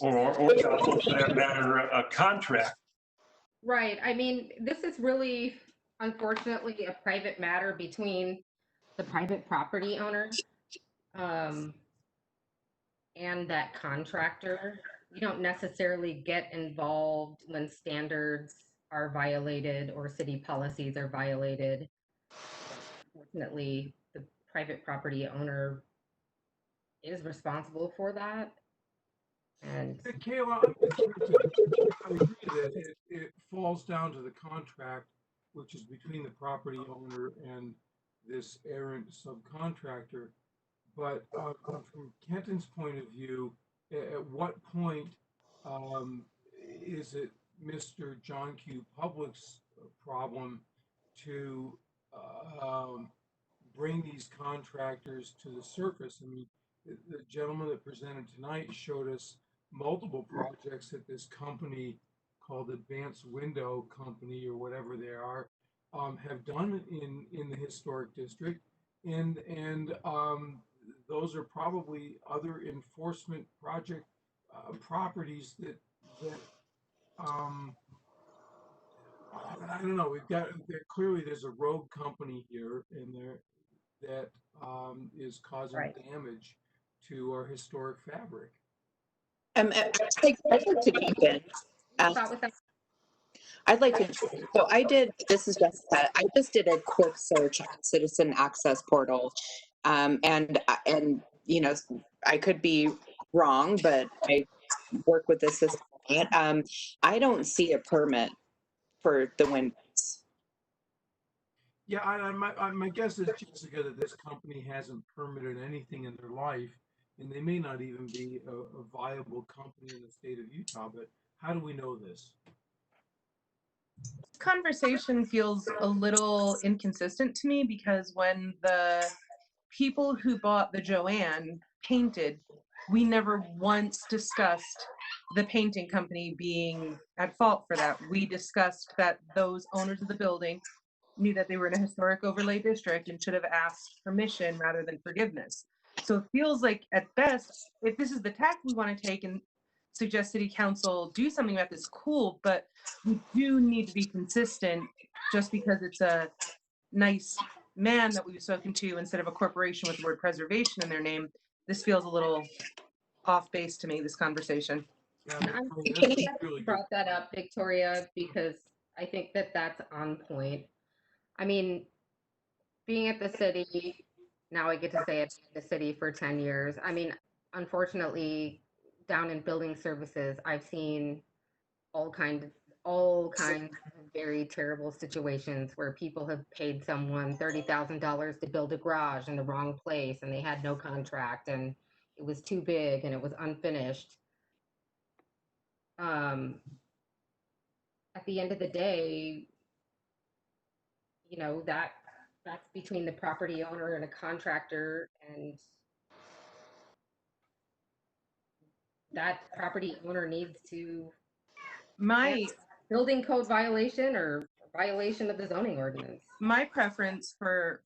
or for that matter, a contract. Right. I mean, this is really, unfortunately, a private matter between the private property owner and that contractor. You don't necessarily get involved when standards are violated or city policies are violated. Unfortunately, the private property owner is responsible for that. And Kayla, I agree that it falls down to the contract, which is between the property owner and this errant subcontractor. But from Kenton's point of view, at what point is it Mr. John Q. Public's problem to bring these contractors to the surface? I mean, the gentleman that presented tonight showed us multiple projects that this company called Advanced Window Company or whatever they are have done in the historic district, and those are probably other enforcement project properties that I don't know. Clearly there's a rogue company here in there that is causing damage to our historic fabric. I'd like to jump in. I'd like to. So this is Jessica. I just did a quick search on Citizen Access Portal. And you know, I could be wrong, but I work with the system. I don't see a permit for the windows. Yeah, my guess is, Jessica, that this company hasn't permitted anything in their life, and they may not even be a viable company in the state of Utah, but how do we know this? This conversation feels a little inconsistent to me because when the people who bought the Joanne painted, we never once discussed the painting company being at fault for that. We discussed that those owners of the building knew that they were in a historic overlay district and should have asked permission rather than forgiveness. So it feels like at best, if this is the tack we want to take and suggest city council do something about this, cool, but we do need to be consistent. Just because it's a nice man that we've spoken to instead of a corporation with the word preservation in their name, this feels a little off base to me, this conversation. Yeah, And I'm Victoria, glad that's you really good. brought that up, Victoria, because I think that that's on point. I mean, being at the city, now I get to say it, the city for 10 years. I mean, unfortunately, down in building services, I've seen all kinds of very terrible situations where people have paid someone $30,000 to build a garage in the wrong place and they had no contract and it was too big and it was unfinished. At the end of the day, you know, that's between the property owner and a contractor, and that property owner needs to My building code violation or violation of the zoning ordinance. my preference for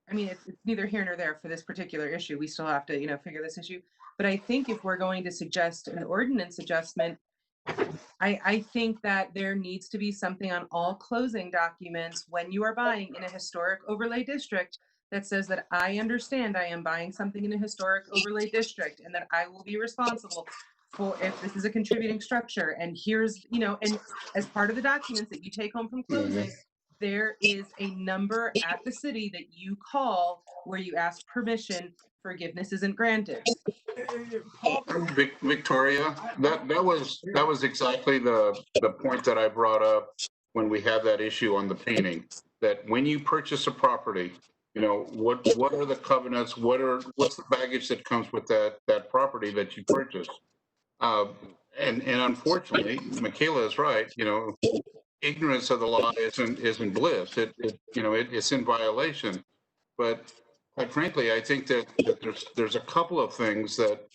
I mean, it's neither here nor there for this particular issue. We still have to, figure this issue. But I think if we're going to suggest an ordinance adjustment, I think that there needs to be something on all closing documents when you are buying in a historic overlay district that says that I understand I am buying something in a historic overlay district and that I will be responsible for if this is a contributing structure. And here's, and as part of the documents that you take home from closing, there is a number at the city that you call where you ask permission. Forgiveness isn't granted. Victoria, that was exactly the point that I brought up when we had that issue on the painting. That when you purchase a property, what are the covenants? What's the baggage that comes with that property that you purchased? And unfortunately, Michaela is right. Ignorance of the law isn't bliss. It's in violation. But quite frankly, I think that there's a couple of things that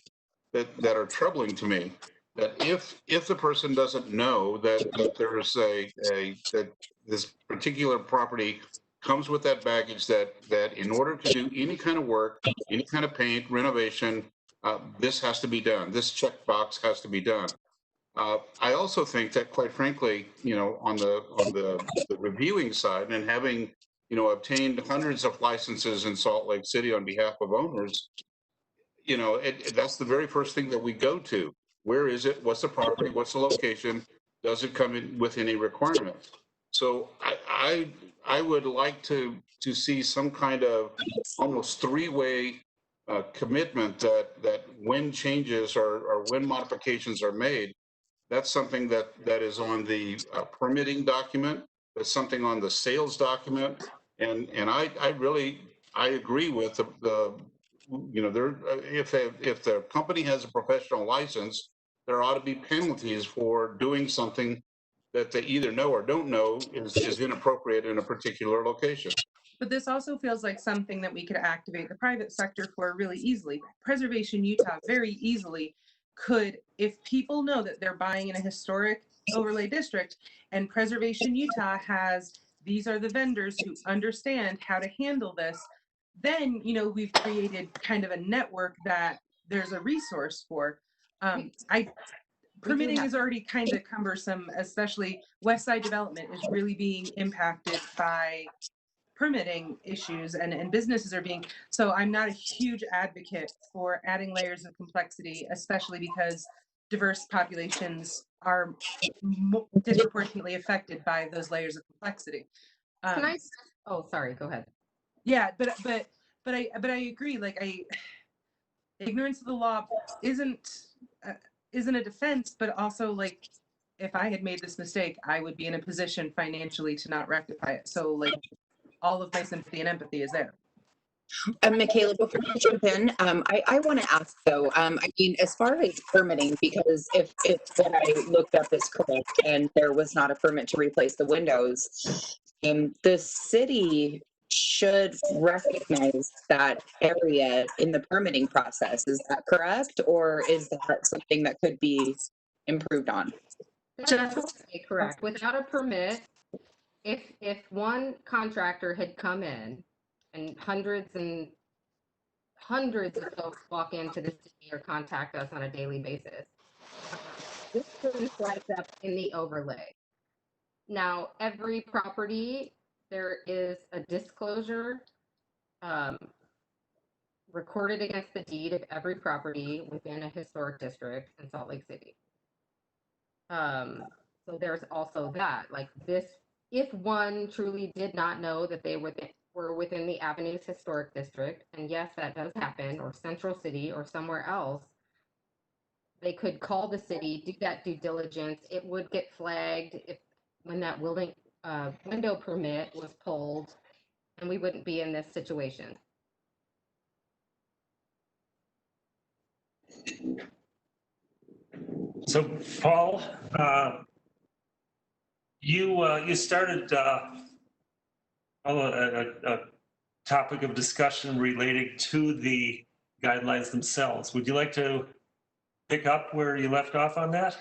are troubling to me. That if the person doesn't know that there's that this particular property comes with that baggage, that in order to do any kind of work, any kind of paint, renovation, this has to be done. This checkbox has to be done. I also think that, quite frankly, on the reviewing side and having obtained hundreds of licenses in Salt Lake City on behalf of owners, that's the very first thing that we go to. Where is it? What's the property? What's the location? Does it come in with any requirements? So I would like to see some kind of almost three-way commitment that when changes or when modifications are made, that's something that is on the permitting document. That's something on the sales document, and I really agree with the there if the company has a professional license, there ought to be penalties for doing something that they either know or don't know is inappropriate in a particular location. But this also feels like something that we could activate the private sector for really easily. Preservation Utah very easily could, if people know that they're buying in a historic overlay district and Preservation Utah has, these are the vendors who understand how to handle this, then, we've created kind of a network that there's a resource for. Permitting is already kind of cumbersome, especially West Side development is really being impacted by permitting issues and businesses are being, so I'm not a huge advocate for adding layers of complexity, especially because diverse populations are disproportionately affected by those layers of complexity. Can I? Oh, sorry. Go ahead. Yeah, but I agree. Like ignorance of the law isn't a defense, but also like if I had made this mistake, I would be in a position financially to not rectify it. So like all of my sympathy and empathy is there. Michaela, before you jump in, I want to ask though, I mean, as far as permitting, because if what I looked up is correct and there was not a permit to replace the windows, the city should recognize that area in the permitting process. Is that correct? Or is that something that could be improved on? That's correct. Without a permit, if one contractor had come in and hundreds of folks walk into the city or contact us on a daily basis, this person flags up in the overlay. Now, every property, there is a disclosure recorded against the deed of every property within a historic district in Salt Lake City. So there's also that, like this, if one truly did not know that they were within the Avenues Historic District, and yes, that does happen, or Central City or somewhere else, they could call the city, do that due diligence. It would get flagged if when that window permit was pulled, and we wouldn't be in this situation. So, Paul, you started a topic of discussion relating to the guidelines themselves. Would you like to pick up where you left off on that?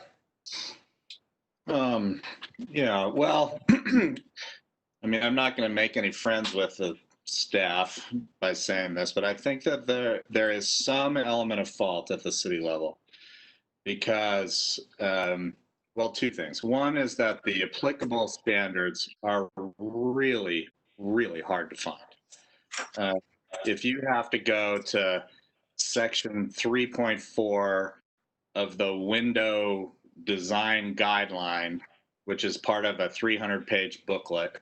Yeah, well, I mean, I'm not going to make any friends with the staff by saying this, but I think that there is some element of fault at the city level because, well, two things. One is that the applicable standards are really, really hard to find. If you have to go to section 3.4 of the window design guideline, which is part of a 300-page booklet,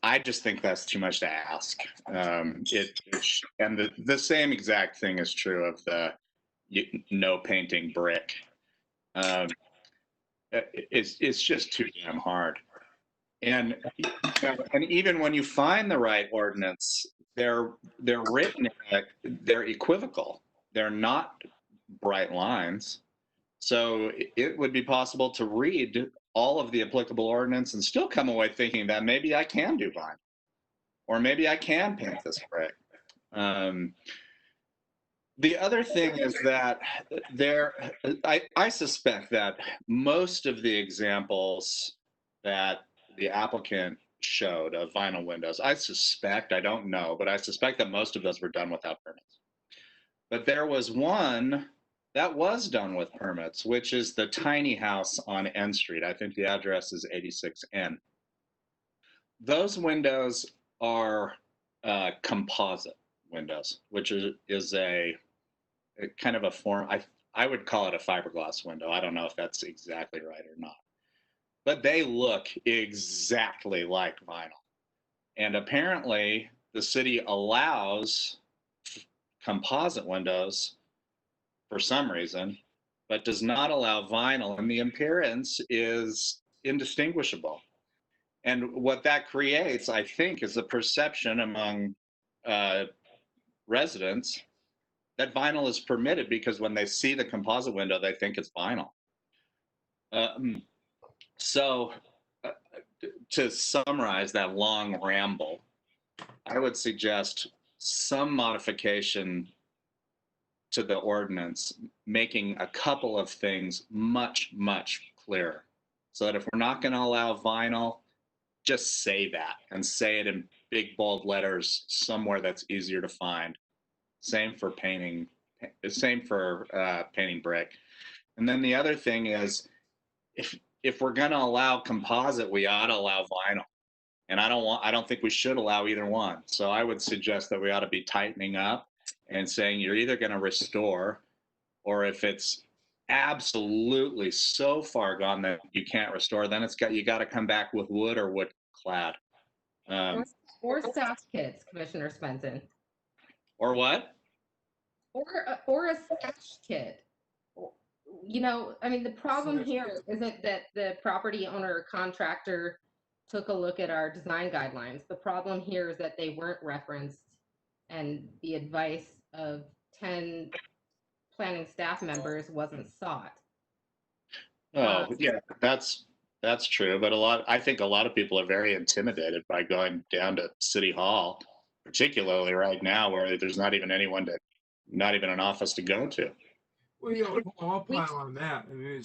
I just think that's too much to ask. And the same exact thing is true of the no painting brick. It's just too damn hard. And even when you find the right ordinance, they're written, they're equivocal. They're not bright lines. So it would be possible to read all of the applicable ordinance and still come away thinking that maybe I can do vinyl, or maybe I can paint this brick. The other thing is that I suspect that most of the examples that the applicant showed of vinyl windows, I don't know, but I suspect that most of those were done without permits. But there was one that was done with permits, which is the tiny house on N Street. I think the address is 86N. Those windows are composite windows, which is a kind of a form. I would call it a fiberglass window. I don't know if that's exactly right or not. But they look exactly like vinyl. And apparently the city allows composite windows for some reason, but does not allow vinyl, and the appearance is indistinguishable. And what that creates, I think, is a perception among residents that vinyl is permitted because when they see the composite window, they think it's vinyl. So to summarize that long ramble, I would suggest some modification to the ordinance, making a couple of things much, much clearer. So that if we're not going to allow vinyl, just say that and say it in big, bold letters somewhere that's easier to find. Same for painting brick. And then the other thing is, if we're going to allow composite, we ought to allow vinyl. And I don't think we should allow either one. So I would suggest that we ought to be tightening up and saying you're either going to restore, or if it's absolutely so far gone that you can't restore, then you got to come back with wood or wood clad. Or staff kits, Commissioner Spenton. Or what? Or a stash kit. You know, I mean, the problem here isn't that the property owner or contractor took a look at our design guidelines. The problem here is that they weren't referenced, and the advice of 10 planning staff members wasn't sought. Oh, yeah, that's true. But I think a lot of people are very intimidated by going down to City Hall, particularly right now where there's not even not even an office to go to. Well, you know, I'll pile on that. I mean,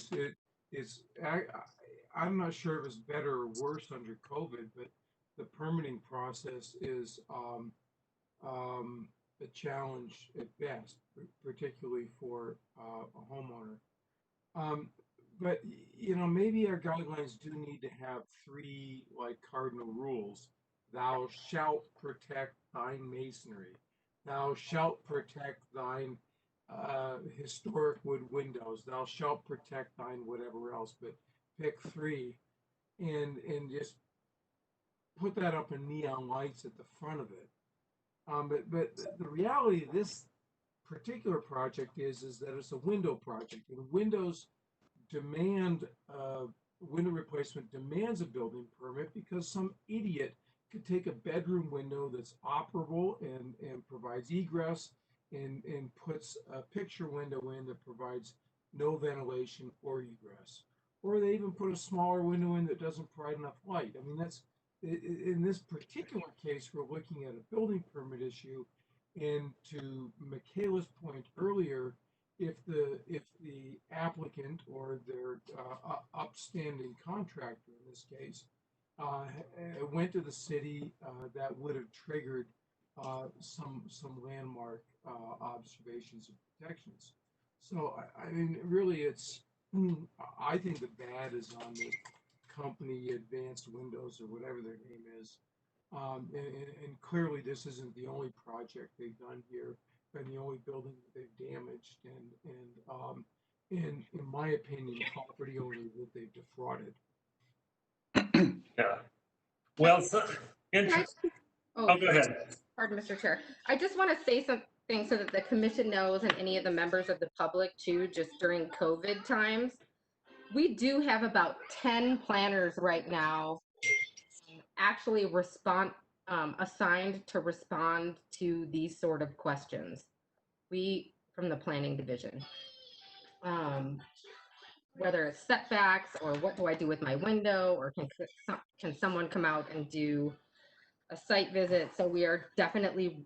I'm not sure it was better or worse under COVID, but the permitting process is a challenge at best, particularly for a homeowner. But you know, maybe our guidelines do need to have 3 like cardinal rules. Thou shalt protect thine masonry. Thou shalt protect thine historic wood windows. Thou shalt protect thine whatever else, but pick 3 and just put that up in neon lights at the front of it. But the reality of this particular project is that it's a window project, and windows demand window replacement demands a building permit because some idiot could take a bedroom window that's operable and provides egress and puts a picture window in that provides no ventilation or egress. Or they even put a smaller window in that doesn't provide enough light. I mean, that's in this particular case, we're looking at a building permit issue. And to Michaela's point earlier, if the applicant or their upstanding contractor in this case went to the city, that would have triggered some landmark observations and protections. So I mean, really, I think the bad is on the company Advanced Windows or whatever their name is. And clearly this isn't the only project they've done here and the only building that they've damaged and in my opinion, property owners that they've defrauded. Yeah. Well, go ahead. Pardon, Mr. Chair. I just want to say something so that the commission knows and any of the members of the public too, just during COVID times. We do have about 10 planners right now actually assigned to respond to these sort of questions. We, from the planning division, whether it's setbacks or what do I do with my window, or can someone come out and do a site visit? So we are definitely,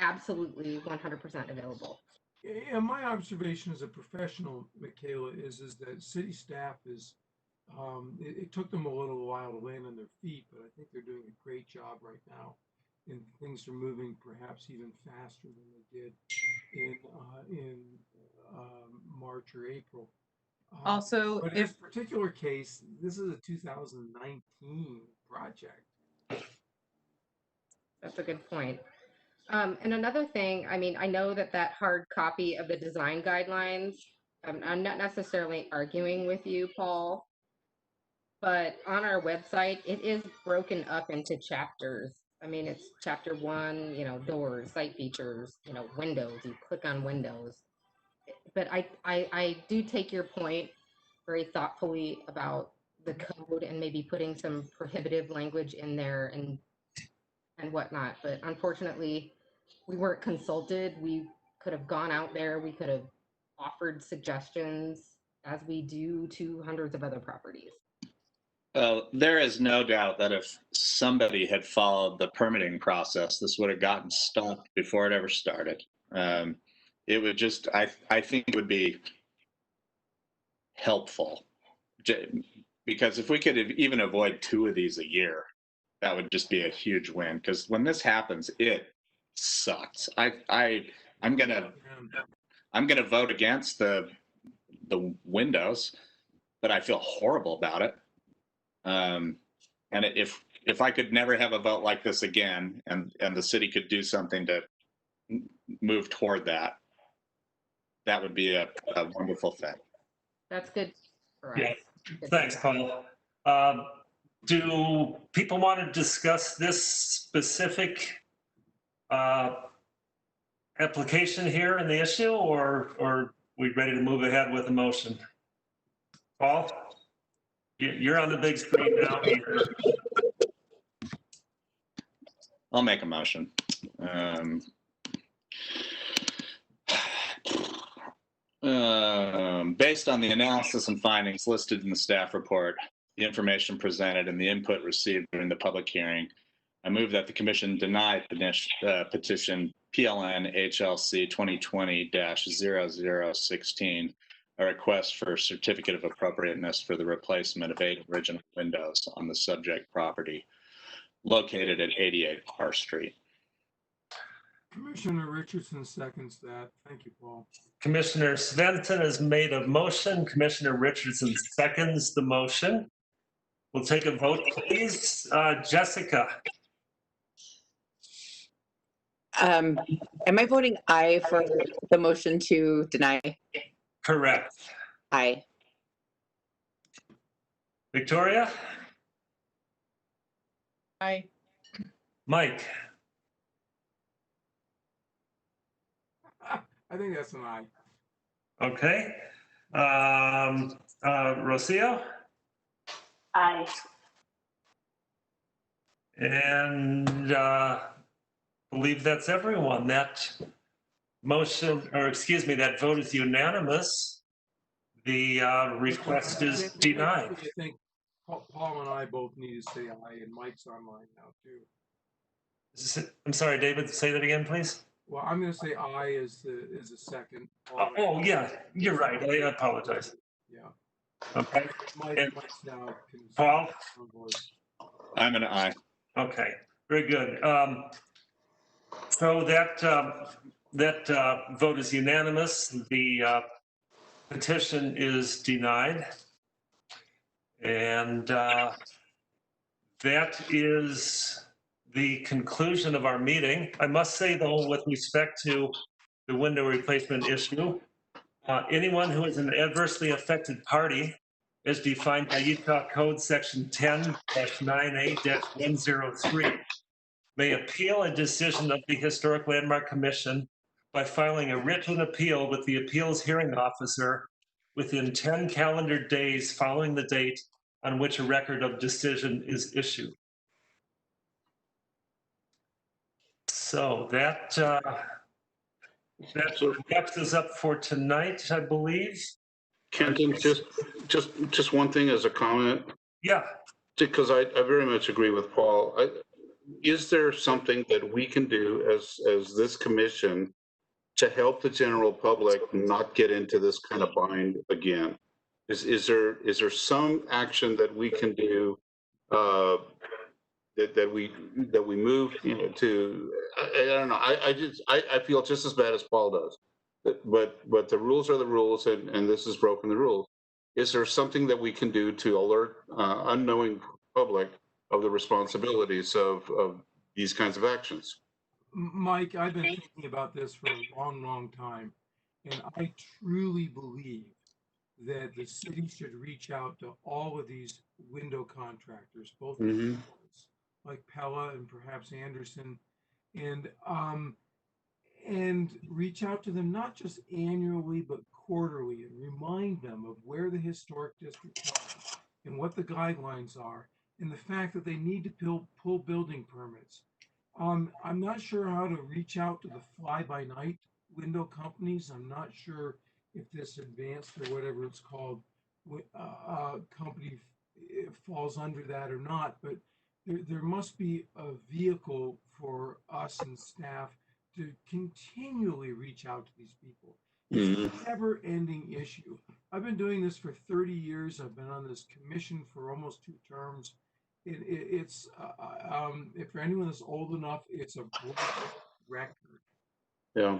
absolutely 100% available. Yeah, my observation as a professional, Michaela, is that city staff is, it took them a little while to land on their feet, but I think they're doing a great job right now. And things are moving perhaps even faster than they did in March or April. Also, but in this particular case, this is a 2019 project. That's a good point. And another thing, I mean, I know that hard copy of the design guidelines, I'm not necessarily arguing with you, Paul, but on our website, it is broken up into chapters. I mean, it's chapter 1, doors, site features, windows, you click on windows. But I do take your point very thoughtfully about the code and maybe putting some prohibitive language in there and whatnot. But unfortunately, we weren't consulted. We could have gone out there. We could have offered suggestions as we do to hundreds of other properties. There is no doubt that if somebody had followed the permitting process, this would have gotten stopped before it ever started. It would just, I think it would be helpful, because if we could even avoid 2 of these a year, that would just be a huge win. Because when this happens, it sucks. I'm gonna vote against the windows, but I feel horrible about it. And if I could never have a vote like this again, and the city could do something to move toward that, that would be a wonderful thing. That's good for us. Yeah. Thanks, Paul. Do people want to discuss this specific application here in the issue, or are we ready to move ahead with the motion? Paul, you're on the big screen now. I'll make a motion. Based on the analysis and findings listed in the staff report, the information presented, and the input received during the public hearing, I move that the commission deny petition PLN HLC 2020-0016, a request for certificate of appropriateness for the replacement of 8 original windows on the subject property located at 88 R Street. Commissioner Richardson seconds that. Thank you, Paul. Commissioner Svensson has made a motion. Commissioner Richardson seconds the motion. We'll take a vote, please. Jessica. Am I voting aye for the motion to deny? Correct. Aye. Victoria? Aye. Mike? I think that's an aye. Okay. Rocio? Aye. And believe that's everyone. That motion, or excuse me, that vote is unanimous. The request is denied. I think Paul and I both need to say aye, and Mike's online now too. I'm sorry, David, say that again, please. Well, I'm going to say aye as a second. Oh, yeah, you're right. I apologize. Yeah. Okay. Mike's now. Paul? I'm an aye. Okay, very good. So that vote is unanimous. The petition is denied. And that is the conclusion of our meeting. I must say, though, with respect to the window replacement issue, anyone who is an adversely affected party, as defined by Utah Code Section 10-98-103, may appeal a decision of the Historic Landmark Commission by filing a written appeal with the appeals hearing officer within 10 calendar days following the date on which a record of decision is issued. So that wraps us up for tonight, I believe. Kenton, just one thing as a comment. Yeah. Because I very much agree with Paul. Is there something that we can do as this commission to help the general public not get into this kind of bind again? Is there some action that we can do that we move to? I don't know. I feel just as bad as Paul does. But the rules are the rules, and this has broken the rules. Is there something that we can do to alert unknowing public of the responsibilities of these kinds of actions? Mike, I've been thinking about this for a long, long time, and I truly believe that the city should reach out to all of these window contractors, both like Pella and perhaps Anderson, and reach out to them not just annually but quarterly, and remind them of where the historic districts are and what the guidelines are, and the fact that they need to pull building permits. I'm not sure how to reach out to the fly-by-night window companies. I'm not sure if this advanced or whatever it's called company falls under that or not, but there must be a vehicle for us and staff to continually reach out to these people. It's a never-ending issue. I've been doing this for 30 years. I've been on this commission for almost 2 terms. It's if for anyone that's old enough, it's a record. Yeah.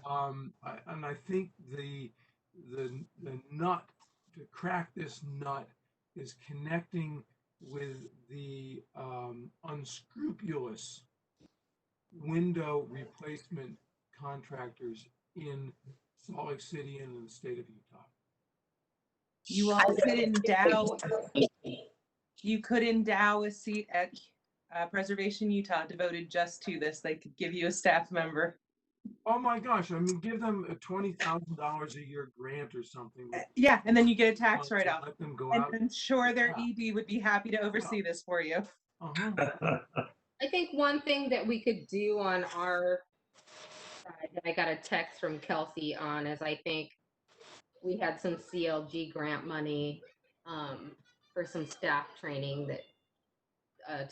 And I think the nut to crack this nut is connecting with the unscrupulous window replacement contractors in Salt Lake City and in the state of Utah. You all could endow. You could endow a seat at Preservation Utah devoted just to this. They could give you a staff member. Oh my gosh! I mean, give them a $20,000 a year grant or something. Yeah, and then you get a tax write-off. Let them go and out. I'm sure their ED would be happy to oversee this for you. I think one thing that we could do on our side that I got a text from Kelsey on is I think we had some CLG grant money for some staff training that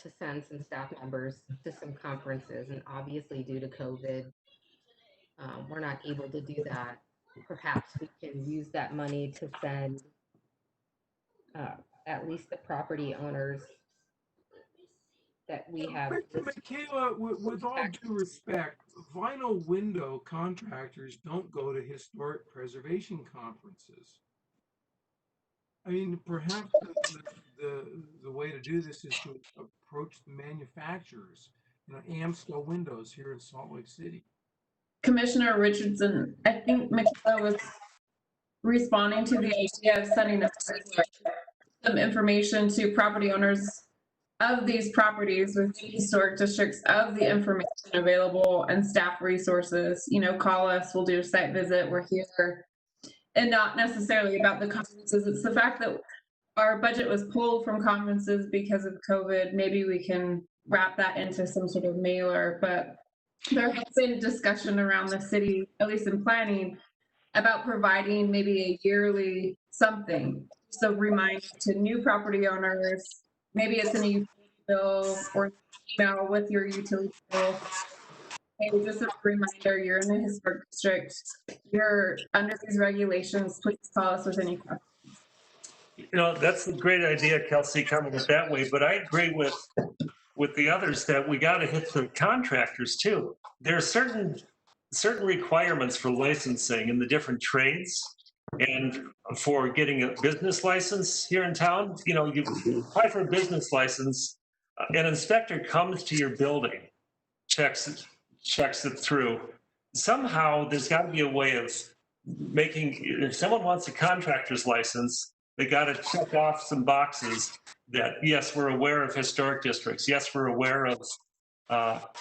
to send some staff members to some conferences, and obviously due to COVID, we're not able to do that. Perhaps we can use that money to send at least the property owners that we have. Michaela, with all due respect, vinyl window contractors don't go to historic preservation conferences. I mean, perhaps the way to do this is to approach the manufacturers Amstel Windows here in Salt Lake City. Commissioner Richardson, I think Michaela was responding to the idea of sending some information to property owners of these properties with historic districts of the information available and staff resources. Call us, we'll do a site visit, we're here. And not necessarily about the conferences. It's the fact that our budget was pulled from conferences because of COVID. Maybe we can wrap that into some sort of mailer, but there has been discussion around the city, at least in planning, about providing maybe a yearly something. So remind to new property owners, maybe it's in a utility bill or an email with your utility bill. Hey, just a reminder, you're in the historic district. You're under these regulations. Please call us with any questions. That's a great idea, Kelsey, coming it that way, but I agree with the others that we got to hit the contractors too. There are certain requirements for licensing in the different trades, and for getting a business license here in town. You apply for a business license, an inspector comes to your building, checks it through. Somehow there's got to be a way of making, if someone wants a contractor's license, they got to check off some boxes that, yes, we're aware of historic districts. Yes, we're aware of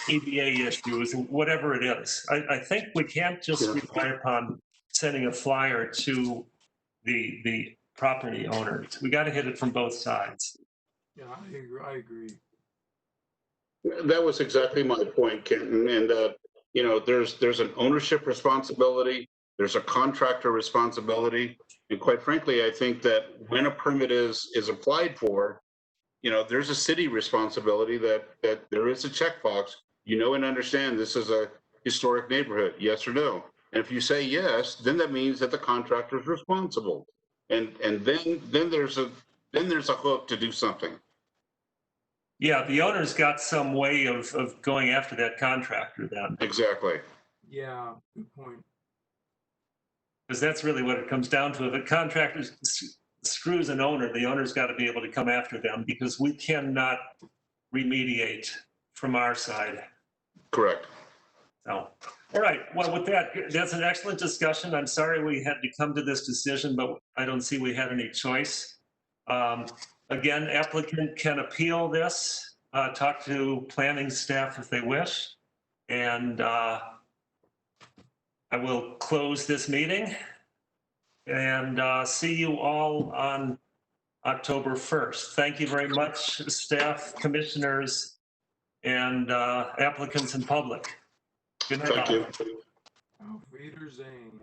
ADA issues, whatever it is. I think we can't just rely upon sending a flyer to the property owners. We got to hit it from both sides. Yeah, I agree. That was exactly my point, Kenton. And there's an ownership responsibility, there's a contractor responsibility, and quite frankly, I think that when a permit is applied for, there's a city responsibility that there is a checkbox. And understand this is a historic neighborhood, yes or no. And if you say yes, then that means that the contractor is responsible, and then there's a hook to do something. Yeah, the owner's got some way of going after that contractor then. Exactly. Yeah, good point. Because that's really what it comes down to. If a contractor screws an owner, the owner's got to be able to come after them, because we cannot remediate from our side. Correct. So, all right. Well, with that, that's an excellent discussion. I'm sorry we had to come to this decision, but I don't see we had any choice. Again, applicant can appeal this, talk to planning staff if they wish, and I will close this meeting and see you all on October 1st. Thank you very much, staff, commissioners, and applicants and public. Good night. Thank you. Auf Wiedersehen.